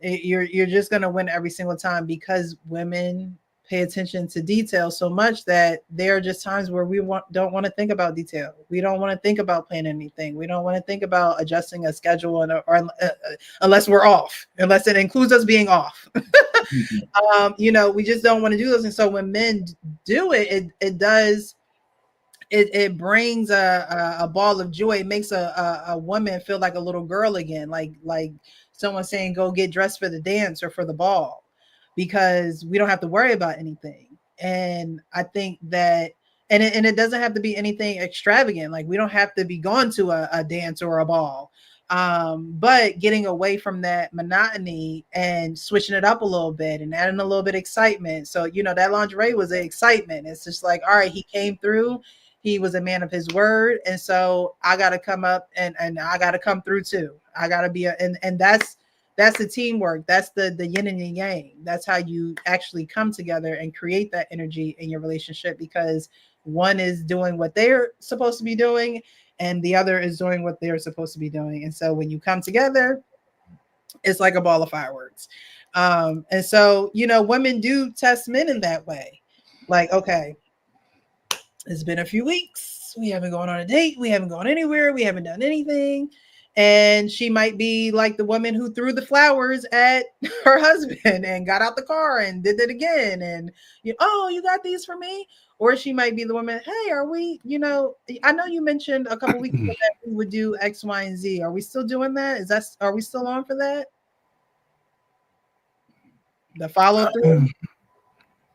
You're just going to win every single time because women pay attention to detail so much that there are just times where we don't want to think about detail. We don't want to think about planning anything. We don't want to think about adjusting a schedule unless we're off, unless it includes us being off. We just don't want to do those. And so when men do it, it brings a ball of joy. It makes a woman feel like a little girl again, like someone saying, go get dressed for the dance or for the ball, because we don't have to worry about anything. And I think that, and it doesn't have to be anything extravagant. Like we don't have to be going to a dance or a ball. But getting away from that monotony and switching it up a little bit and adding a little bit of excitement. So, that lingerie was an excitement. It's just like, all right, he came through. He was a man of his word. And so I got to come up and I got to come through too. I got to be and that's the teamwork. That's the yin and the yang. That's how you actually come together and create that energy in your relationship, because one is doing what they're supposed to be doing and the other is doing what they're supposed to be doing. And so when you come together, it's like a ball of fireworks. And so, women do test men in that way. Like, okay, it's been a few weeks. We haven't gone on a date. We haven't gone anywhere. We haven't done anything. And she might be like the woman who threw the flowers at her husband and got out the car and did it again. And, oh, you got these for me? Or she might be the woman, hey, are we, I know you mentioned a couple weeks ago that we would do X, Y, and Z. Are we still doing that? Are we still on for that? The follow through?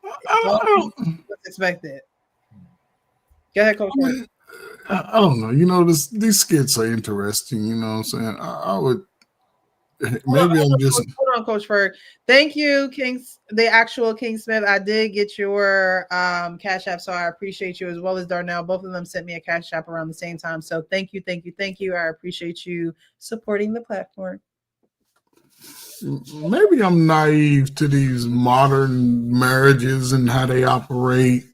What's expected? Go ahead, Coach. I don't know. These skits are interesting. You know what I'm saying? I would. Maybe I'm just. Hold on, Coach Ferg. Thank you, the actual King Smith. I did get your Cash App, so I appreciate you, as well as Darnell. Both of them sent me a Cash App around the same time. So thank you, thank you, thank you. I appreciate you supporting the platform. Maybe I'm naive to these modern marriages and how they operate.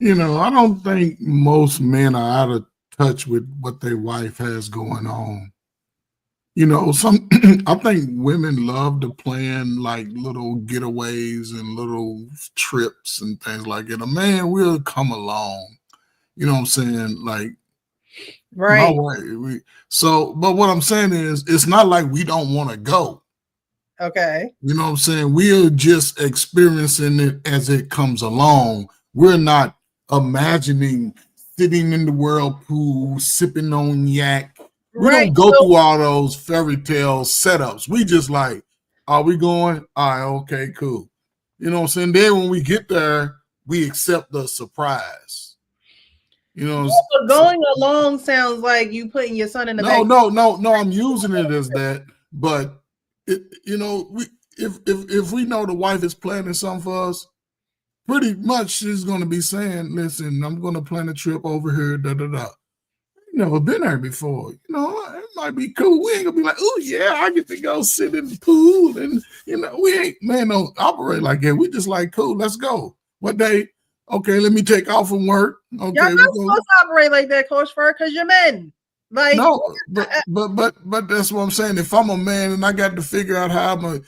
I don't think most men are out of touch with what their wife has going on. I think women love to plan like little getaways and little trips and things like that. A man will come along. You know what I'm saying? Like, right. But what I'm saying is, it's not like we don't want to go. Okay. You know what I'm saying? We're just experiencing it as it comes along. We're not imagining sitting in the whirlpool, sipping on yak. We don't go through all those fairy tale setups. We just like, are we going? All right, okay, cool. You know what I'm saying? Then when we get there, we accept the surprise. Going along sounds like you putting your son in the back. No. I'm using it as that, but if we know the wife is planning something for us, pretty much she's going to be saying, listen, I'm going to plan a trip over here, da da da. Never been there before. It might be cool. We ain't gonna be like, oh yeah, I get to go sit in the pool, and we ain't don't operate like that. We just like, cool, let's go. What day? Okay, let me take off from work. Y'all Okay, not supposed to operate like that, Coach Fur, because you're men. Like, no, but that's what I'm saying. If I'm a man and I got to figure out how I'm gonna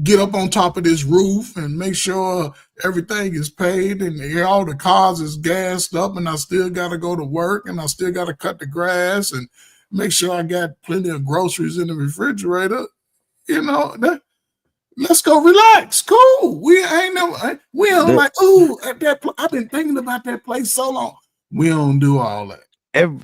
get up on top of this roof and make sure everything is paid and all the cars is gassed up, and I still got to go to work, and I still got to cut the grass and make sure I got plenty of groceries in the refrigerator. Let's go relax. Cool. We don't like, oh, I've been thinking about that place so long. We don't do all that.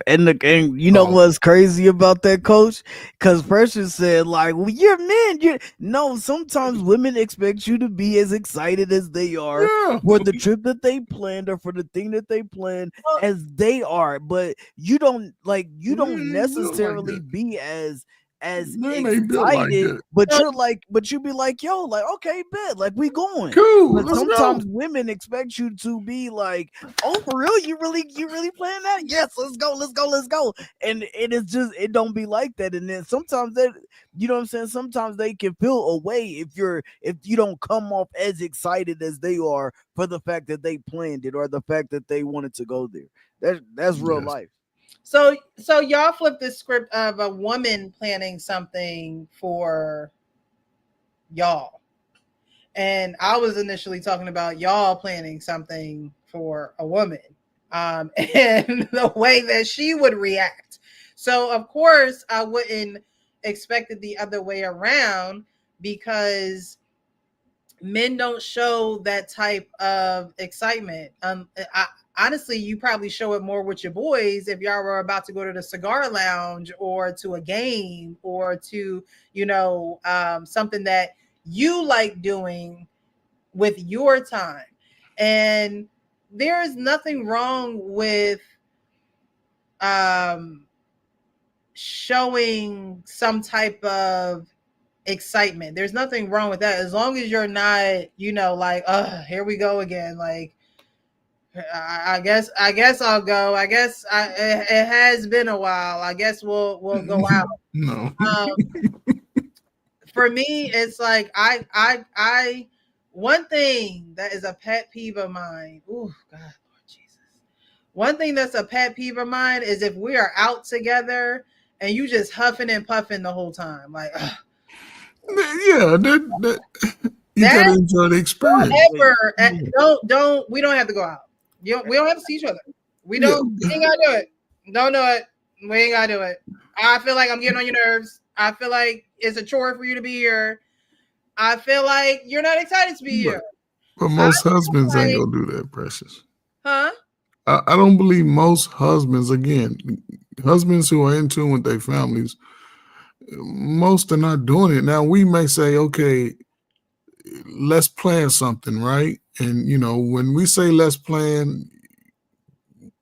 And you know what's crazy about that, Coach? Because Precious said, like, well, you're men. No, sometimes women expect you to be as excited as they are for the trip that they planned or for the thing that they planned as they are. But you don't necessarily be as excited, but you be like, yo, like, okay, bet, like, we going. Cool. But sometimes women expect you to be like, oh, for real, you really playing that? Yes, let's go. And it is just, it don't be like that. And then sometimes that, you know what I'm saying, sometimes they can feel away if you don't come off as excited as they are for the fact that they planned it or the fact that they wanted to go there. That's real life. So y'all flip the script of a woman planning something for y'all. And I was initially talking about y'all planning something for a woman. And the way that she would react. So of course I wouldn't expect it the other way around, because men don't show that type of excitement. Honestly, you probably show it more with your boys if y'all were about to go to the cigar lounge or to a game or to, something that you like doing with your time. And there is nothing wrong with showing some type of excitement. There's nothing wrong with that, as long as you're not, like, here we go again. Like, I guess I'll go. I guess it has been a while. I guess we'll go out. No. For me, it's like I one thing that is a pet peeve of mine. Oh God, Lord Jesus. One thing that's a pet peeve of mine is if we are out together and you just huffing and puffing the whole time. Like, yeah, you gotta enjoy the experience. Don't we don't have to go out. We don't have to see each other. We ain't gotta do it. Don't do it. We ain't gotta do it. I feel like I'm getting on your nerves. I feel like it's a chore for you to be here. I feel like you're not excited to be here. But most husbands ain't gonna do that, Precious. Huh? I don't believe most husbands, again, husbands who are in tune with their families, most are not doing it. Now, we may say, okay, let's plan something, right? And, when we say let's plan,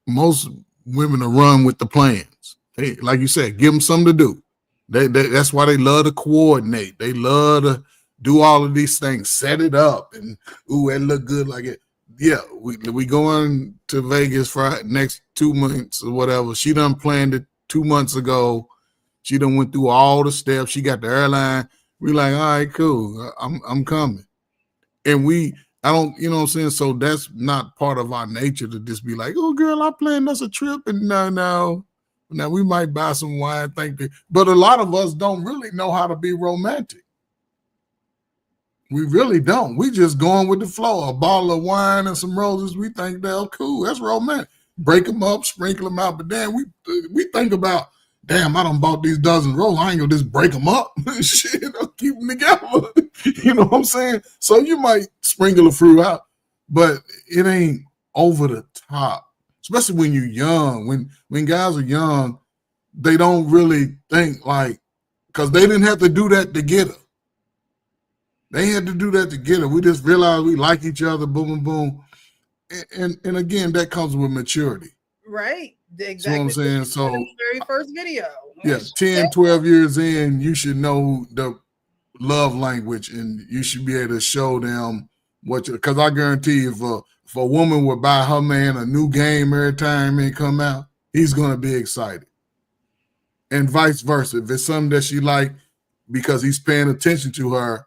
most women are run with the plans. Hey, like you said, give them something to do. That's why they love to coordinate. They love to do all of these things, set it up, and it look good like it. Yeah, we going to Vegas for next 2 months or whatever. She done planned it 2 months ago. She done went through all the steps. She got the airline. We like, all right, cool. I'm coming. And I don't, you know what I'm saying? So that's not part of our nature to just be like, oh, girl, I planned us a trip. And no. Now, we might buy some wine, but a lot of us don't really know how to be romantic. We really don't. We just going with the flow. A bottle of wine and some roses, we think they're cool. That's romantic. Break them up, sprinkle them out. But then we think about, damn, I done bought these dozen roses. I ain't gonna just break them up. Shit, I'll keep them together. You know what I'm saying? So you might sprinkle a fruit out, but it ain't over the top. Especially when you're young. When guys are young, they don't really think like, because they didn't have to do that to get her. They had to do that to get her. We just realized we like each other, boom, boom, boom. And again, that comes with maturity. Right. Exactly. That's what I'm saying. So the very first video. Yeah, 10, 12 years in, you should know the love language, and you should be able to show them Because I guarantee you, if a woman would buy her man a new game every time it come out, he's gonna be excited. And vice versa. If it's something that she like because he's paying attention to her,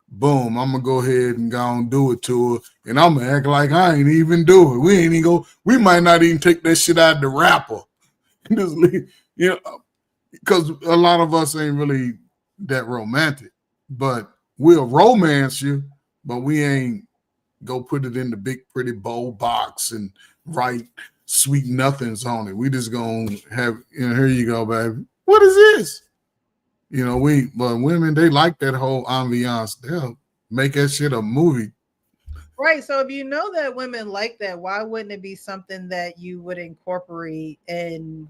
boom, I'm gonna go ahead and go and do it to her. And I'm gonna act like I ain't even do it. We ain't even go, we might not even take that shit out of the wrapper. Just leave, because a lot of us ain't really that romantic. But we'll romance you, but we ain't go put it in the big pretty bowl box and write sweet nothings on it. We just gonna have, here you go, baby. What is this? But women, they like that whole ambiance. They'll make that shit a movie. Right. So if you know that women like that, why wouldn't it be something that you would incorporate and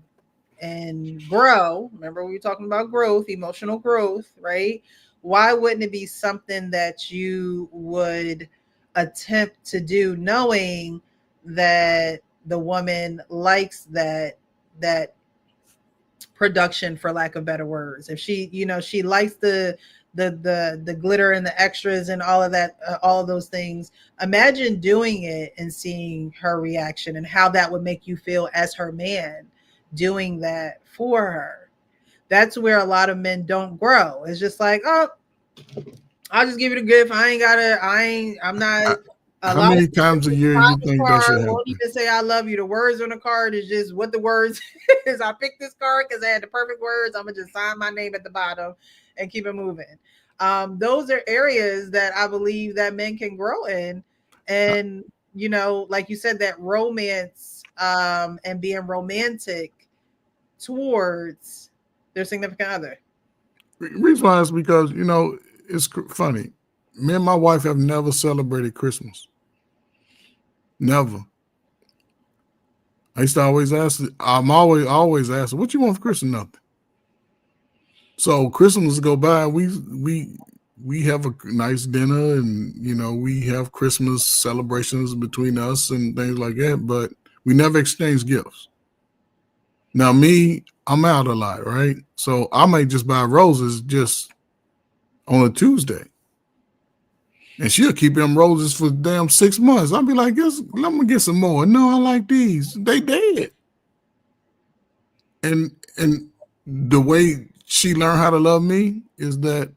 grow? Remember, we were talking about growth, emotional growth, right? Why wouldn't it be something that you would attempt to do, knowing that the woman likes that production, for lack of better words? If she likes the glitter and the extras and all of that, all of those things, imagine doing it and seeing her reaction and how that would make you feel as her man, doing that for her. That's where a lot of men don't grow. It's just like, oh, I'll just give it a gift. I'm not. A How lot of many times a year you think that should card won't happen? even say I love you. The words on the card is just what the words is. I picked this card because I had the perfect words. I'm gonna just sign my name at the bottom and keep it moving. Those are areas that I believe that men can grow in, and like you said, that romance, and being romantic towards their significant other. Reason why is because it's funny. Me and my wife have never celebrated Christmas. Never. I used to always ask. I'm always asking, "What you want for Christmas?" Nothing. So Christmas go by. We have a nice dinner, and we have Christmas celebrations between us and things like that. But we never exchange gifts. Now me, I'm out a lot, right? So I might just buy roses just on a Tuesday. And she'll keep them roses for damn 6 months. I'll be like, yes, let me get some more. No, I like these. They dead. And the way she learned how to love me is that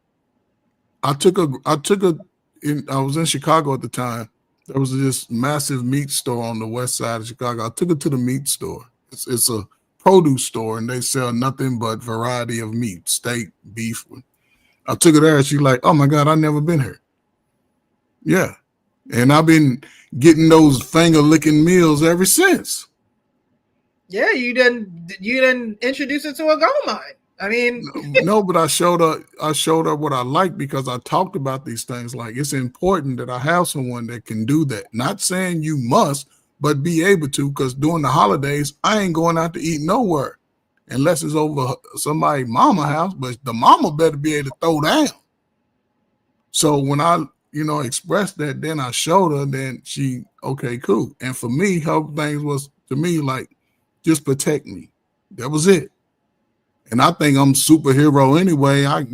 I was in Chicago at the time. There was this massive meat store on the west side of Chicago. I took her to the meat store. It's a produce store, and they sell nothing but variety of meat, steak, beef. I took her there, and she's like, oh my God, I've never been here. Yeah. And I've been getting those finger licking meals ever since. Yeah, you didn't introduce it to a gold mine. I mean, no, but I showed her what I like, because I talked about these things. Like, it's important that I have someone that can do that. Not saying you must, but be able to, because during the holidays, I ain't going out to eat nowhere unless it's over somebody's mama house, but the mama better be able to throw down. So when I, expressed that, then I showed her, then she, okay, cool. And for me, her things was, to me, like, just protect me. That was it. And I think I'm superhero anyway. I'm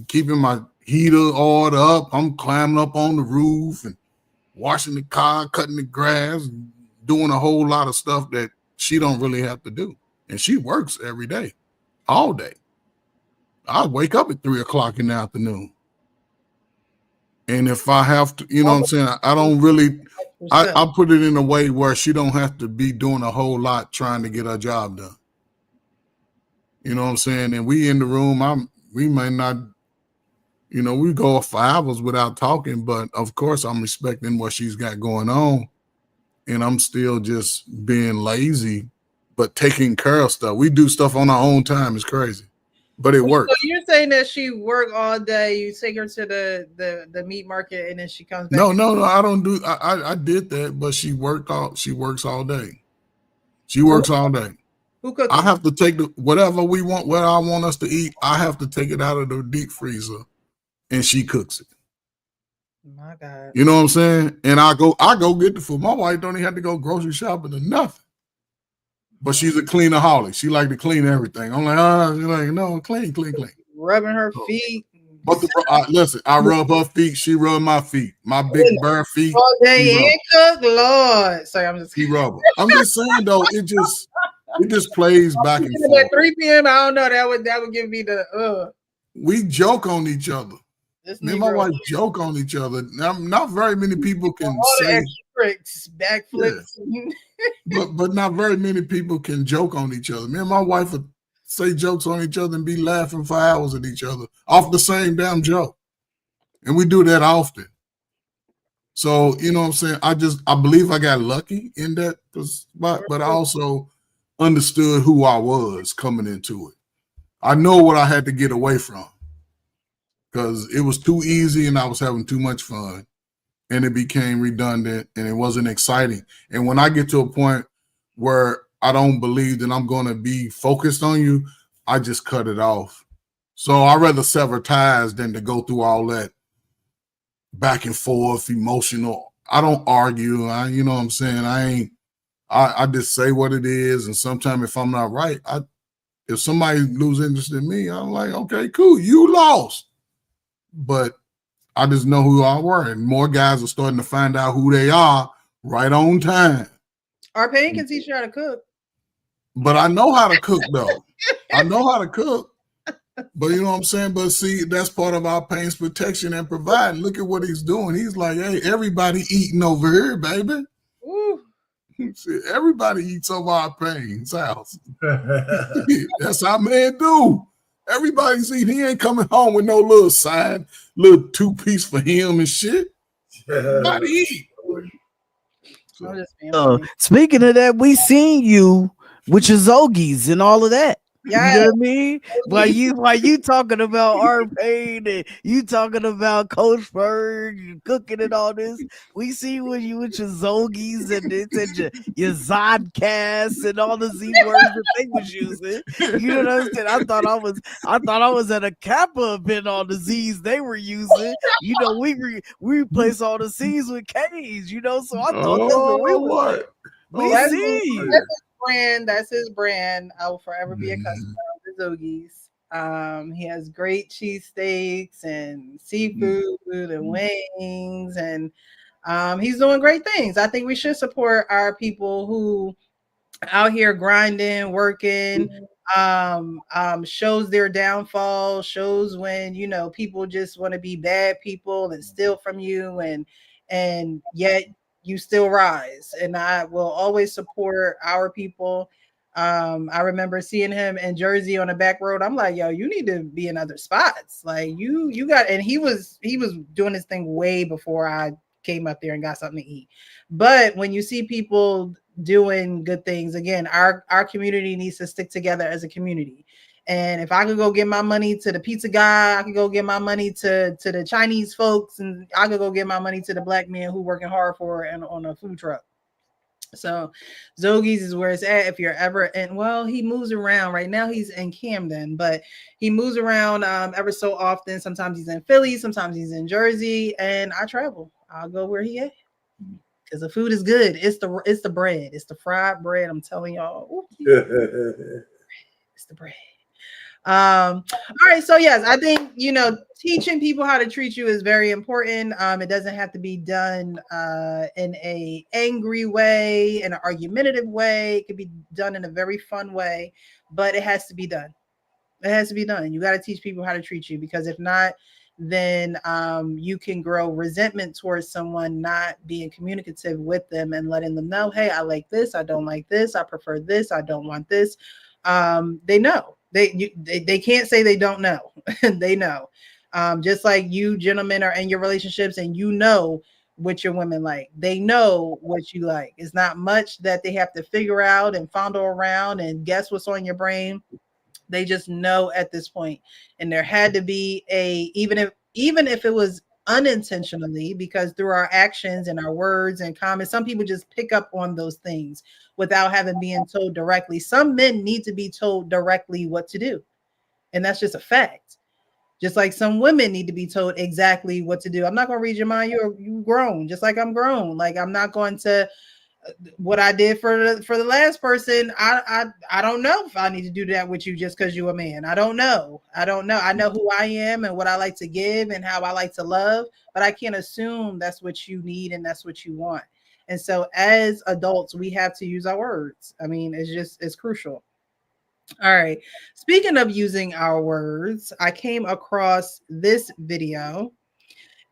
keeping my heater oiled up. I'm climbing up on the roof and washing the car, cutting the grass, doing a whole lot of stuff that she don't really have to do. And she works every day, all day. I wake up at 3:00 in the afternoon. And if I have to, what I'm saying, I don't really, I put it in a way where she don't have to be doing a whole lot trying to get her job done. You know what I'm saying? And we in the room, we may not, we go for hours without talking, but of course I'm respecting what she's got going on. And I'm still just being lazy, but taking care of stuff. We do stuff on our own time. It's crazy, but it works. So you're saying that she work all day, you take her to the meat market, and then she comes back? No, I don't do, I did that, but she works all day. She works all day. Who cooks? I have to take whatever we want, what I want us to eat. I have to take it out of the deep freezer, and she cooks it. My God. You know what I'm saying? And I go get the food. My wife don't even have to go grocery shopping or nothing. But she's a cleanaholic. She like to clean everything. I'm like, she's like, no, clean. Rubbing her feet, But listen, I rub her feet, she rub my feet. My big bare feet, all he day rub. and cook, Lord. Sorry, I'm just He rub. I'm just saying though, it just plays back and at forth. 3 p.m. I don't know. That would give me the We joke on each other. this Me and my Negro. wife joke on each other. Now, not very many people can All the say, extra tricks, yeah, backflips. but not very many people can joke on each other. Me and my wife would say jokes on each other and be laughing for hours at each other off the same damn joke. And we do that often. So, you know what I'm saying? I believe I got lucky in that spot, but I also understood who I was coming into it. I know what I had to get away from because it was too easy and I was having too much fun and it became redundant and it wasn't exciting. And when I get to a point where I don't believe that I'm going to be focused on you, I just cut it off. So I'd rather sever ties than to go through all that back and forth, emotional. I don't argue. You know what I'm saying? I just say what it is. And sometimes if I'm not right, if somebody lose interest in me, I'm like, okay, cool, you lost. But I just know who I were. And more guys are starting to find out who they are right on time. Our pain can teach you how to cook. But I know how to cook, though. I know how to cook. But you know what I'm saying? But see, that's part of our pain's protection and providing. Look at what he's doing. He's like, hey, everybody eating over here, baby. Ooh. See, everybody eats over our pain's house. That's how men do. Everybody's eating. He ain't coming home with no little side, little 2-piece for him and shit. Everybody eat. I'm just being funny. Speaking of that, we seen you with your Zogies and all of that. Yeah. You know what I mean? While you talking about our pain and you talking about Coach Bird, you cooking and all this, we see when you with your Zogies and it's and your Zodcasts and all the Z words that they was using. You know what I'm saying? I thought I was at a Kappa event on the Z's they were using. You know, we replace all the C's with K's, you know, so I thought that's what we was saying. We That's see. his brand. That's his brand. I will forever be a customer of the Zogies. He has great cheesesteaks and seafood and wings, and he's doing great things. I think we should support our people who out here grinding, working, shows their downfall, shows when people just want to be bad people and steal from you, and yet you still rise. And I will always support our people. I remember seeing him in Jersey on the back road. I'm like, yo, you need to be in other spots. Like you got, and he was doing his thing way before I came up there and got something to eat. But when you see people doing good things, again, our community needs to stick together as a community. And if I could go give my money to the pizza guy, I could go give my money to the Chinese folks, and I could go give my money to the black man who working hard for it and on a food truck. So Zogies is where it's at. If you're ever in, well, he moves around. Right now he's in Camden, but he moves around ever so often. Sometimes he's in Philly, sometimes he's in Jersey, and I travel. I'll go where he at because the food is good. It's the bread. It's the fried bread. I'm telling y'all. Ooh, it's the bread. All right, so yes, I think teaching people how to treat you is very important. It doesn't have to be done in a angry way, in an argumentative way. It could be done in a very fun way, but it has to be done. It has to be done. You got to teach people how to treat you, because if not, then you can grow resentment towards someone not being communicative with them and letting them know, hey, I like this, I don't like this, I prefer this, I don't want this. They know. They can't say they don't know. They know. Just like you gentlemen are in your relationships and what your women like. They know what you like. It's not much that they have to figure out and fondle around and guess what's on your brain. They just know at this point. And there had to be even if it was unintentionally, because through our actions and our words and comments, some people just pick up on those things without having being told directly. Some men need to be told directly what to do. And that's just a fact. Just like some women need to be told exactly what to do. I'm not going to read your mind. You grown, just like I'm grown. Like I'm not going to What I did for the last person, I don't know if I need to do that with you just because you're a man. I don't know. I don't know. I know who I am and what I like to give and how I like to love, but I can't assume that's what you need and that's what you want. And so as adults, we have to use our words. I mean, it's crucial. All right. Speaking of using our words, I came across this video,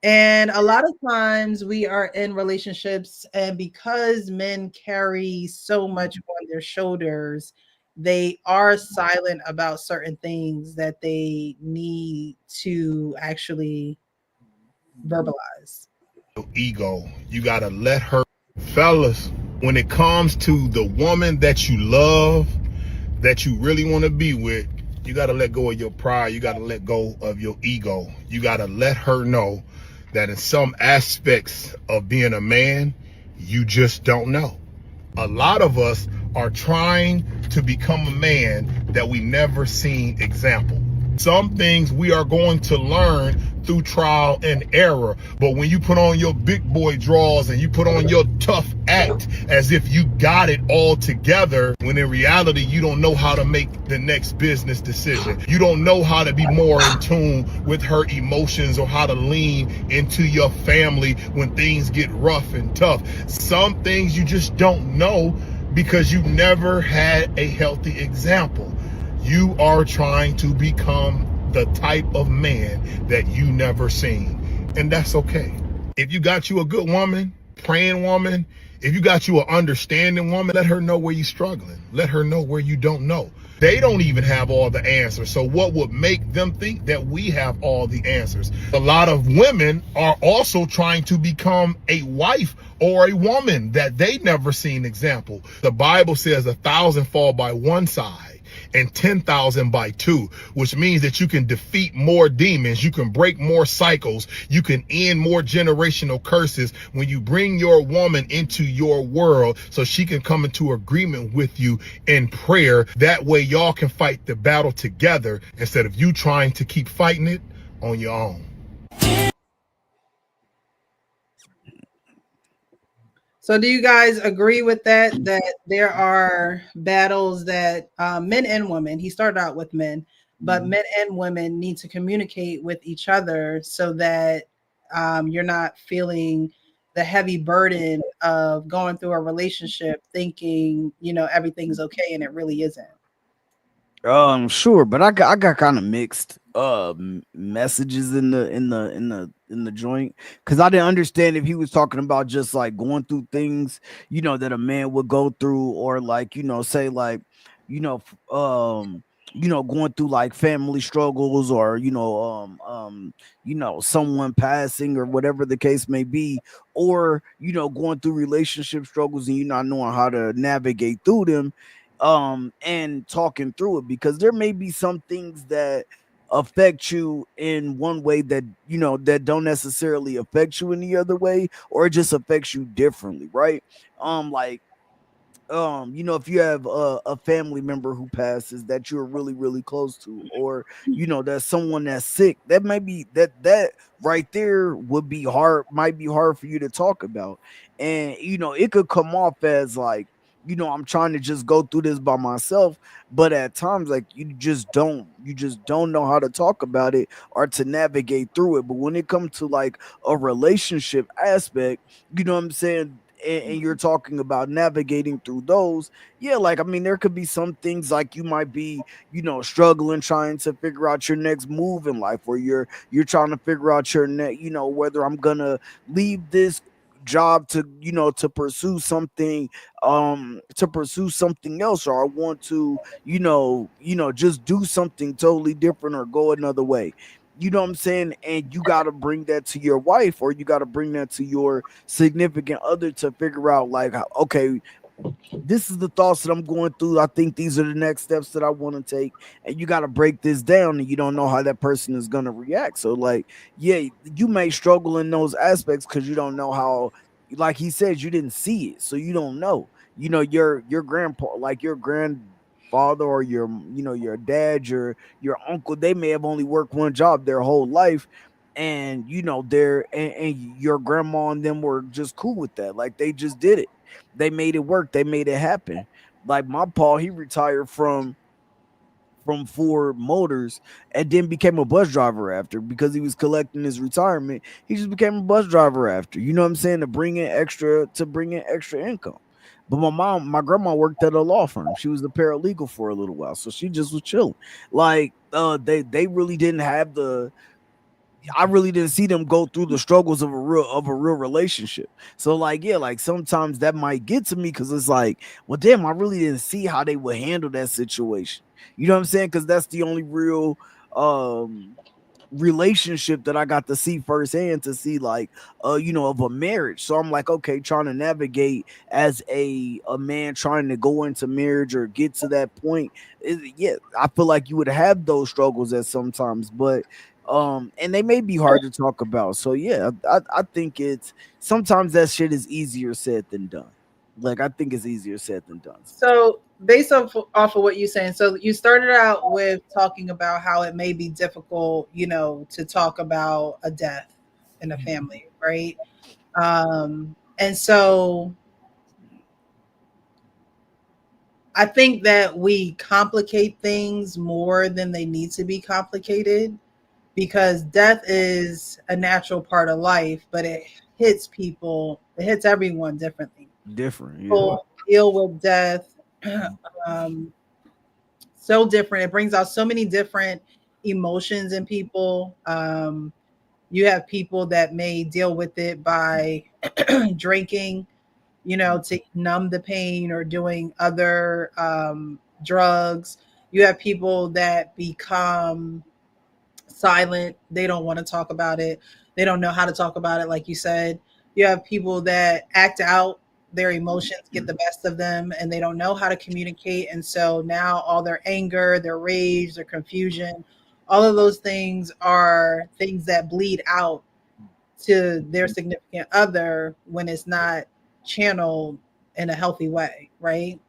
and a lot of times we are in relationships, and because men carry so much on their shoulders, they are silent about certain things that they need to actually verbalize. Ego. You got to let her. Fellas, when it comes to the woman that you love, that you really want to be with, you got to let go of your pride. You got to let go of your ego. You got to let her know that in some aspects of being a man, you just don't know. A lot of us are trying to become a man that we never seen example. Some things we are going to learn through trial and error. But when you put on your big boy drawers and you put on your tough act as if you got it all together, when in reality you don't know how to make the next business decision. You don't know how to be more in tune with her emotions or how to lean into your family when things get rough and tough. Some things you just don't know because you never had a healthy example. You are trying to become the type of man that you never seen. And that's okay. If you got you a good woman, praying woman, if you got you an understanding woman, let her know where you're struggling. Let her know where you don't know. They don't even have all the answers. So what would make them think that we have all the answers? A lot of women are also trying to become a wife or a woman that they never seen example. The Bible says 1,000 fall by one side and 10,000 by two, which means that you can defeat more demons, you can break more cycles, you can end more generational curses when you bring your woman into your world so she can come into agreement with you in prayer. That way y'all can fight the battle together instead of you trying to keep fighting it on your own. So, do you guys agree with that? That there are battles that men and women, he started out with men, but men and women need to communicate with each other so that you're not feeling the heavy burden of going through a relationship thinking, everything's okay and it really isn't. Sure, but I got kind of mixed messages in the joint, because I didn't understand if he was talking about just like going through things, that a man would go through, or like, say like, you know f- um going through like family struggles, or someone passing, or whatever the case may be, or going through relationship struggles and you not knowing how to navigate through them, and talking through it, because there may be some things that affect you in one way that that don't necessarily affect you in the other way, or it just affects you differently, right? Like, if you have a family member who passes that you're really really close to, or there's someone that's sick, that might be that right there would be hard, might be hard for you to talk about. And it could come off as like, I'm trying to just go through this by myself, but at times, like, you just don't know how to talk about it or to navigate through it. But when it comes to like a relationship aspect, what I'm saying, and you're talking about navigating through those, yeah, like, I mean, there could be some things like you might be, struggling trying to figure out your next move in life, or you're trying to figure out your next, whether I'm gonna leave this job to to pursue something, else, or I want to just do something totally different or go another way. What I'm saying? And you got to bring that to your wife, or you got to bring that to your significant other, to figure out like, okay, this is the thoughts that I'm going through. I think these are the next steps that I want to take. And you got to break this down, and you don't know how that person is going to react. So, like, yeah, you may struggle in those aspects because you don't know how, like he says, you didn't see it. So you don't know. Your grandpa, like your grandfather, or your dad, your uncle, they may have only worked one job their whole life, and they're and your grandma and them were just cool with that. Like they just did it. They made it work. They made it happen. Like my pa, he retired from Ford Motors and then became a bus driver after, because he was collecting his retirement. He just became a bus driver after. You know what I'm saying? To bring in extra income. But my grandma worked at a law firm. She was a paralegal for a little while, so she just was chilling. Like they really didn't have the I really didn't see them go through the struggles of a real relationship. So like yeah, like sometimes that might get to me because it's like, well, damn, I really didn't see how they would handle that situation. You know what I'm saying? Because that's the only real um relationship that I got to see firsthand, to see like of a marriage. So I'm like, okay, trying to navigate as a man trying to go into marriage or get to that point. Yeah, I feel like you would have those struggles at sometimes, but and they may be hard to talk about. So yeah, I think it's sometimes that shit is easier said than done. Like I think it's easier said than done sometimes. So, based off of what you're saying, so you started out with talking about how it may be difficult, to talk about a death in a family, right? And so I think that we complicate things more than they need to be complicated, because death is a natural part of life, but it hits everyone differently. Different, yeah. People deal with death um, so different. It brings out so many different emotions in people. You have people that may deal with it by drinking, to numb the pain, or doing other drugs. You have people that become silent. They don't want to talk about it. They don't know how to talk about it, like you said. You have people that act out, their emotions get the best of them, and they don't know how to communicate. And so now all their anger, their rage, their confusion, all of those things are things that bleed out to their significant other when it's not channeled in a healthy way, right?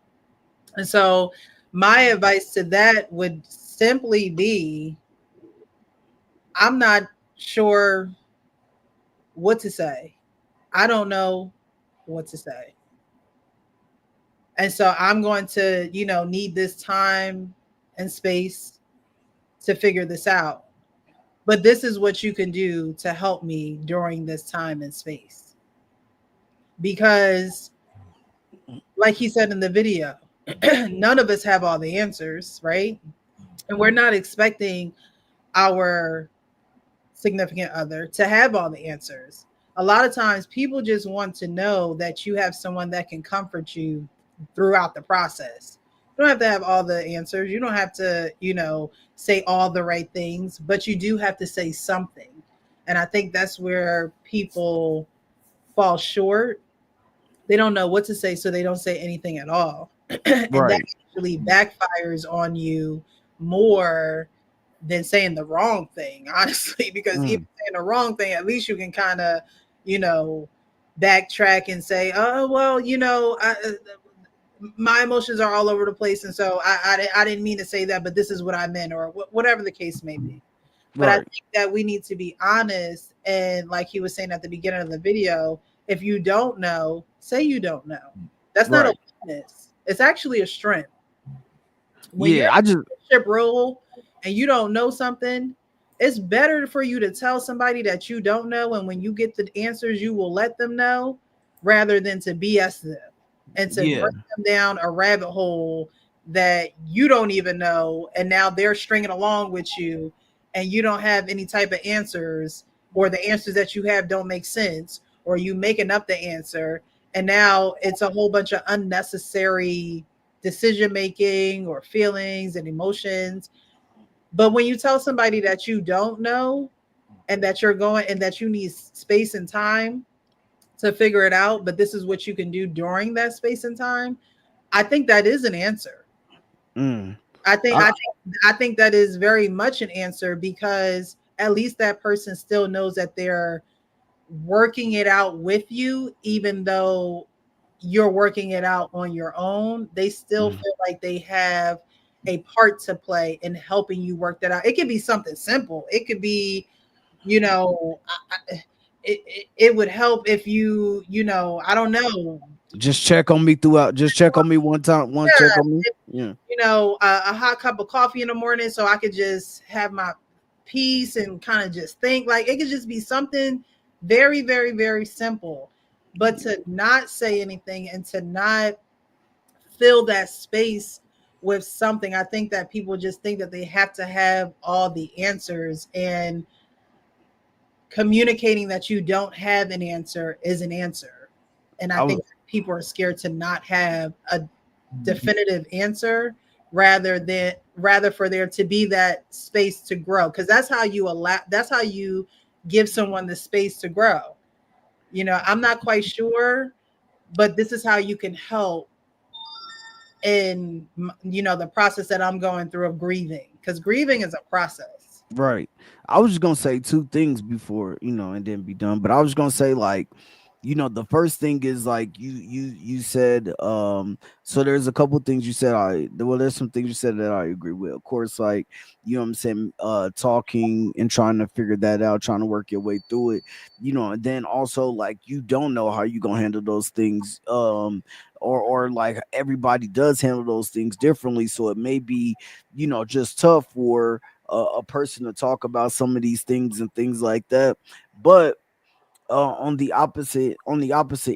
And so my advice to that would simply be, I'm not sure what to say. I don't know what to say. And so I'm going to, need this time and space to figure this out. But this is what you can do to help me during this time and space. Because, like he said in the video, none of us have all the answers, right? And we're not expecting our significant other to have all the answers. A lot of times people just want to know that you have someone that can comfort you throughout the process. You don't have to have all the answers. You don't have to, say all the right things, but you do have to say something. And I think that's where people fall short. They don't know what to say, so they don't say anything at all. And that Right. actually backfires on you more than saying the wrong thing, honestly, because even Mm, saying the wrong thing, at least you can kind of, you know, backtrack and say, oh, well, my emotions are all over the place. And so I didn't mean to say that, but this is what I meant, or whatever the case may be. But I right. think that we need to be honest. And like he was saying at the beginning of the video, if you don't know, say you don't know. That's not a Right. weakness. It's actually a strength. When you're Yeah, I in just a leadership role and you don't know something, it's better for you to tell somebody that you don't know. And when you get the answers, you will let them know, rather than to BS them and to yeah. bring them down a rabbit hole that you don't even know. And now they're stringing along with you and you don't have any type of answers, or the answers that you have don't make sense, or you making up the answer. And now it's a whole bunch of unnecessary decision making or feelings and emotions. But when you tell somebody that you don't know, and that you're going and that you need space and time to figure it out, but this is what you can do during that space and time, I think that is an answer. Mm. I think I, I think I think that is very much an answer, because at least that person still knows that they're working it out with you, even though you're working it out on your own. They still mm, feel like they have a part to play in helping you work that out. It could be something simple. It could be you know, it would help if I don't know. Just check on me throughout. Just check on me one time. Once check on me. Yeah, Yeah. a hot cup of coffee in the morning so I could just have my peace and kind of just think. Like it could just be something very, very, very simple. But to not say anything and to not fill that space with something, I think that people just think that they have to have all the answers, and communicating that you don't have an answer is an answer. And I I think was people are scared to not have a definitive answer, rather for there to be that space to grow, because that's how you give someone the space to grow. I'm not quite sure, but this is how you can help in the process that I'm going through of grieving, because grieving is a process. right. I was just gonna say two things before and then be done. But I was gonna say like the first thing is like you said so there's a couple things you said there's some things you said that I agree with, of course, like what I'm saying, talking and trying to figure that out, trying to work your way through it, and then also like you don't know how you gonna handle those things, or like everybody does handle those things differently, so it may be just tough for a person to talk about some of these things and things like that. But on the opposite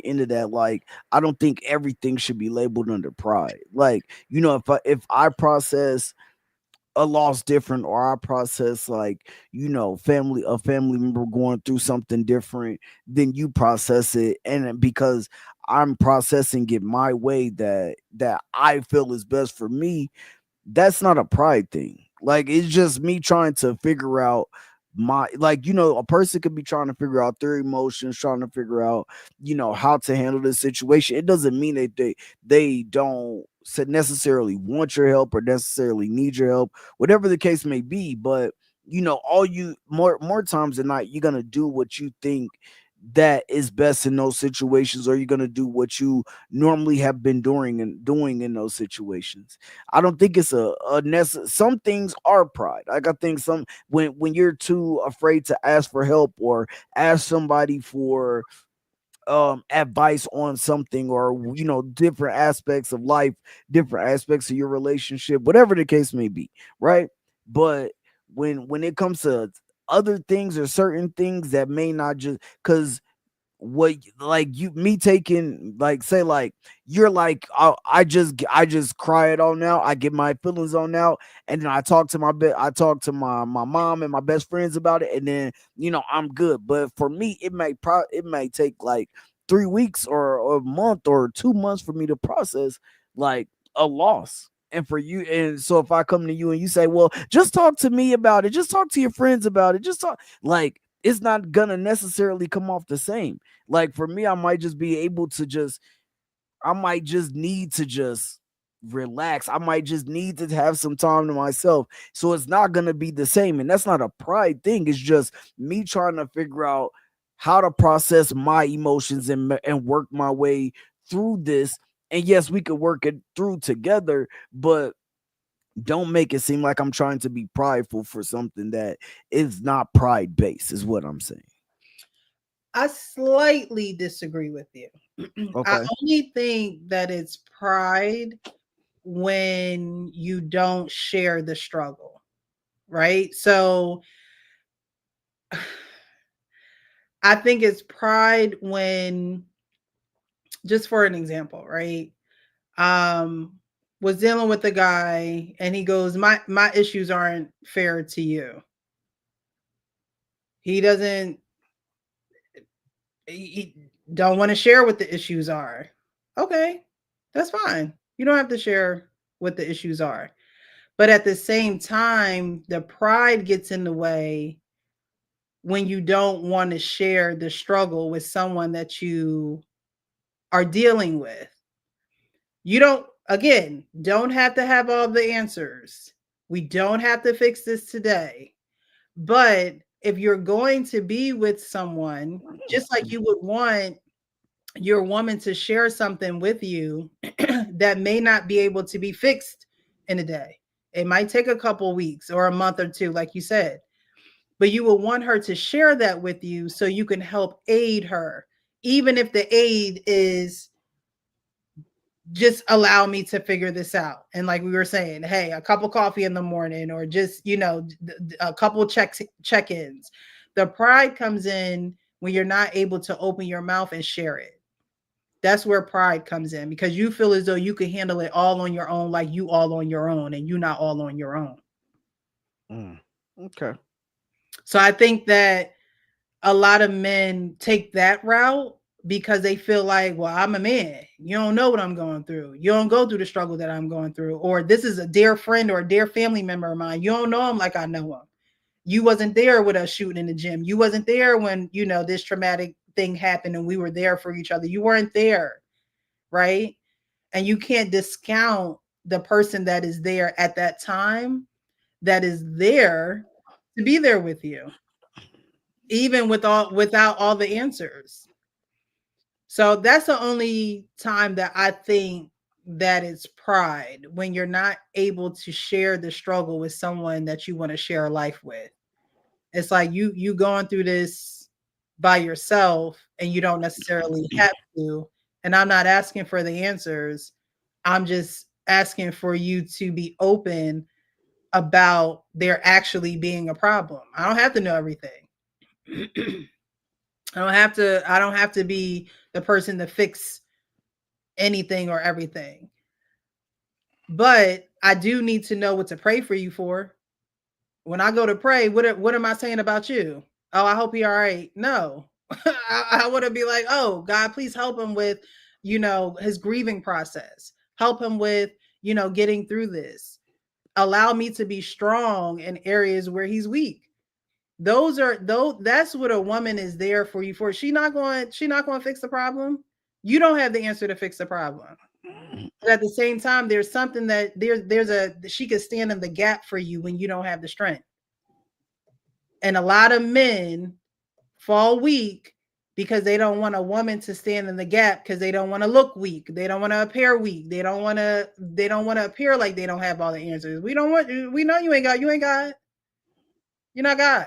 end of that, like I don't think everything should be labeled under pride. Like if I process a loss different, or I process like family a family member going through something different than you process it, and because I'm processing it my way that I feel is best for me, that's not a pride thing. Like it's just me trying to figure out my, like a person could be trying to figure out their emotions, trying to figure out how to handle this situation. It doesn't mean that they don't necessarily want your help or necessarily need your help, whatever the case may be. But all you more times than not, you're gonna do what you think that is best in those situations, or you're gonna do what you normally have been doing in those situations. I don't think it's some things are pride. Like I think some when you're too afraid to ask for help or ask somebody for advice on something, or different aspects of life, different aspects of your relationship, whatever the case may be, right? But when it comes to other things or certain things that may not, just because what, like you me taking, like say like you're like, I just cry it all now, I get my feelings on now, and then I talk to my mom and my best friends about it, and then I'm good. But for me, it may take like 3 weeks or a month or 2 months for me to process like a loss. And for you, and so if I come to you and you say, well, just talk to me about it, just talk to your friends about it, just talk, like it's not gonna necessarily come off the same. Like for me, I might just need to just relax. I might just need to have some time to myself. So it's not going to be the same. And that's not a pride thing. It's just me trying to figure out how to process my emotions and work my way through this. And yes, we could work it through together, but don't make it seem like I'm trying to be prideful for something that is not pride based, is what I'm saying. I slightly disagree with you. I Okay. only think that it's pride when you don't share the struggle, right? So I think it's pride when, just for an example, right? Um, was dealing with a guy and he goes, my issues aren't fair to you. He doesn't he don't want to share what the issues are. Okay, that's fine. You don't have to share what the issues are. But at the same time, the pride gets in the way when you don't want to share the struggle with someone that you are dealing with. You don't have to have all the answers. We don't have to fix this today. But if you're going to be with someone, just like you would want your woman to share something with you that may not be able to be fixed in a day. It might take a couple weeks or a month or two, like you said. but you will want her to share that with you so you can help aid her, even if the aid is just allow me to figure this out. And like we were saying, hey, a cup of coffee in the morning, or just, a couple check-ins. The pride comes in when you're not able to open your mouth and share it. That's where pride comes in, because you feel as though you can handle it all on your own, like you all on your own, and you're not all on your own. Okay. So I think that a lot of men take that route because they feel like, well, I'm a man. You don't know what I'm going through. You don't go through the struggle that I'm going through. Or this is a dear friend or a dear family member of mine. You don't know him like I know him. You wasn't there with us shooting in the gym. You wasn't there when, this traumatic thing happened and we were there for each other. You weren't there, right? And you can't discount the person that is there at that time, that is there to be there with you, even without all the answers. So that's the only time that I think that it's pride, when you're not able to share the struggle with someone that you want to share life with. It's like you going through this by yourself and you don't necessarily have to. And I'm not asking for the answers. I'm just asking for you to be open about there actually being a problem. I don't have to know everything. I don't have to be the person to fix anything or everything. But I do need to know what to pray for you for. When I go to pray, what am I saying about you? Oh, I hope you're all right. No. I want to be like, oh, God, please help him with, his grieving process. Help him with, getting through this. Allow me to be strong in areas where he's weak. That's what a woman is there for you for. She's not going to fix the problem. You don't have the answer to fix the problem. But at the same time, there's something that she could stand in the gap for you when you don't have the strength. And a lot of men fall weak because they don't want a woman to stand in the gap, because they don't want to look weak. They don't want to appear weak. They don't want to appear like they don't have all the answers. We know you ain't God. You're not God.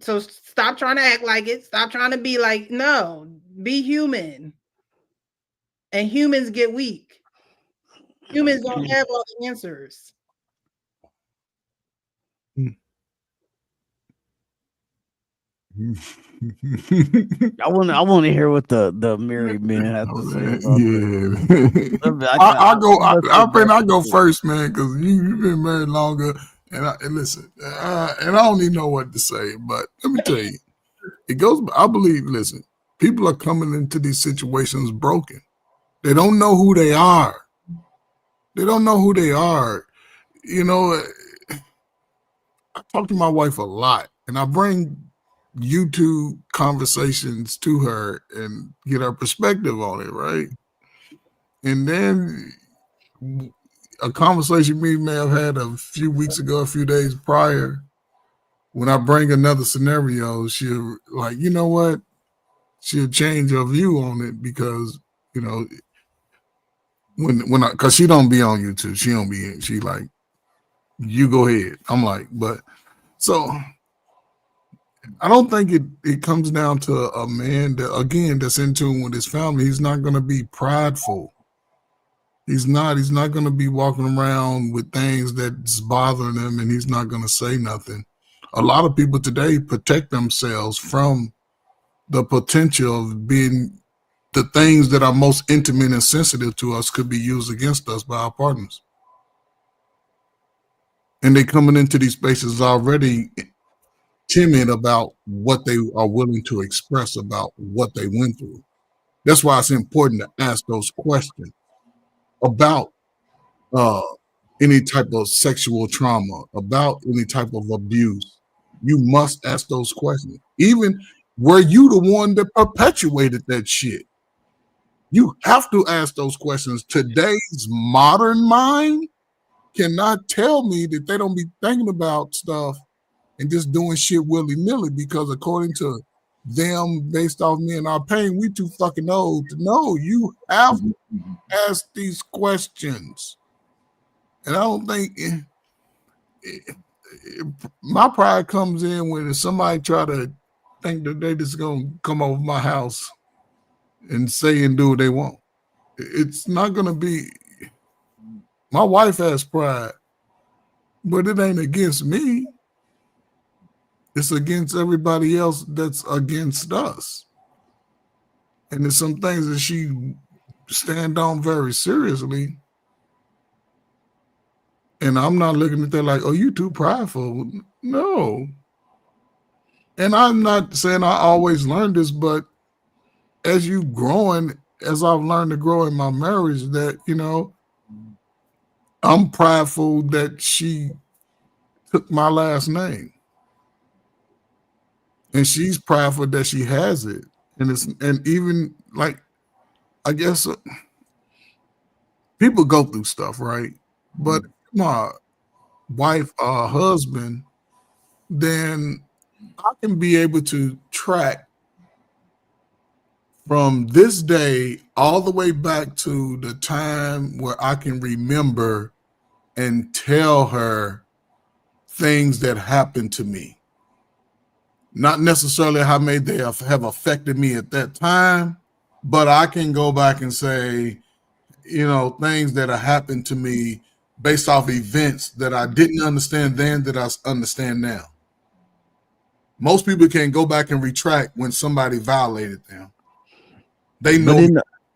So stop trying to act like it. Stop trying to be like, no, be human. And humans get weak. Humans don't have all the answers. I want to hear what the married men have to say about that. I go first, man, because you've been married longer, and listen, and I don't even know what to say, but let me tell you, it goes. I believe. Listen, people are coming into these situations broken. They don't know who they are. They don't know who they are. I talk to my wife a lot, and I bring YouTube conversations to her and get her perspective on it, right? And then a conversation we may have had a few weeks ago, a few days prior, when I bring another scenario, she'll like, you know what? She'll change her view on it because, because she don't be on YouTube, she like, you go ahead. I'm like, but so I don't think it comes down to a man that, again, that's in tune with his family. He's not going to be prideful. He's not going to be walking around with things that's bothering him, and he's not going to say nothing. A lot of people today protect themselves from the potential of being the things that are most intimate and sensitive to us could be used against us by our partners. And they coming into these spaces already timid about what they are willing to express about what they went through. That's why it's important to ask those questions about any type of sexual trauma, about any type of abuse. You must ask those questions. Even were you the one that perpetuated that shit? You have to ask those questions. Today's modern mind cannot tell me that they don't be thinking about stuff and just doing shit willy-nilly, because according to them, based off me and our pain, we too fucking old to know. You have to ask these questions. And I don't think my pride comes in when somebody try to think that they just gonna come over my house and say and do what they want. It's not gonna be. My wife has pride, but it ain't against me. It's against everybody else that's against us. And there's some things that she stand on very seriously. And I'm not looking at that like, oh, you too prideful. No. And I'm not saying I always learned this, but as you growing, as I've learned to grow in my marriage, that, you know, I'm prideful that she took my last name. And she's prideful that she has it. And even like, I guess people go through stuff, right? But my wife or husband, then I can be able to track from this day all the way back to the time where I can remember and tell her things that happened to me. Not necessarily how may they have affected me at that time, but I can go back and say, you know, things that have happened to me based off events that I didn't understand then that I understand now. Most people can't go back and retract when somebody violated them. They know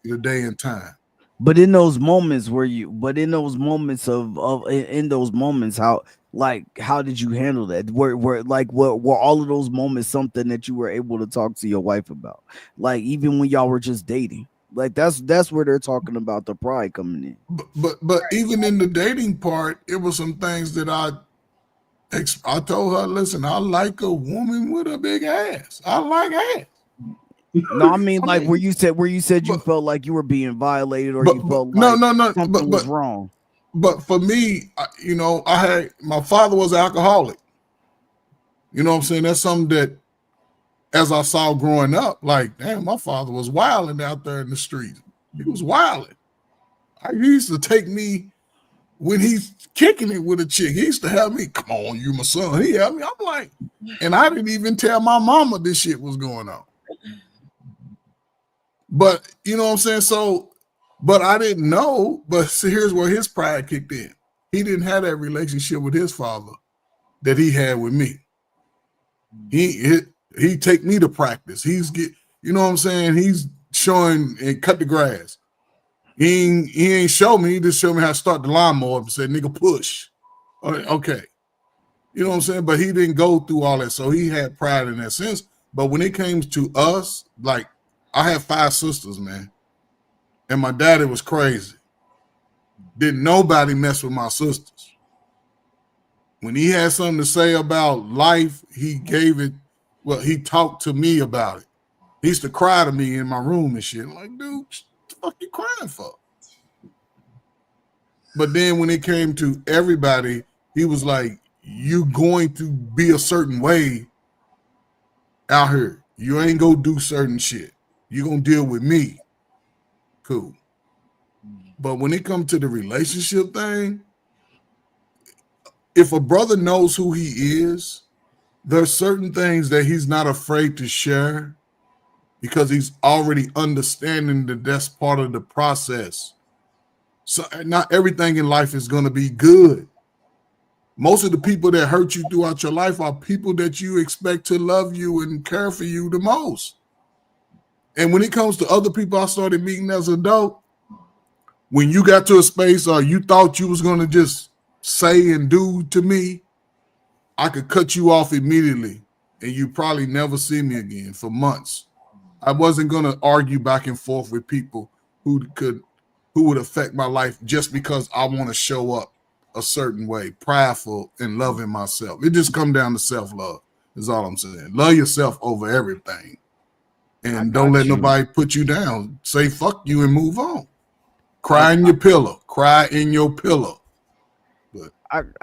the day and time. But in those moments in those moments in those moments, how did you handle that? Were all of those moments something that you were able to talk to your wife about? Like even when y'all were just dating, like that's where they're talking about the pride coming in. But even in the dating part, it was some things that I told her, listen, I like a woman with a big ass. I like ass. No, I mean like where you said you felt like you were being violated or you felt like something was wrong. But for me, you know, my father was an alcoholic. You know what I'm saying? That's something that, as I saw growing up, like, damn, my father was wilding out there in the streets. He was wilding. He used to take me when he's kicking it with a chick. He used to have me, come on, you my son. He had me. I'm like, and I didn't even tell my mama this shit was going on. But you know what I'm saying? So, but I didn't know. But see, here's where his pride kicked in. He didn't have that relationship with his father that he had with me. He take me to practice. You know what I'm saying? He's showing and cut the grass. He ain't show me. He just showed me how to start the lawnmower and said, nigga, push. Okay. You know what I'm saying? But he didn't go through all that. So he had pride in that sense. But when it came to us, like, I had 5 sisters, man. And my daddy was crazy. Didn't nobody mess with my sisters. When he had something to say about life, he gave it, well, he talked to me about it. He used to cry to me in my room and shit. I'm like, dude, what the fuck you crying for? But then when it came to everybody, he was like, you going to be a certain way out here. You ain't gonna do certain shit. You gonna deal with me. Cool. But when it comes to the relationship thing, if a brother knows who he is, there's certain things that he's not afraid to share because he's already understanding that that's part of the process. So not everything in life is going to be good. Most of the people that hurt you throughout your life are people that you expect to love you and care for you the most. And when it comes to other people I started meeting as an adult, when you got to a space or you thought you was going to just say and do to me, I could cut you off immediately and you probably never see me again for months. I wasn't going to argue back and forth with people who would affect my life just because I want to show up a certain way, prideful and loving myself. It just come down to self-love is all I'm saying. Love yourself over everything. And don't let nobody put you down. Say fuck you and move on. Cry in your pillow. Cry in your pillow. But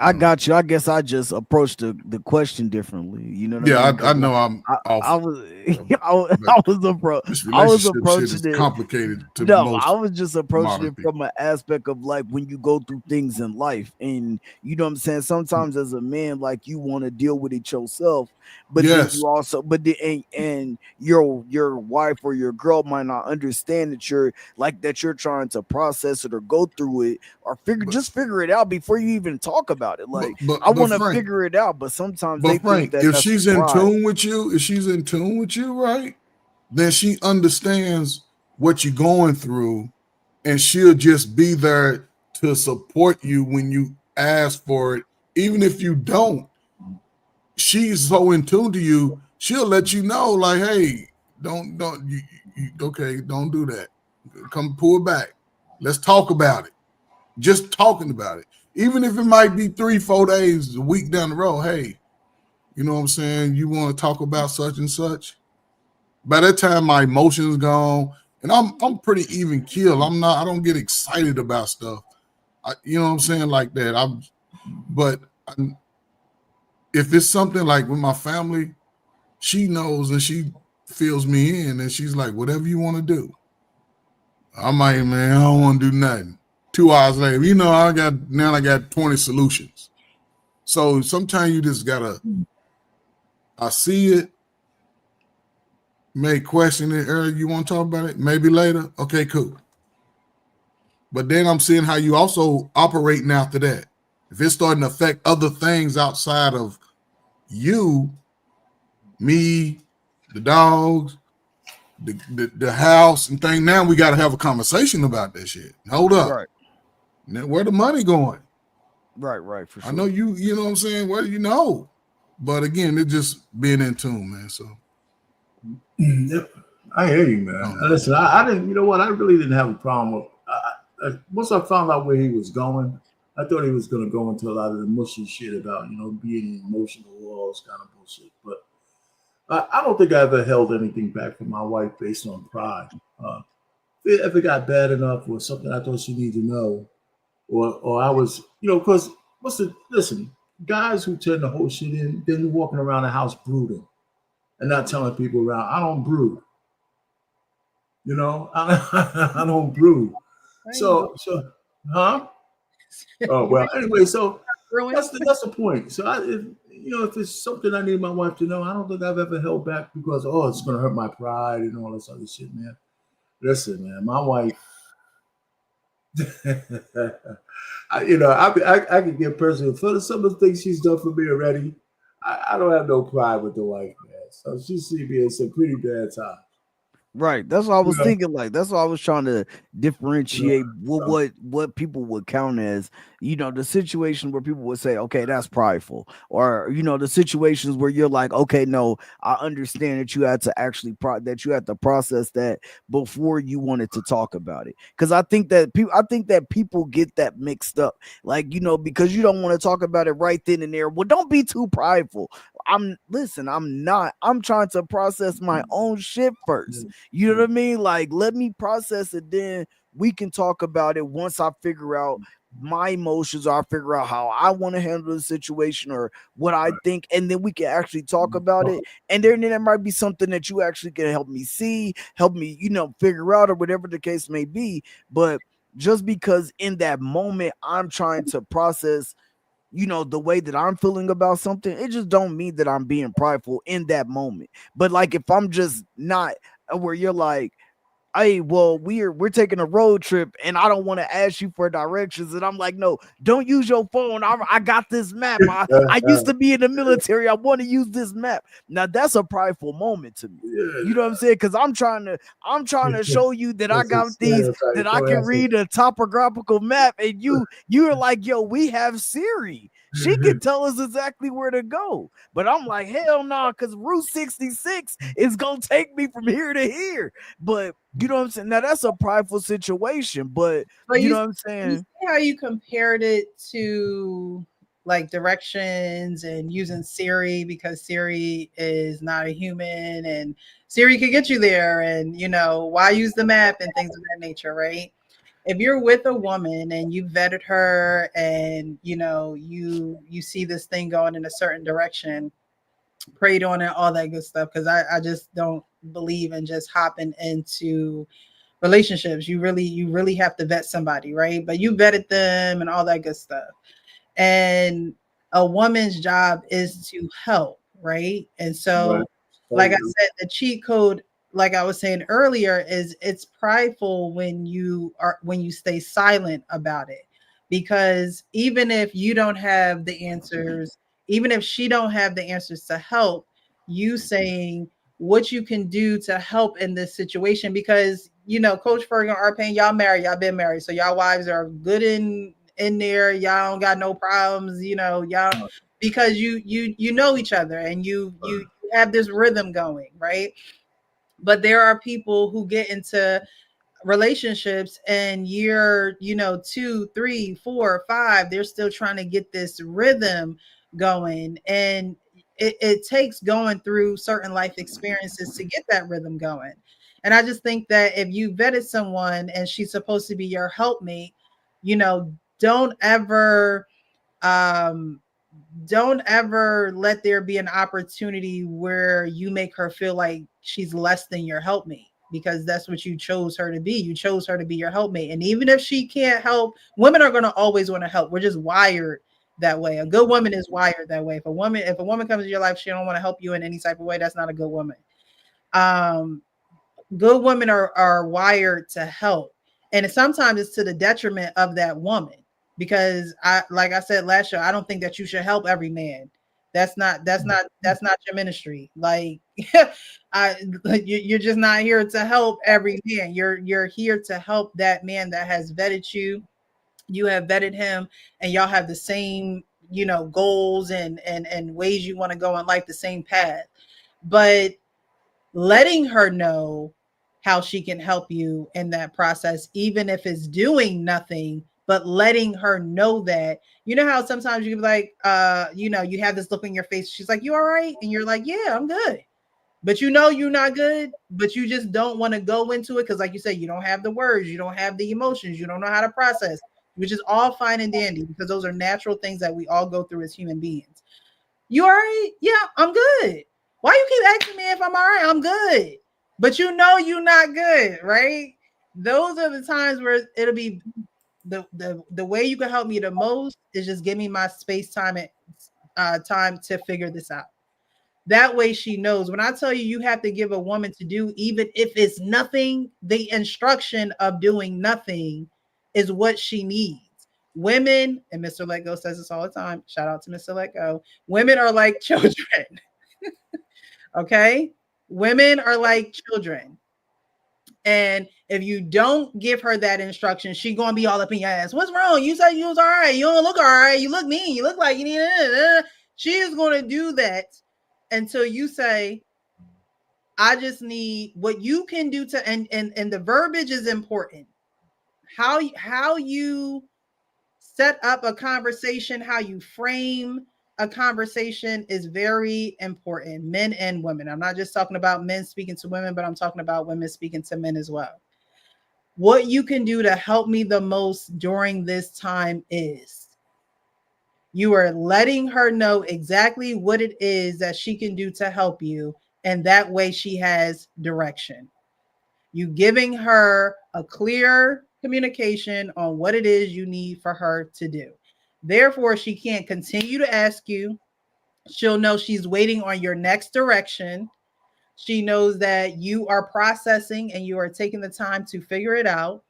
I got you. I guess I just approached the question differently. You know what I Yeah, mean? I Because know I'm I off, was but this I was relationship shit is approaching it. complicated to No, I most was just approaching modern it people. from an aspect of like when you go through things in life, and you know what I'm saying. Sometimes as a man, like you want to deal with it yourself, but then Yes, you also, and your wife or your girl might not understand that you're trying to process it or go through it or but figure it out before you even talk about it. but Like but, I but want to Frank, figure it out, but sometimes but they think Frank, that if that's she's in pride. tune with you, if she's in tune with you, right, then she understands what you're going through, and she'll just be there to support you when you ask for it. Even if you don't, she's so in tune to you, she'll let you know, like, hey, don't okay, don't do that. Come pull back. Let's talk about it. Just talking about it. Even if it might be 3, 4 days, a week down the road, hey, you know what I'm saying? You want to talk about such and such? By that time, my emotions gone, and I'm pretty even keel. I don't get excited about stuff. You know what I'm saying, like that. But if it's something like with my family, she knows and she fills me in, and she's like, whatever you want to do. I'm like, man, I don't want to do nothing. 2 hours later, I got 20 solutions. So sometimes you just gotta, I see it, may question it earlier. You want to talk about it? Maybe later. Okay, cool. But then I'm seeing how you also operating after that. If it's starting to affect other things outside of you, me, the dogs, the house and thing, now we got to have a conversation about that shit. Hold up. Right, Now, where the money going? right, for I know sure. you know what I'm saying? Where do you know? But again, it's just being in tune, man. So Yep. I hear you, I man. don't know. Listen, I didn't. You know what? I really didn't have a problem with. Once I found out where he was going, I thought he was going to go into a lot of the mushy shit about being emotional, all this kind of bullshit. But I don't think I ever held anything back from my wife based on pride. Uh, if it got bad enough or something I thought she needed to know, or I was, because listen, guys who tend to hold shit in, then walking around the house brooding and not telling people around. I don't brood. I don't brew. There you go. Huh? Oh You well. ain't Anyway, so brewing. that's the point. So if it's something I need my wife to know, I don't think I've ever held back because it's going to hurt my pride and all this other shit, man. Listen, man, my wife. I can get personal for some of the things she's done for me already. I don't have no pride with the wife, man. So she's seen me in some pretty bad times. Right. That's what I You was know, thinking. Like that's what I was trying to you know. differentiate So what people would count as, the situation where people would say, okay, that's prideful. Or, the situations where you're like, okay, no, I understand that you had to actually that you had to process that before you wanted to talk about it. Cause I think that people get that mixed up. Like, because you don't want to talk about it right then and there. Well, don't be too prideful. I'm trying to process my own shit first. You know what I mean? Like, let me process it, then we can talk about it once I figure out my emotions, or I figure out how I want to handle the situation or what I think, and then we can actually talk about it. And then there might be something that you actually can help me see, help me, figure out, or whatever the case may be. But just because in that moment I'm trying to process the way that I'm feeling about something, it just don't mean that I'm being prideful in that moment. But like if I'm just not where you're like, hey, well, we're taking a road trip and I don't want to ask you for directions. And I'm like, no, don't use your phone. I got this map. I used to be in the military. I want to use this map. Now that's a prideful moment to me. You know what I'm saying? Because I'm trying to show you that I that's a got these, stereotype. that I So can read a topographical map, and you're like, yo, we have Siri. She can tell us exactly where to go. But I'm like, hell no, because Route 66 is gonna take me from here to here. But you know what I'm saying? Now that's a prideful situation, but But you you know what I'm you saying? see how you compared it to like directions and using Siri because Siri is not a human and Siri could get you there and why use the map and things of that nature, right? if you're with a woman and you vetted her and you see this thing going in a certain direction, prayed on it, all that good stuff, because I just don't believe in just hopping into relationships. You really have to vet somebody, right? But you vetted them and all that good stuff. And a woman's job is to help, right? And Right. so, like I Totally. said, the cheat code, like I was saying earlier, is it's prideful when you stay silent about it. Because even if you don't have the answers, even if she don't have the answers to help, you saying what you can do to help in this situation, because Coach Ferguson, Arpane, y'all married, y'all been married, so y'all wives are good in there, y'all don't got no problems, y'all, because you know each other, and you have this rhythm going, right? But there are people who get into relationships and year 2, 3, 4, 5, they're still trying to get this rhythm going, and it takes going through certain life experiences to get that rhythm going. And I just think that if you vetted someone and she's supposed to be your helpmate, you know don't ever um don't ever let there be an opportunity where you make her feel like she's less than your helpmate, because that's what you chose her to be. You chose her to be your helpmate. And even if she can't help, women are going to always want to help. We're just wired that way. A good woman is wired that way. If a woman comes into your life, she don't want to help you in any type of way, that's not a good woman. Um, Good women are wired to help, and sometimes it's to the detriment of that woman, because like I said last year, I don't think that you should help every man. That's not your ministry. Like, I you're just not here to help every man. You're here to help that man that has vetted you. You have vetted him, and y'all have the same goals and ways you want to go in life, the same path. But letting her know how she can help you in that process, even if it's doing nothing, but letting her know that, how sometimes you be like, you have this look in your face. She's like, "You all right?" And you're like, "Yeah, I'm good." But you're not good, but you just don't want to go into it because, like you said, you don't have the words, you don't have the emotions, you don't know how to process, which is all fine and dandy because those are natural things that we all go through as human beings. You all right? Yeah, I'm good. Why you keep asking me if I'm all right? I'm good. But you're not good, right? Those are the times where it'll be the way you can help me the most is just give me my space time and time to figure this out. That way she knows. When I tell you you have to give a woman to do, even if it's nothing, the instruction of doing nothing is what she needs. Women, and Mr. Let Go says this all the time. Shout out to Mr. Let Go. Women are like children. Okay? Women are like children. And if you don't give her that instruction, she gonna be all up in your ass. What's wrong? You said you was all right. You don't look all right. You look mean. You look like you need. She is gonna do that until you say, "I just need what you can do to." And the verbiage is important. How you set up a conversation, how you frame a conversation is very important. Men and women. I'm not just talking about men speaking to women, but I'm talking about women speaking to men as well. What you can do to help me the most during this time is you are letting her know exactly what it is that she can do to help you. And that way she has direction. You giving her a clear communication on what it is you need for her to do. Therefore, she can't continue to ask you. She'll know she's waiting on your next direction. She knows that you are processing and you are taking the time to figure it out,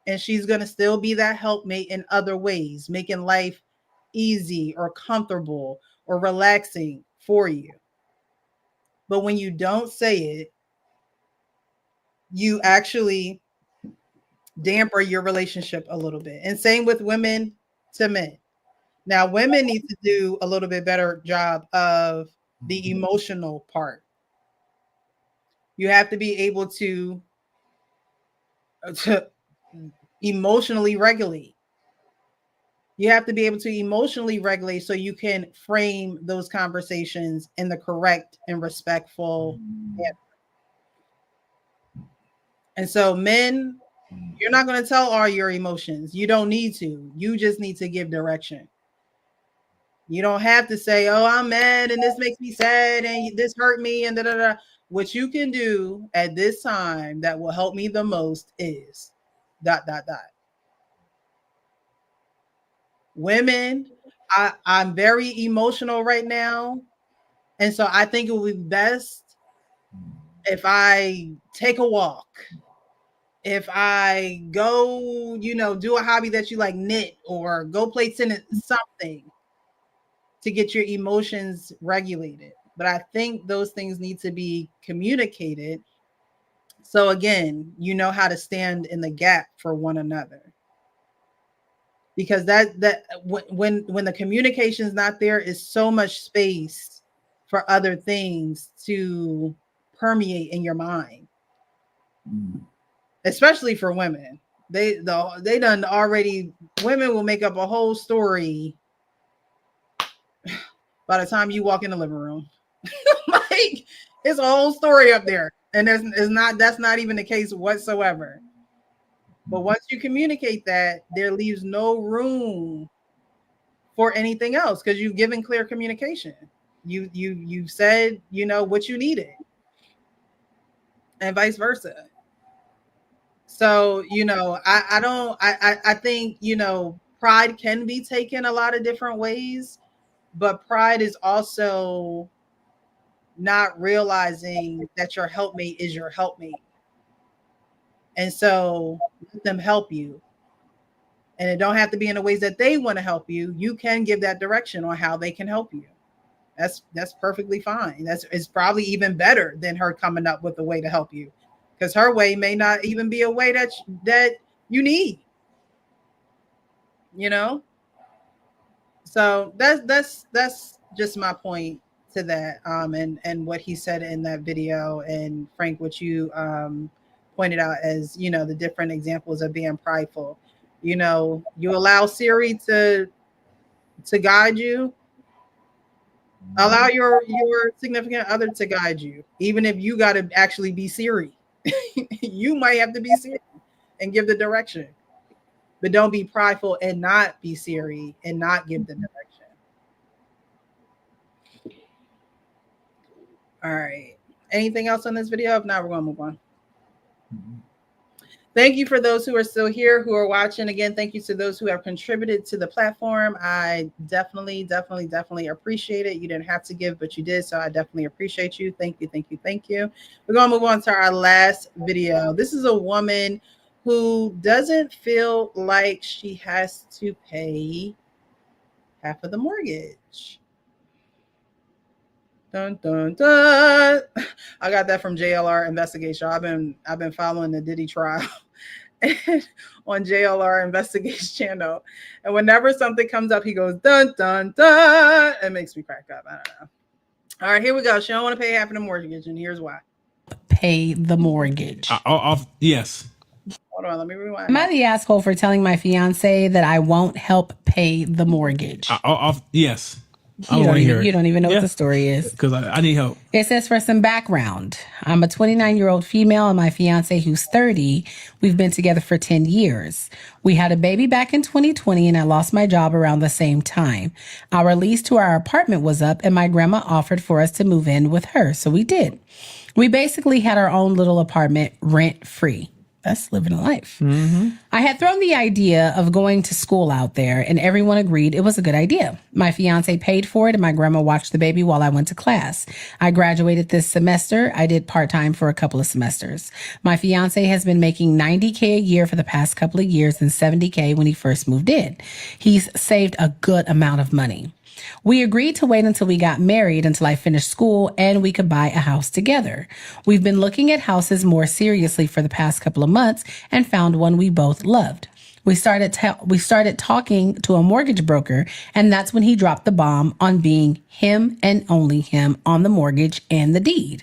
and she's going to still be that helpmate in other ways, making life easy or comfortable or relaxing for you. But when you don't say it, you actually damper your relationship a little bit. And same with women to men. Now, women need to do a little bit better job of the emotional part. You have to be able to emotionally regulate. You have to be able to emotionally regulate so you can frame those conversations in the correct and respectful manner. And so, men, You're not going to tell all your emotions. You don't need to. You just need to give direction. You don't have to say, "Oh, I'm mad and this makes me sad and this hurt me and da da da." What you can do at this time that will help me the most is dot dot dot. Women, I'm very emotional right now, and so I think it would be best if I take a walk, if I go, do a hobby that you like, knit or go play tennis, something to get your emotions regulated. But I think those things need to be communicated. So again, you know how to stand in the gap for one another. Because that when the communication is not there, is so much space for other things to permeate in your mind. Especially for women. They done already, women will make up a whole story by the time you walk in the living room. Like, it's a whole story up there. And that's not even the case whatsoever. But once you communicate that, there leaves no room for anything else because you've given clear communication. You said, what you needed. And vice versa. So, I think, pride can be taken a lot of different ways, but pride is also not realizing that your helpmate is your helpmate. And so let them help you. And it don't have to be in the ways that they want to help you. You can give that direction on how they can help you. That's perfectly fine. It's probably even better than her coming up with a way to help you. Because her way may not even be a way that you need. So that's just my point to that, and what he said in that video, and Frank, what you pointed out as the different examples of being prideful. You allow Siri to guide you. Allow your significant other to guide you, even if you got to actually be Siri. You might have to be Siri and give the direction. But don't be prideful and not be Siri and not give the direction. All right. Anything else on this video? If not, we're going to move on. Thank you for those who are still here, who are watching. Again, thank you to those who have contributed to the platform. I definitely appreciate it. You didn't have to give, but you did. So I definitely appreciate you. Thank you. We're going to move on to our last video. This is a woman who doesn't feel like she has to pay half of the mortgage. Dun, dun, dun. I got that from JLR Investigation. I've been following the Diddy trial on JLR Investigation channel, and whenever something comes up, he goes dun dun dun. It makes me crack up. I don't know. All right, here we go. She don't want to pay half of the mortgage, and here's why. Pay the mortgage. Yes. Hold on, let me rewind. Am I the asshole for telling my fiance that I won't help pay the mortgage? Yes. You don't even know what the story is. Because I need help. It says, for some background, I'm a 29-year-old female and my fiance, who's 30, we've been together for 10 years. We had a baby back in 2020 and I lost my job around the same time. Our lease to our apartment was up and my grandma offered for us to move in with her. So we did. We basically had our own little apartment rent free. That's living a life. Mm-hmm. I had thrown the idea of going to school out there and everyone agreed it was a good idea. My fiance paid for it and my grandma watched the baby while I went to class. I graduated this semester. I did part-time for a couple of semesters. My fiance has been making $90K a year for the past couple of years and $70K when he first moved in. He's saved a good amount of money. We agreed to wait until we got married until I finished school and we could buy a house together. We've been looking at houses more seriously for the past couple of months and found one we both loved. We started talking to a mortgage broker, and that's when he dropped the bomb on being him and only him on the mortgage and the deed.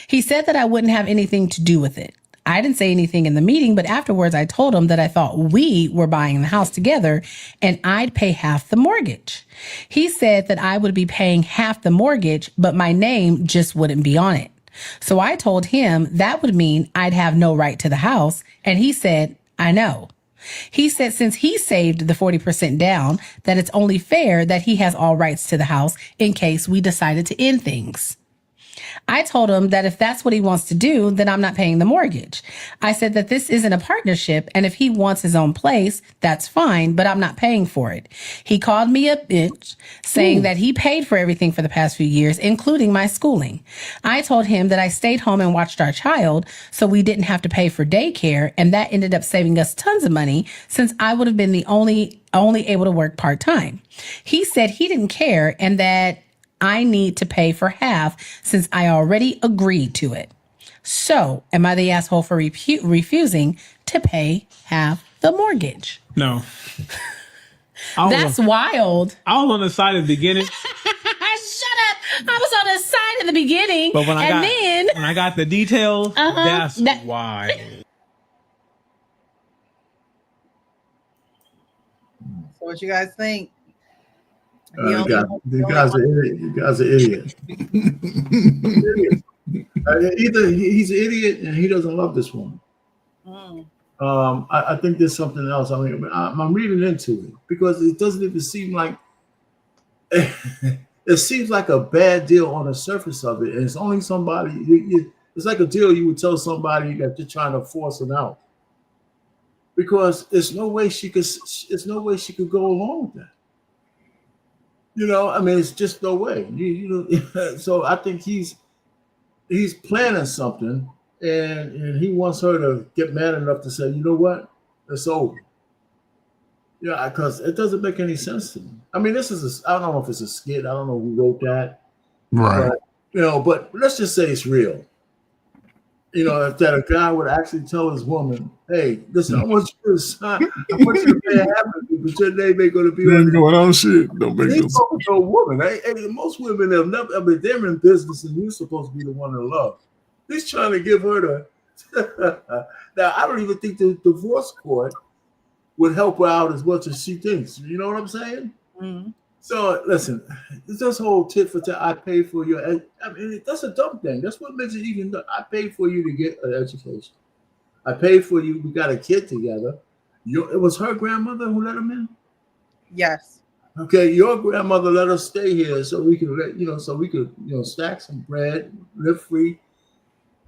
He said that I wouldn't have anything to do with it. I didn't say anything in the meeting, but afterwards I told him that I thought we were buying the house together and I'd pay half the mortgage. He said that I would be paying half the mortgage, but my name just wouldn't be on it. So I told him that would mean I'd have no right to the house. And he said, I know. He said since he saved the 40% down, that it's only fair that he has all rights to the house in case we decided to end things. I told him that if that's what he wants to do, then I'm not paying the mortgage. I said that this isn't a partnership, and if he wants his own place, that's fine, but I'm not paying for it. He called me a bitch, saying that he paid for everything for the past few years, including my schooling. I told him that I stayed home and watched our child, so we didn't have to pay for daycare, and that ended up saving us tons of money since I would have been the only able to work part-time. He said he didn't care and that I need to pay for half since I already agreed to it. So, am I the asshole for refusing to pay half the mortgage? No. That's wild. I was on the side at the beginning. Shut up. I was on the side in the beginning. But when then I got the details, that's wild. So what you guys think? You guys are idiot. You guys are idiot. Either he's an idiot and he doesn't love this woman. I think there's something else. I mean, I'm reading into it because it doesn't even seem like it seems like a bad deal on the surface of it. And it's only somebody. It's like a deal you would tell somebody that you're trying to force them out because there's no way she could. There's no way she could go along with that. You know, I mean, it's just no way. So I think he's planning something, and he wants her to get mad enough to say, you know what, it's over. Yeah, because it doesn't make any sense to me. I mean, I don't know if it's a skit. I don't know who wrote that. Right. But let's just say it's real. You know, if that a guy would actually tell his woman, hey, listen, I want you to pay half of it, but your name ain't going to be on going on shit. Don't make he's talking to a woman. Most women have never, I mean, they're in business and you're supposed to be the one to love. He's trying to give her the. Now, I don't even think the divorce court would help her out as much as she thinks. You know what I'm saying? Mm-hmm. So, listen, this whole tit for tat, I pay for your, I mean, that's a dumb thing. That's what makes it even, I paid for you to get an education. I paid for you, we got a kid together. It was her grandmother who let him in? Yes. Okay, your grandmother let us stay here so we could, stack some bread, live free.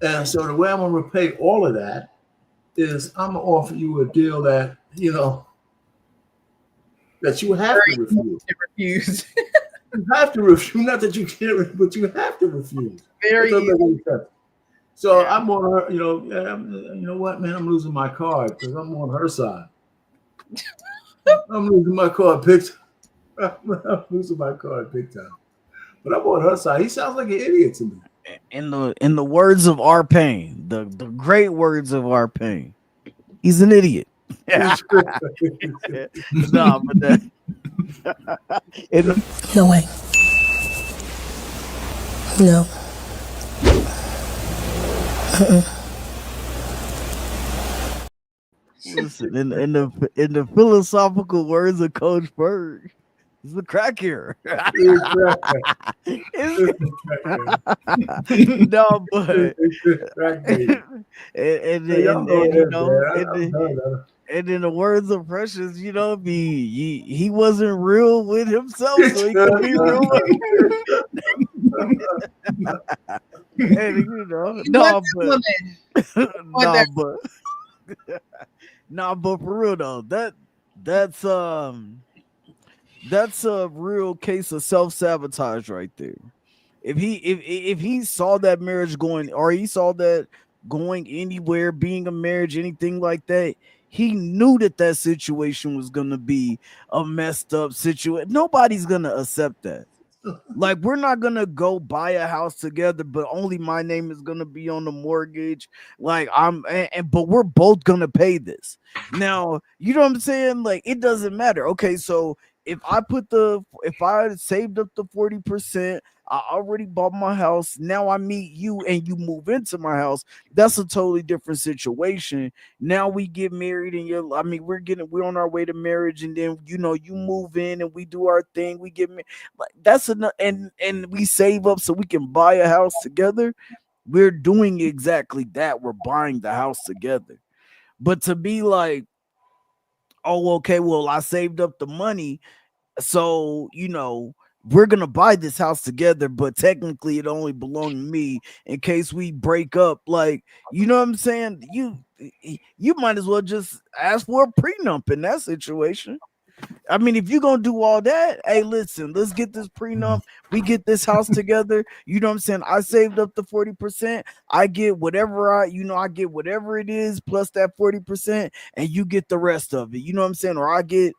And so the way I'm gonna repay all of that is I'm gonna offer you a deal that, that you have to refuse. You have to refuse. Not that you can't, but you have to refuse. Very easy. So yeah. I'm on her, you know what, man, I'm losing my card because I'm on her side. I'm losing my card big time. I'm losing my card big time. But I'm on her side. He sounds like an idiot to me. In the words of our pain, the great words of our pain, he's an idiot. No, but that no way. No. Listen, in the philosophical words of Coach Berg, it's the crack here. No, but and in the words of Precious, he wasn't real with himself, so he could be real but for real though, that's a real case of self-sabotage right there. If he saw that marriage going, or he saw that going anywhere, being a marriage, anything like that, he knew that situation was gonna be a messed up situation. Nobody's gonna accept that. Like, we're not gonna go buy a house together, but only my name is gonna be on the mortgage. Like, but we're both gonna pay this. Now, you know what I'm saying? Like, it doesn't matter. Okay, so if I saved up the 40%, I already bought my house. Now I meet you and you move into my house. That's a totally different situation. Now we get married and we're on our way to marriage, and then you move in and we do our thing. We get married. Like, that's enough, and we save up so we can buy a house together. we're doing exactly that. We're buying the house together. But to be like, oh, okay, well, I saved up the money, so we're gonna buy this house together, but technically it only belonged to me in case we break up. Like, you know what I'm saying? You might as well just ask for a prenup in that situation. I mean, if you're gonna do all that, hey, listen, let's get this prenup. We get this house together. You know what I'm saying? I saved up the 40%. I get whatever I get whatever it is plus that 40%, and you get the rest of it. You know what I'm saying? Or I get,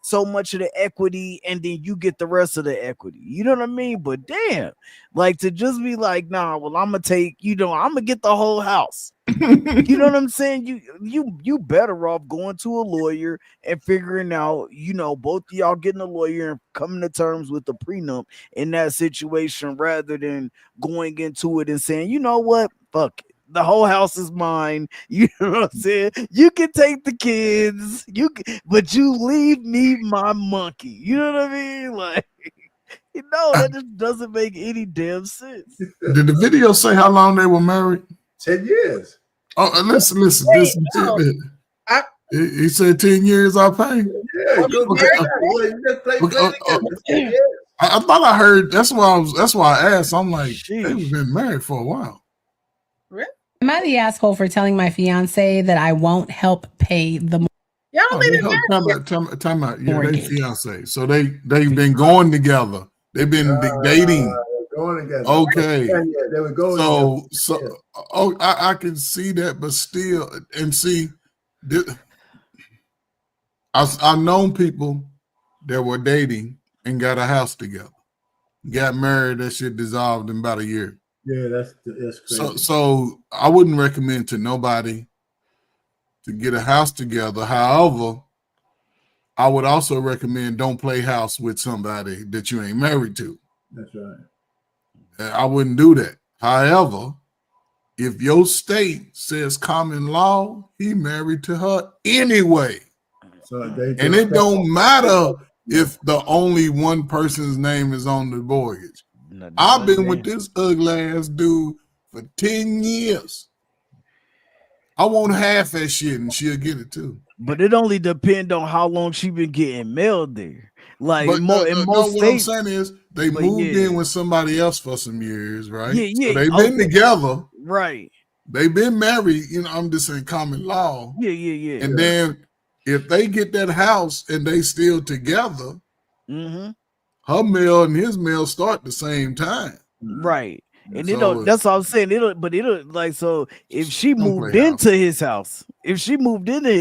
so much of the equity, and then you get the rest of the equity. You know what I mean? But damn, like to just be like, nah, well, I'm gonna take, I'm gonna get the whole house. You know what I'm saying? You better off going to a lawyer and figuring out, both of y'all getting a lawyer and coming to terms with the prenup in that situation rather than going into it and saying, you know what, fuck it. The whole house is mine. You know what I'm saying? You can take the kids, but you leave me my monkey. You know what I mean? Like, that just doesn't make any damn sense. Did the video say how long they were married? 10 years. Oh, listen. This he said 10 years. I pay. Yeah, go I thought I heard. That's why I asked. I'm like, they've been married for a while. Really? Am I the asshole for telling my fiance that I won't help pay the Time out. Yeah, they fiance. So they've been going together. They've been dating. Going together. Okay. Yeah, they were going together. So I can see that, but still, and see, I've known people that were dating and got a house together, got married. That shit dissolved in about a year. Yeah, that's crazy. So I wouldn't recommend to nobody to get a house together. However, I would also recommend don't play house with somebody that you ain't married to. That's right. I wouldn't do that. However, if your state says common law, he married to her anyway. So and it don't matter if the only one person's name is on the mortgage. I've been with this ugly ass dude for 10 years. I want half that shit and she'll get it too. But it only depends on how long she been getting mailed there. Like, in most what states, I'm saying is they moved in with somebody else for some years, right? Yeah. So they've been together. Right. They've been married, I'm just saying common law. Yeah. And then if they get that house and they still together, her mail and his mail start the same time. Right. And that's what I'm saying. It'll like, so if she moved into his house, yeah, she moved in.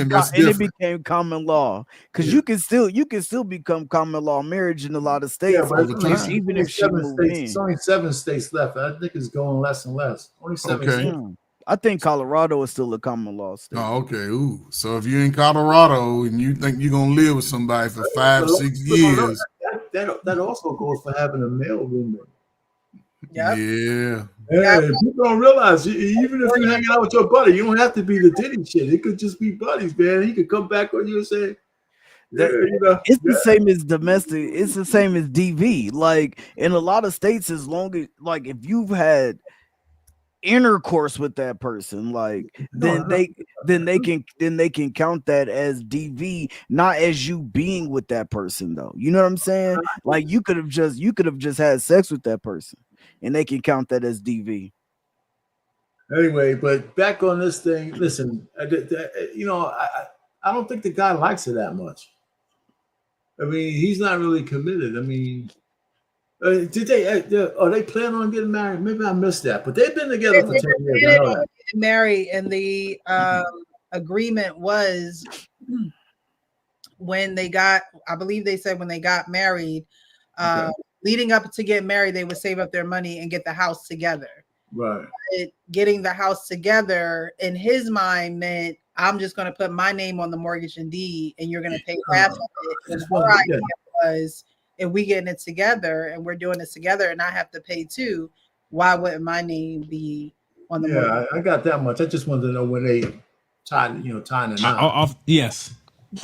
That's and it became common law because you can still become common law marriage in a lot of states. Yeah, but even if she moved in, it's only 7 states left. I think it's going less and less. Only 7 states. I think Colorado is still a common law state. Oh, okay. Ooh. So if you're in Colorado and you think you're gonna live with somebody for 5-6 years, that also goes for having a mail room. Yeah. People don't realize, even if you're hanging out with your buddy, you don't have to be the titty shit. It could just be buddies, man. He could come back on you and say, it's the same as domestic. It's the same as DV. Like, in a lot of states, as long as, like, if you've had intercourse with that person, like, then they can count that as DV, not as you being with that person, though. You know what I'm saying? Like, you could have just had sex with that person, and they can count that as DV. Anyway, but back on this thing. Listen, I don't think the guy likes her that much. I mean, he's not really committed. I mean, are they planning on getting married? Maybe I missed that, but they've been together for 10 years. Married, and the agreement was when they got, I believe they said when they got married, leading up to get married, they would save up their money and get the house together. Right. Getting the house together in his mind meant, I'm just going to put my name on the mortgage and deed, and you're going to pay half of it. And her idea was, if we getting it together and we're doing this together and I have to pay too, why wouldn't my name be on the mortgage? I got that much. I just wanted to know when they tying the knot. Yes.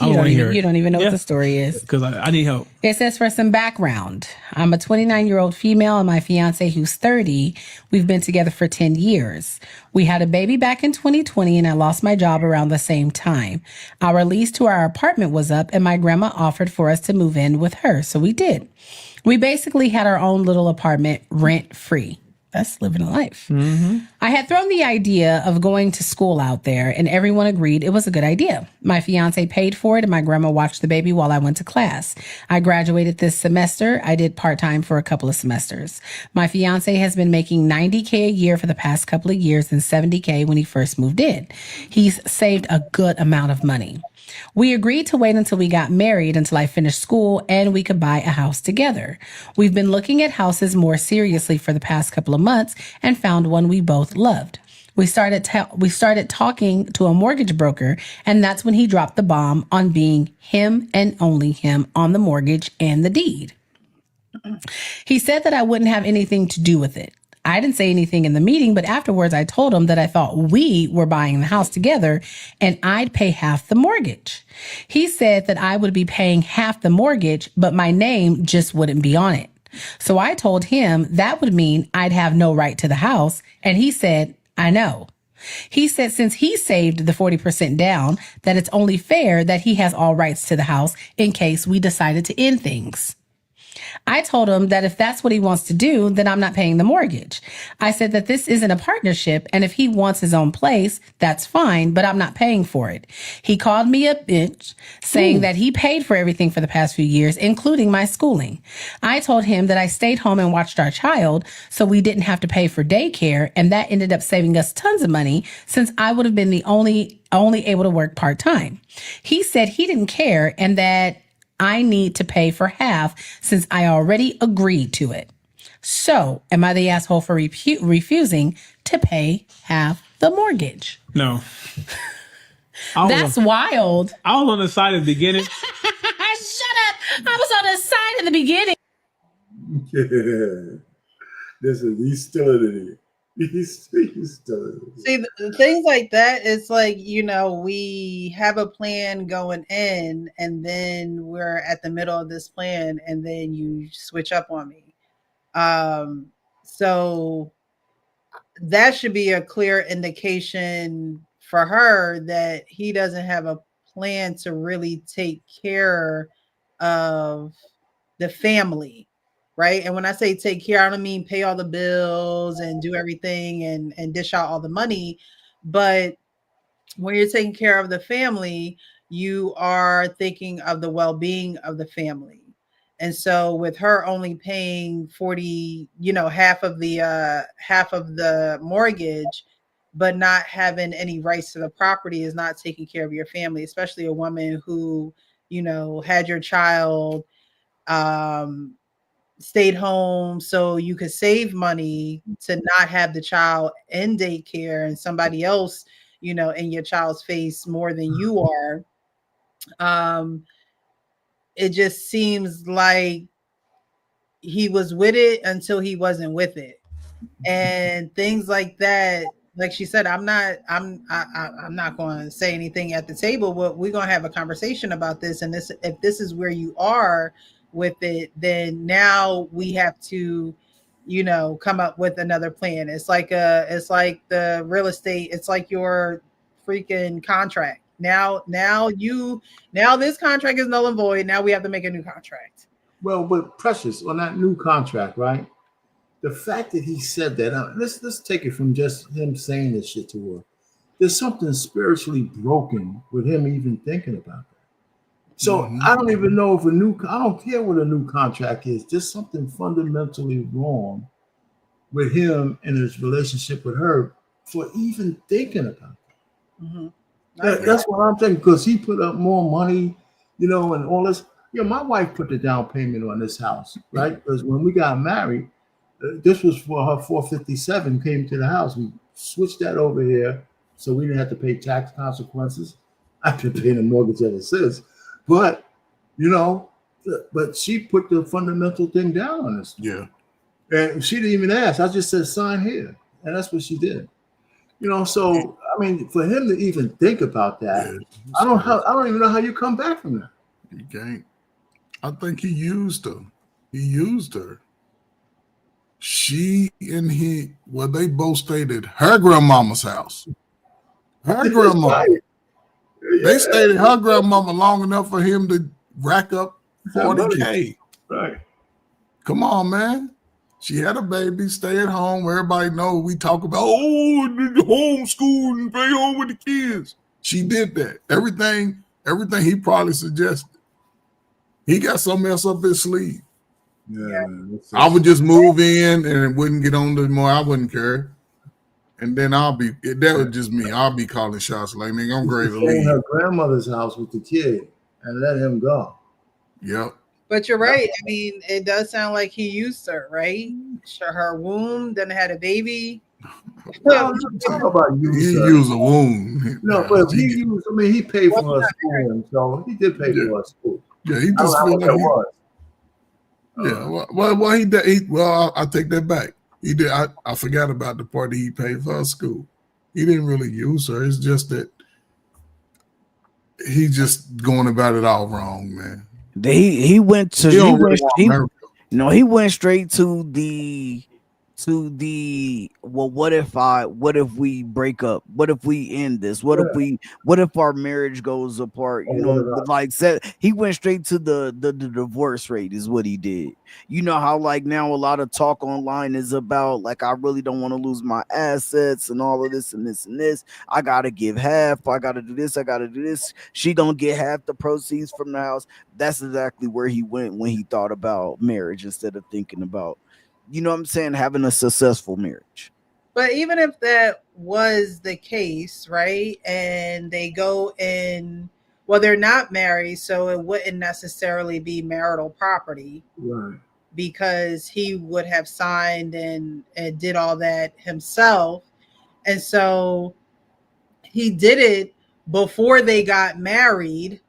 I want to hear it. You don't even know what the story is. Because I need help. It says, for some background, I'm a 29-year-old female and my fiance, who's 30, we've been together for 10 years. We had a baby back in 2020 and I lost my job around the same time. Our lease to our apartment was up and my grandma offered for us to move in with her. So we did. We basically had our own little apartment rent free. That's living a life. Mm-hmm. I had thrown the idea of going to school out there, and everyone agreed it was a good idea. My fiance paid for it, and my grandma watched the baby while I went to class. I graduated this semester. I did part-time for a couple of semesters. My fiance has been making $90K a year for the past couple of years and $70K when he first moved in. He's saved a good amount of money. We agreed to wait until we got married, until I finished school, and we could buy a house together. We've been looking at houses more seriously for the past couple of months and found one we both loved. We started talking to a mortgage broker, and that's when he dropped the bomb on being him and only him on the mortgage and the deed. He said that I wouldn't have anything to do with it. I didn't say anything in the meeting, but afterwards I told him that I thought we were buying the house together and I'd pay half the mortgage. He said that I would be paying half the mortgage, but my name just wouldn't be on it. So I told him that would mean I'd have no right to the house. And he said, I know. He said since he saved the 40% down, that it's only fair that he has all rights to the house in case we decided to end things. I told him that if that's what he wants to do, then I'm not paying the mortgage. I said that this isn't a partnership, and if he wants his own place, that's fine, but I'm not paying for it. He called me a bitch, saying that he paid for everything for the past few years, including my schooling. I told him that I stayed home and watched our child, so we didn't have to pay for daycare, and that ended up saving us tons of money since I would have been the only able to work part-time. He said he didn't care and that I need to pay for half since I already agreed to it. So, am I the asshole for refusing to pay half the mortgage? No. That's wild. I was on the side at the beginning. Shut up. I was on the side in the beginning. He's still in it. He's still in it. See, things like that, it's like, we have a plan going in, and then we're at the middle of this plan, and then you switch up on me. So that should be a clear indication for her that he doesn't have a plan to really take care of the family. Right. And when I say take care, I don't mean pay all the bills and do everything and dish out all the money. But when you're taking care of the family, you are thinking of the well-being of the family. And so with her only paying 40, half of the mortgage, but not having any rights to the property is not taking care of your family, especially a woman who, had your child, stayed home so you could save money to not have the child in daycare and somebody else, in your child's face more than you are. It just seems like he was with it until he wasn't with it. And things like that, like she said, I'm not going to say anything at the table, but we're going to have a conversation about this. And if this is where you are with it, then now we have to, come up with another plan. It's like the real estate. It's like your freaking contract. Now this contract is null and void. Now we have to make a new contract. Well, but Precious, on that new contract, right? The fact that he said that, let's take it from just him saying this shit to her. There's something spiritually broken with him even thinking about that. So I don't even know if I don't care what a new contract is. There's something fundamentally wrong with him and his relationship with her for even thinking about that. Mm-hmm. That's what I'm thinking, because he put up more money, and all this. My wife put the down payment on this house, right? Because when we got married, this was for her 457 came to the house. We switched that over here so we didn't have to pay tax consequences. I've been paying the mortgage ever since. But, but she put the fundamental thing down on us. Yeah. And she didn't even ask. I just said, sign here. And that's what she did. So I mean, for him to even think about that, Yeah, I don't even know how you come back from that. you can't. I think he used her. He used her. She and he, well, they both stayed at her grandmama's house. Her That's grandmama. right. They stayed at Yeah, her grandmama long enough for him to rack up that money. 40K. Right. Come on, man. She had a baby, stay at home. Everybody know we talk about, the homeschool and stay home with the kids. She did that. Everything he probably suggested. He got something else up his sleeve. Yeah, Yeah. man. I would just move in and it wouldn't get on anymore. I wouldn't care. And then that was just me. I'll be calling shots like, nigga, I'm Used to ready to stay in her leave. grandmother's house with the kid and let him go. Yep. But you're right. I mean, it does sound like he used her, right? Sure, her womb, then had a baby. No, I'm not talking about He use her. used a wound. No, Nah, but she he get, used. I mean, he paid Well, for her schooling, so he did pay yeah. for her school. Yeah, he I don't know just how feel much like that was. yeah. Well, he did. Well, I take that back. He did. I forgot about the part that he paid for her school. He didn't really use her. It's just that he just going about it all wrong, man. He went to He don't really want America. he went straight to the well, what if we break up, what if we end this, what if our marriage goes apart, Or what about like said, he went straight to the divorce rate is what he did. You know how like now a lot of talk online is about like I really don't want to lose my assets and all of this and this and this, I gotta give half, I gotta do this, I gotta do this, she gonna get half the proceeds from the house. That's exactly where he went when he thought about marriage instead of thinking about, you know what I'm saying, having a successful marriage. But even if that was the case, right? And they go in, well, they're not married, so it wouldn't necessarily be marital property right? because he would have signed and did all that himself. And so he did it before they got married,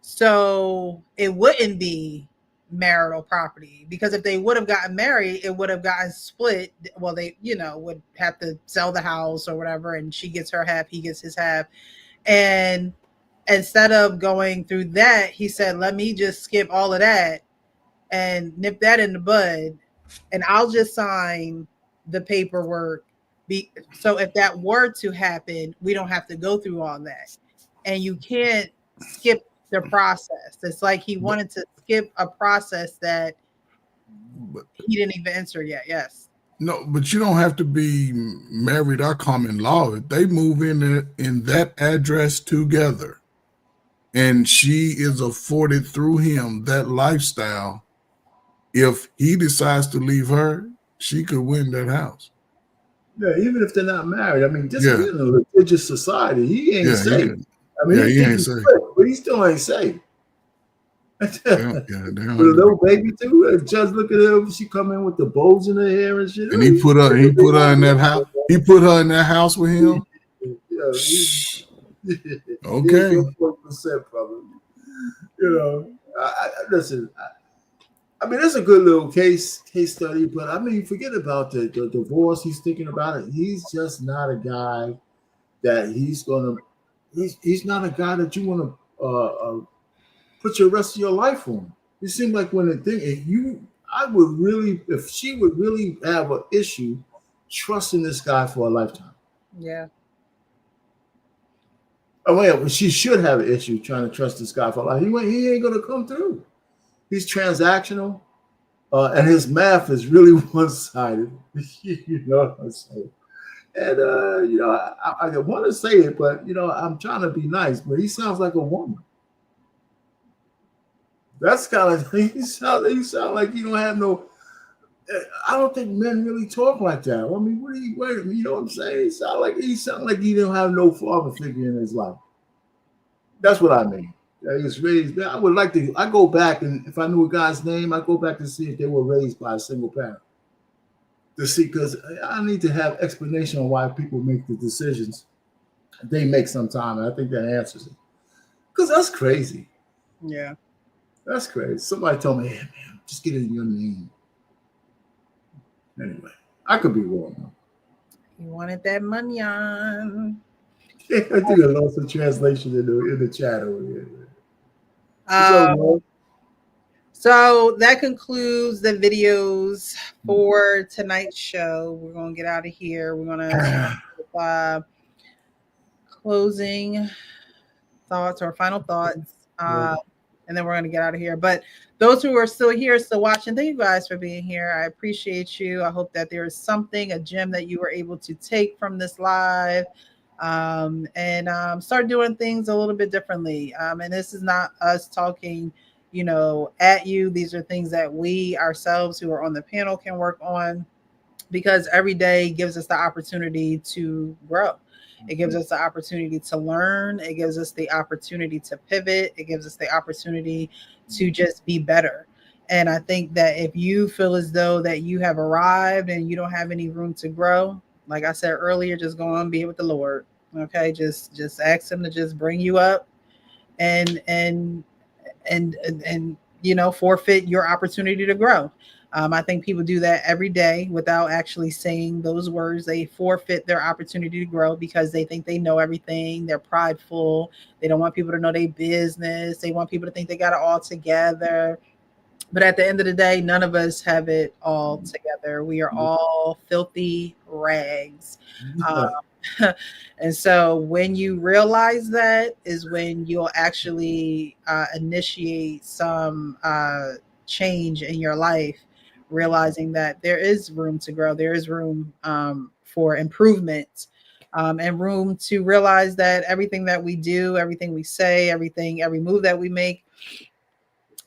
so it wouldn't be marital property because if they would have gotten married, it would have gotten split. Well, they, would have to sell the house or whatever, and she gets her half, he gets his half. And instead of going through that, he said, let me just skip all of that and nip that in the bud, and I'll just sign the paperwork. So if that were to happen, we don't have to go through all that. And you can't skip the process. It's like he But, wanted to skip a process that but he didn't even enter yet. Yes. no, but you don't have to be married or common law. If they move in that address together, and she is afforded through him that lifestyle. If he decides to leave her, she could win that house. Yeah, even if they're not married. I mean, just Yeah, we're in a litigious society. He ain't yeah, safe. I mean, yeah. he He think ain't he's safe. slick, but he still ain't safe. They With don't, yeah, they don't a have to be. little baby too. Judge look at her. She come in with the bows in her hair and shit. And he put her in that house. He put her in that house with him. Yeah, here's Okay. your 40%, brother. Listen. I mean, it's a good little case study, but I mean, forget about the divorce. He's thinking about it. He's just not a guy that he's not a guy that you want to put your rest of your life on. It seems like when the thing, I would really, if she would really have an issue trusting this guy for a lifetime. Yeah. Oh yeah, well, she should have an issue trying to trust this guy for life. He ain't gonna come through. He's transactional. And his math is really one sided. You know what I'm saying? And, I want to say it, but, I'm trying to be nice, but he sounds like a woman. That's kind of, he sound like you don't have no, I don't think men really talk like that. I mean, you know what I'm saying? He sound like he don't have no father figure in his life. That's what I mean. He was raised. I would like to. I go back, and if I knew a guy's name, I go back to see if they were raised by a single parent. To see, because I need to have explanation on why people make the decisions they make sometime, and I think that answers it. Because that's crazy. Yeah. That's crazy. Somebody told me, "Hey man, just get it in your name." Anyway, I could be wrong. He wanted that money on. I think I lost the translation in the chat over here. Um, So, so that concludes the videos for tonight's show. We're gonna get out of here. We're gonna start with closing thoughts or final thoughts. And then we're going to get out of here. But those who are still here, still watching, thank you guys for being here. I appreciate you. I hope that there is something, a gem that you were able to take from this live, and start doing things a little bit differently. And this is not us talking, at you. These are things that we ourselves who are on the panel can work on, because every day gives us the opportunity to grow. It gives us the opportunity to learn. It gives us the opportunity to pivot. It gives us the opportunity to just be better. And I think that if you feel as though that you have arrived and you don't have any room to grow, like I said earlier, just go on, be with the Lord. Okay, just ask Him to just bring you up, and forfeit your opportunity to grow. I think people do that every day without actually saying those words. They forfeit their opportunity to grow because they think they know everything. They're prideful. They don't want people to know their business. They want people to think they got it all together. But at the end of the day, none of us have it all together. We are all filthy rags. And so when you realize that is when you'll actually initiate some change in your life, realizing that there is room to grow, there is room for improvement, and room to realize that everything that we do, everything we say, every move that we make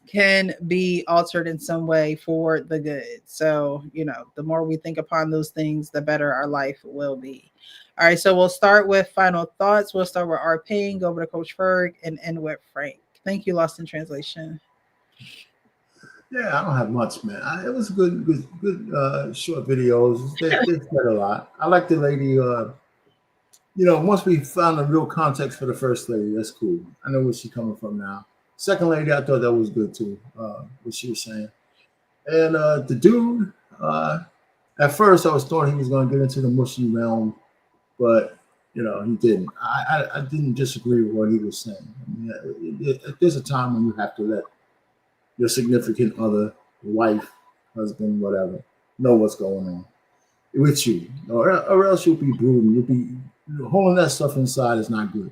can be altered in some way for the good. So, the more we think upon those things, the better our life will be. All right, so we'll start with final thoughts. We'll start with our pain, go over to Coach Ferg, and end with Frank. Thank you, Lost in Translation. yeah, I don't have much, man. It was good short videos. They said a lot. I like the lady. Once we found the real context for the first lady, that's cool. I know where she's coming from now. Second lady, I thought that was good too. What she was saying, and the dude. At first, I was thought he was going to get into the mushy realm, but he didn't. I didn't disagree with what he was saying. I mean, there's a time when you have to let your significant other, wife, husband, whatever, know what's going on with you, or else you'll be brooding. You'll be holding that stuff inside is not good.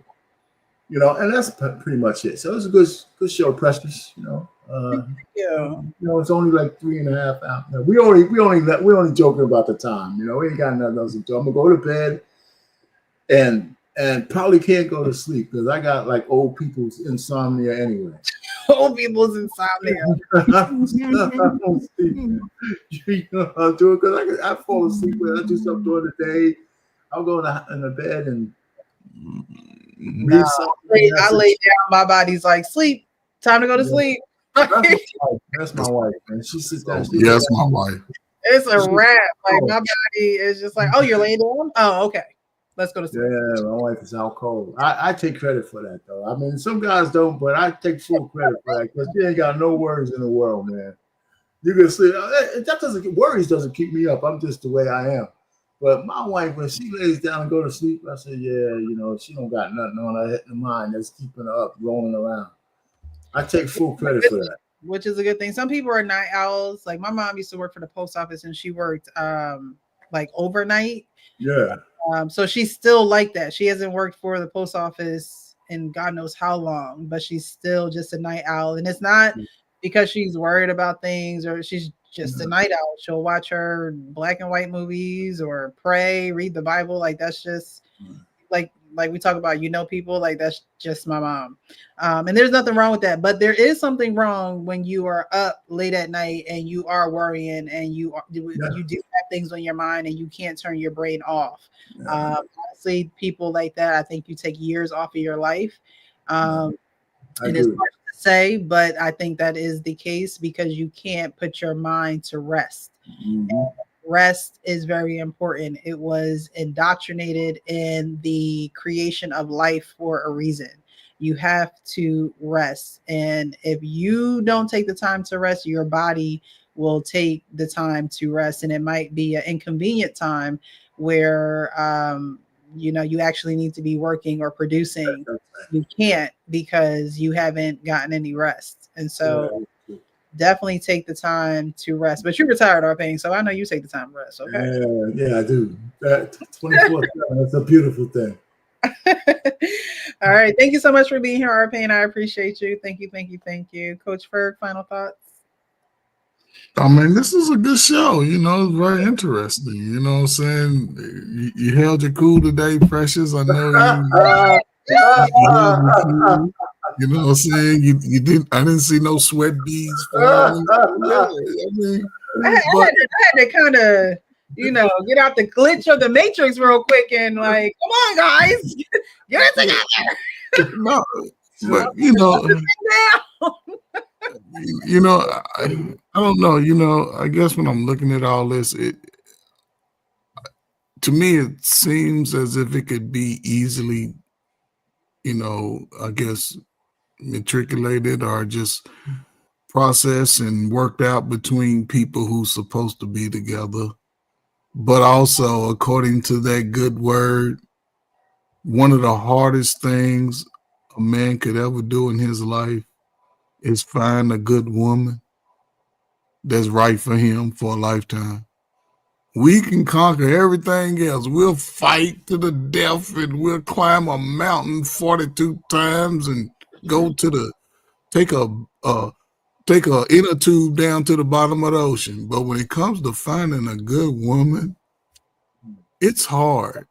And that's pretty much it. So it was a good show, Precious. Yeah. It's only like 3.5 hours. We only joking about the time. We ain't got nothing else to do. I'm gonna go to bed and probably can't go to sleep because I got like old people's insomnia anyway. Old people's insomnia. I don't sleep. I'm doing because I fall asleep when I do something during the day. I'll go in the bed and read something. I lay down. My body's like, sleep. Time to go to sleep. That's my wife, man. She sits down. Yes, my wife. It's a wrap. Like my body is just like, oh, you're laying down? Oh, okay. Let's go to sleep. Yeah, my wife is out cold. I take credit for that though. I mean, some guys don't, but I take full credit for that because she ain't got no worries in the world, man. You can sleep. Worries doesn't keep me up. I'm just the way I am. But my wife, when she lays down and go to sleep, I say, yeah, she don't got nothing on her mind that's keeping her up, rolling around. I take full credit for that. Which is a good thing. Some people are night owls. Like my mom used to work for the post office and she worked like overnight. Yeah. So she's still like that. She hasn't worked for the post office in God knows how long, but she's still just a night owl. And it's not because she's worried about things or she's just a night owl. She'll watch her black and white movies or pray, read the Bible. Like that's just like we talk about, people, like that's just my mom. And there's nothing wrong with that, but there is something wrong when you are up late at night and you are worrying and you do have things on your mind and you can't turn your brain off. Honestly, people like that, I think you take years off of your life. And it's hard to say, but I think that is the case because you can't put your mind to rest. Rest is very important. It was indoctrinated in the creation of life for a reason. You have to rest. And if you don't take the time to rest, your body will take the time to rest. And it might be an inconvenient time where you actually need to be working or producing, you can't because you haven't gotten any rest. And so definitely take the time to rest. But you're retired, Arpane, so I know you take the time to rest. Okay. Yeah, I do. That 24/7. That's a beautiful thing. All right. Thank you so much for being here, Arpane. I appreciate you. Thank you. Thank you. Thank you. Coach Ferg, final thoughts? I mean, this is a good show. It's very interesting. You know what I'm saying? You held your cool today, Precious. I know you held your cool. You know what I'm saying? You didn't. I didn't see no sweat beads flying. Yeah, I mean, I had to kind of, get out the glitch of the matrix real quick and like, come on, guys, get it together. No, but I don't know. I guess when I'm looking at all this, to me it seems as if it could be easily, I guess matriculated or just processed and worked out between people who's supposed to be together. But also, according to that good word, one of the hardest things a man could ever do in his life is find a good woman that's right for him for a lifetime. We can conquer everything else. We'll fight to the death and we'll climb a mountain 42 times and go to take a inner tube down to the bottom of the ocean. But when it comes to finding a good woman, it's hard.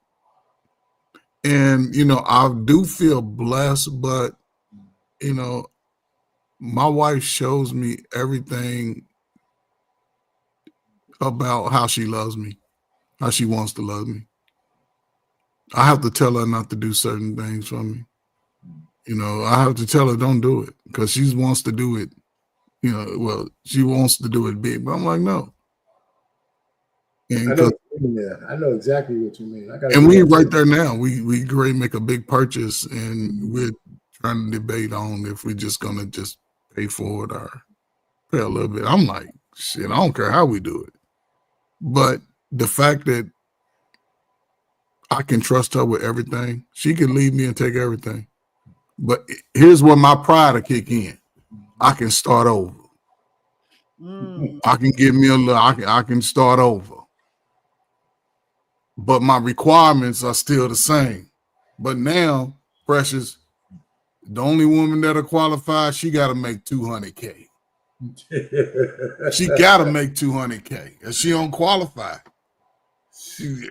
And, I do feel blessed, but, my wife shows me everything about how she loves me, how she wants to love me. I have to tell her not to do certain things for me. I have to tell her don't do it because she wants to do it. She wants to do it big, but I'm like, no. And I know exactly what you mean. And we right there now. We great make a big purchase, and we're trying to debate on if we're just gonna just pay for it or pay a little bit. I'm like, shit, I don't care how we do it. But the fact that I can trust her with everything, she can leave me and take everything. But here's where my pride will kick in. I can start over. I can give me a little. I can start over. But my requirements are still the same. But now, Precious, the only woman that'll qualify, she got to make $200K. She got to make $200K. If she don't qualify, she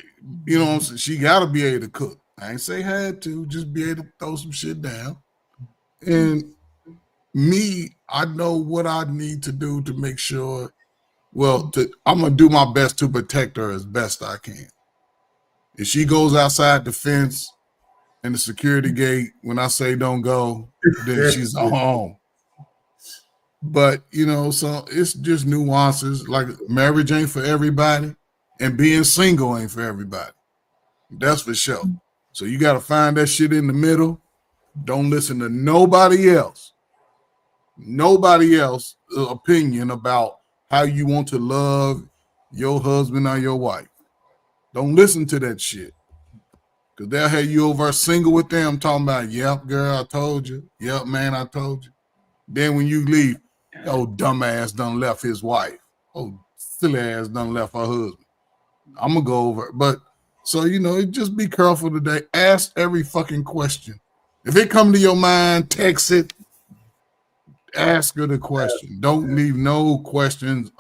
got to be able to cook. I ain't say had to, just be able to throw some shit down. And me, I know what I need to do to make sure. I'm gonna do my best to protect her as best I can. If she goes outside the fence and the security gate, when I say don't go, then she's home. But, so it's just nuances. Like marriage ain't for everybody and being single ain't for everybody. That's for sure. So you got to find that shit in the middle. Don't listen to nobody else opinion about how you want to love your husband or your wife. Don't listen to that shit. Because they'll have you over single with them talking about, yep, girl, I told you. Yep, man, I told you. Then when you leave, oh, dumbass done left his wife. Oh, silly ass done left her husband. I'm going to go over it. But, so, just be careful today. Ask every fucking question. If it come to your mind, text it. Ask her the question. Don't leave no questions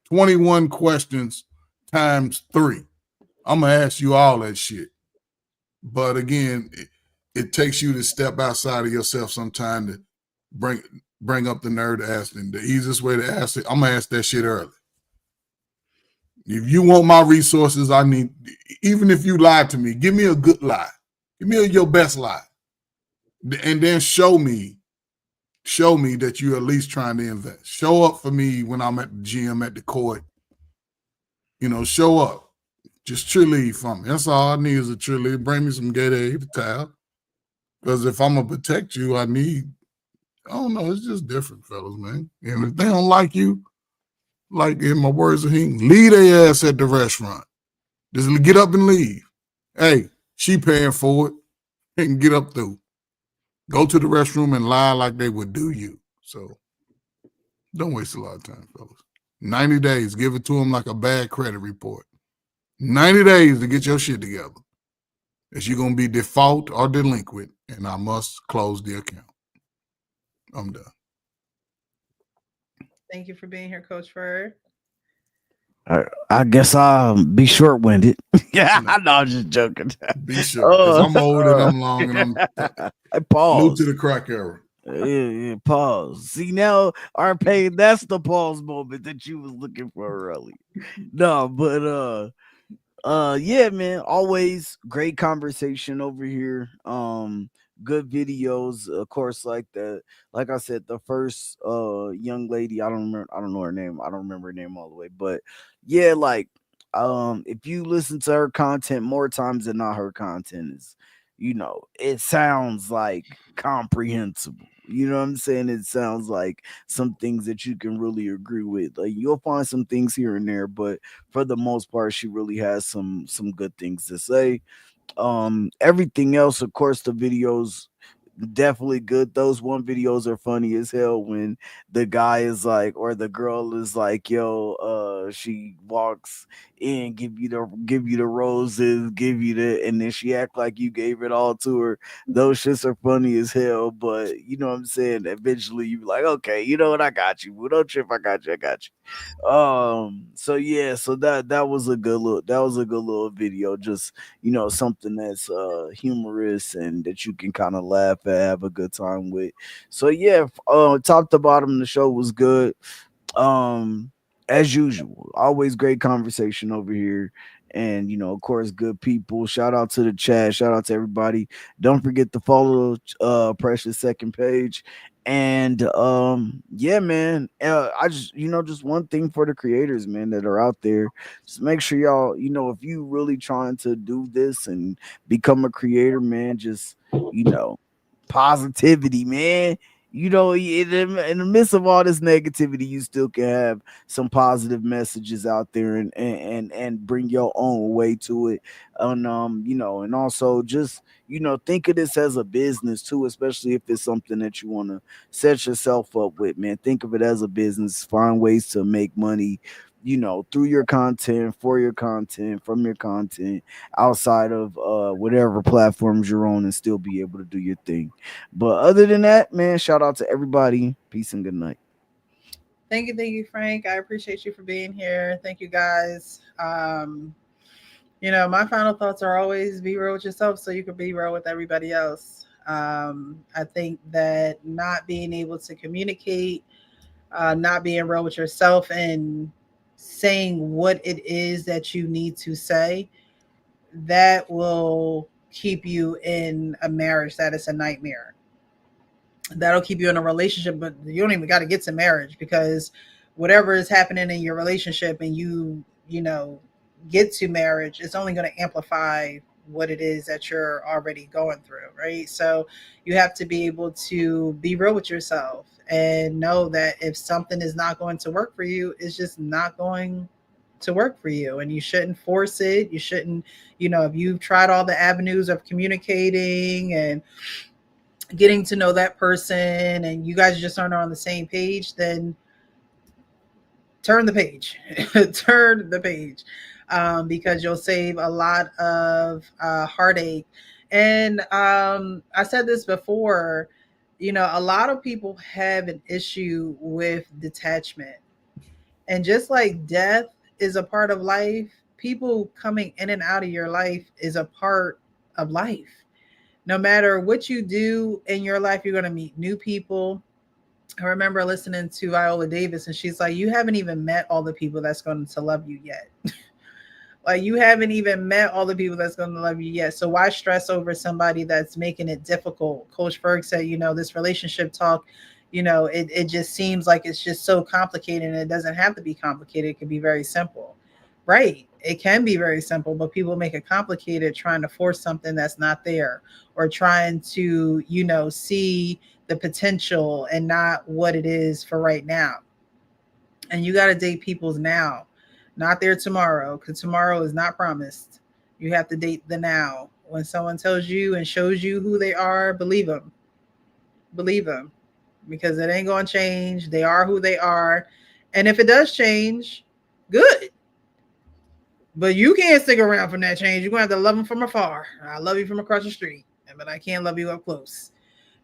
21 questions times 3. I'm going to ask you all that shit. But again, it takes you to step outside of yourself sometime to bring up the nerve to ask them. The easiest way to ask it, I'm going to ask that shit early. If you want my resources, even if you lied to me, give me a good lie. Give me your best lie. And then show me that you're at least trying to invest. Show up for me when I'm at the gym, at the court. Show up. Just cheerlead for me. That's all I need is a cheerlead. Bring me some Gatorade, a towel. Because if I'm going to protect you, I don't know. It's just different, fellas, man. And if they don't like you, like in my words of him, leave their ass at the restaurant. Just get up and leave. Hey, She paying for it and get up through. Go to the restroom and lie like they would do you. So don't waste a lot of time, fellas. 90 days, give it to them like a bad credit report. 90 days to get your shit together. Is you going to be default or delinquent, and I must close the account. I'm done. Thank you for being here, Coach Fur. I guess I'll be short winded. Yeah, No, I know, I'm just joking. be sure, because I'm old and I'm long and I'm I new to pause. the crack era. Yeah, pause. See now, our pain. That's the pause moment that you was looking for earlier. No, but yeah, man, always great conversation over here. Good videos, of course, like the like I said, the first young lady, I don't know her name, I don't remember her name all the way, but yeah, like if you listen to her content more times than not, her content is, it sounds like comprehensible. You know what I'm saying? It sounds like some things that you can really agree with. Like you'll find some things here and there, but for the most part, she really has some good things to say. Everything else, of course, the videos definitely good. Those one videos are funny as hell when the guy is like, or the girl is like, yo, she walks in, give you the roses, give you the, and then she act like you gave it all to her. Those shits are funny as hell, but you know what I'm saying? Eventually you be like, okay, you know what, I got you. Well, don't trip, I got you. So yeah, so that was a good little video. Just something that's humorous and that you can kind of laugh at, have a good time with. So yeah, top to bottom the show was good. um as usual, always great conversation over here, and of course, good people. Shout out to the chat, shout out to everybody. Don't forget to follow Precious second page. And yeah, man, I just just one thing for the creators, man, that are out there. Just make sure y'all, if you really trying to do this and become a creator, man, just you know positivity, man. In the midst of all this negativity, you still can have some positive messages out there, and bring your own way to it. And and also just think of this as a business too, especially if it's something that you want to set yourself up with, man. Think of it as a business. Find ways to make money, through your content, for your content, from your content, outside of whatever platforms you're on, and still be able to do your thing. But other than that, man, shout out to everybody. Peace and good night. Thank you, Frank. I appreciate you for being here. Thank you, guys. My final thoughts are always be real with yourself so you can be real with everybody else. I think that not being able to communicate, not being real with yourself, and saying what it is that you need to say, that will keep you in a marriage that is a nightmare. That'll keep you in a relationship, but you don't even got to get to marriage, because whatever is happening in your relationship and you get to marriage, it's only going to amplify what it is that you're already going through, right? So you have to be able to be real with yourself and know that if something is not going to work for you, it's just not going to work for you, and you shouldn't force it. You shouldn't, if you've tried all the avenues of communicating and getting to know that person and you guys just aren't on the same page, then turn the page. Turn the page, because you'll save a lot of heartache. And I said this before, a lot of people have an issue with detachment. And just like death is a part of life, people coming in and out of your life is a part of life. No matter what you do in your life, you're going to meet new people. I remember listening to Viola Davis, and she's like, you haven't even met all the people that's going to love you yet. Like, you haven't even met all the people that's going to love you yet. So why stress over somebody that's making it difficult? Coach Berg said, this relationship talk, it just seems like it's just so complicated, and it doesn't have to be complicated. It can be very simple. Right. It can be very simple, but people make it complicated trying to force something that's not there, or trying to, see the potential and not what it is for right now. And you got to date people's now, not their tomorrow, because tomorrow is not promised. You have to date the now, When someone tells you and shows you who they are, believe them. Believe them, because it ain't going to change. They are who they are. And if it does change, good. But you can't stick around from that change. You're going to have to love them from afar. I love you from across the street, but I can't love you up close,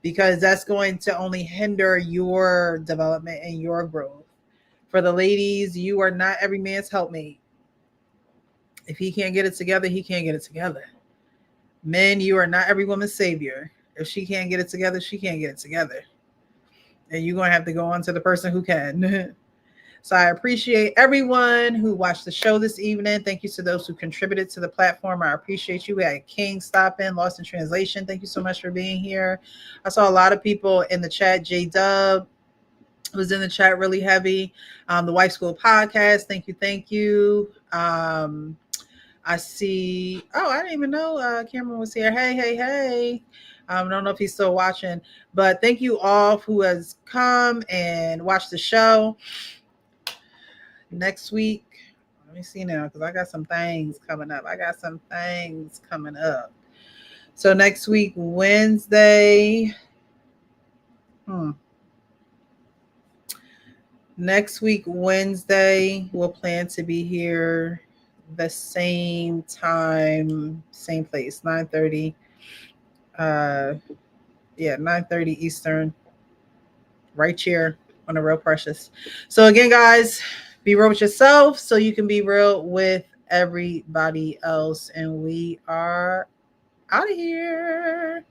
because that's going to only hinder your development and your growth. For the ladies, you are not every man's helpmate. If he can't get it together, he can't get it together. Men, you are not every woman's savior. If she can't get it together, she can't get it together. And you're going to have to go on to the person who can. So I appreciate everyone who watched the show this evening. Thank you to those who contributed to the platform. I appreciate you. We had King stop in, Lost in Translation. Thank you so much for being here. I saw a lot of people in the chat. J Dub was in the chat really heavy. The Wife School podcast. Thank you. Thank you. I see. Oh, I didn't even know Cameron was here. Hey, hey, hey. I don't know if he's still watching, but thank you all who has come and watched the show. Next week, let me see now, because I got some things coming up. So next week, Wednesday. Next week, Wednesday, we'll plan to be here the same time, same place, 9:30. 9:30 Eastern, right here on the Real Precious. So again, guys, be real with yourself so you can be real with everybody else. And we are out of here.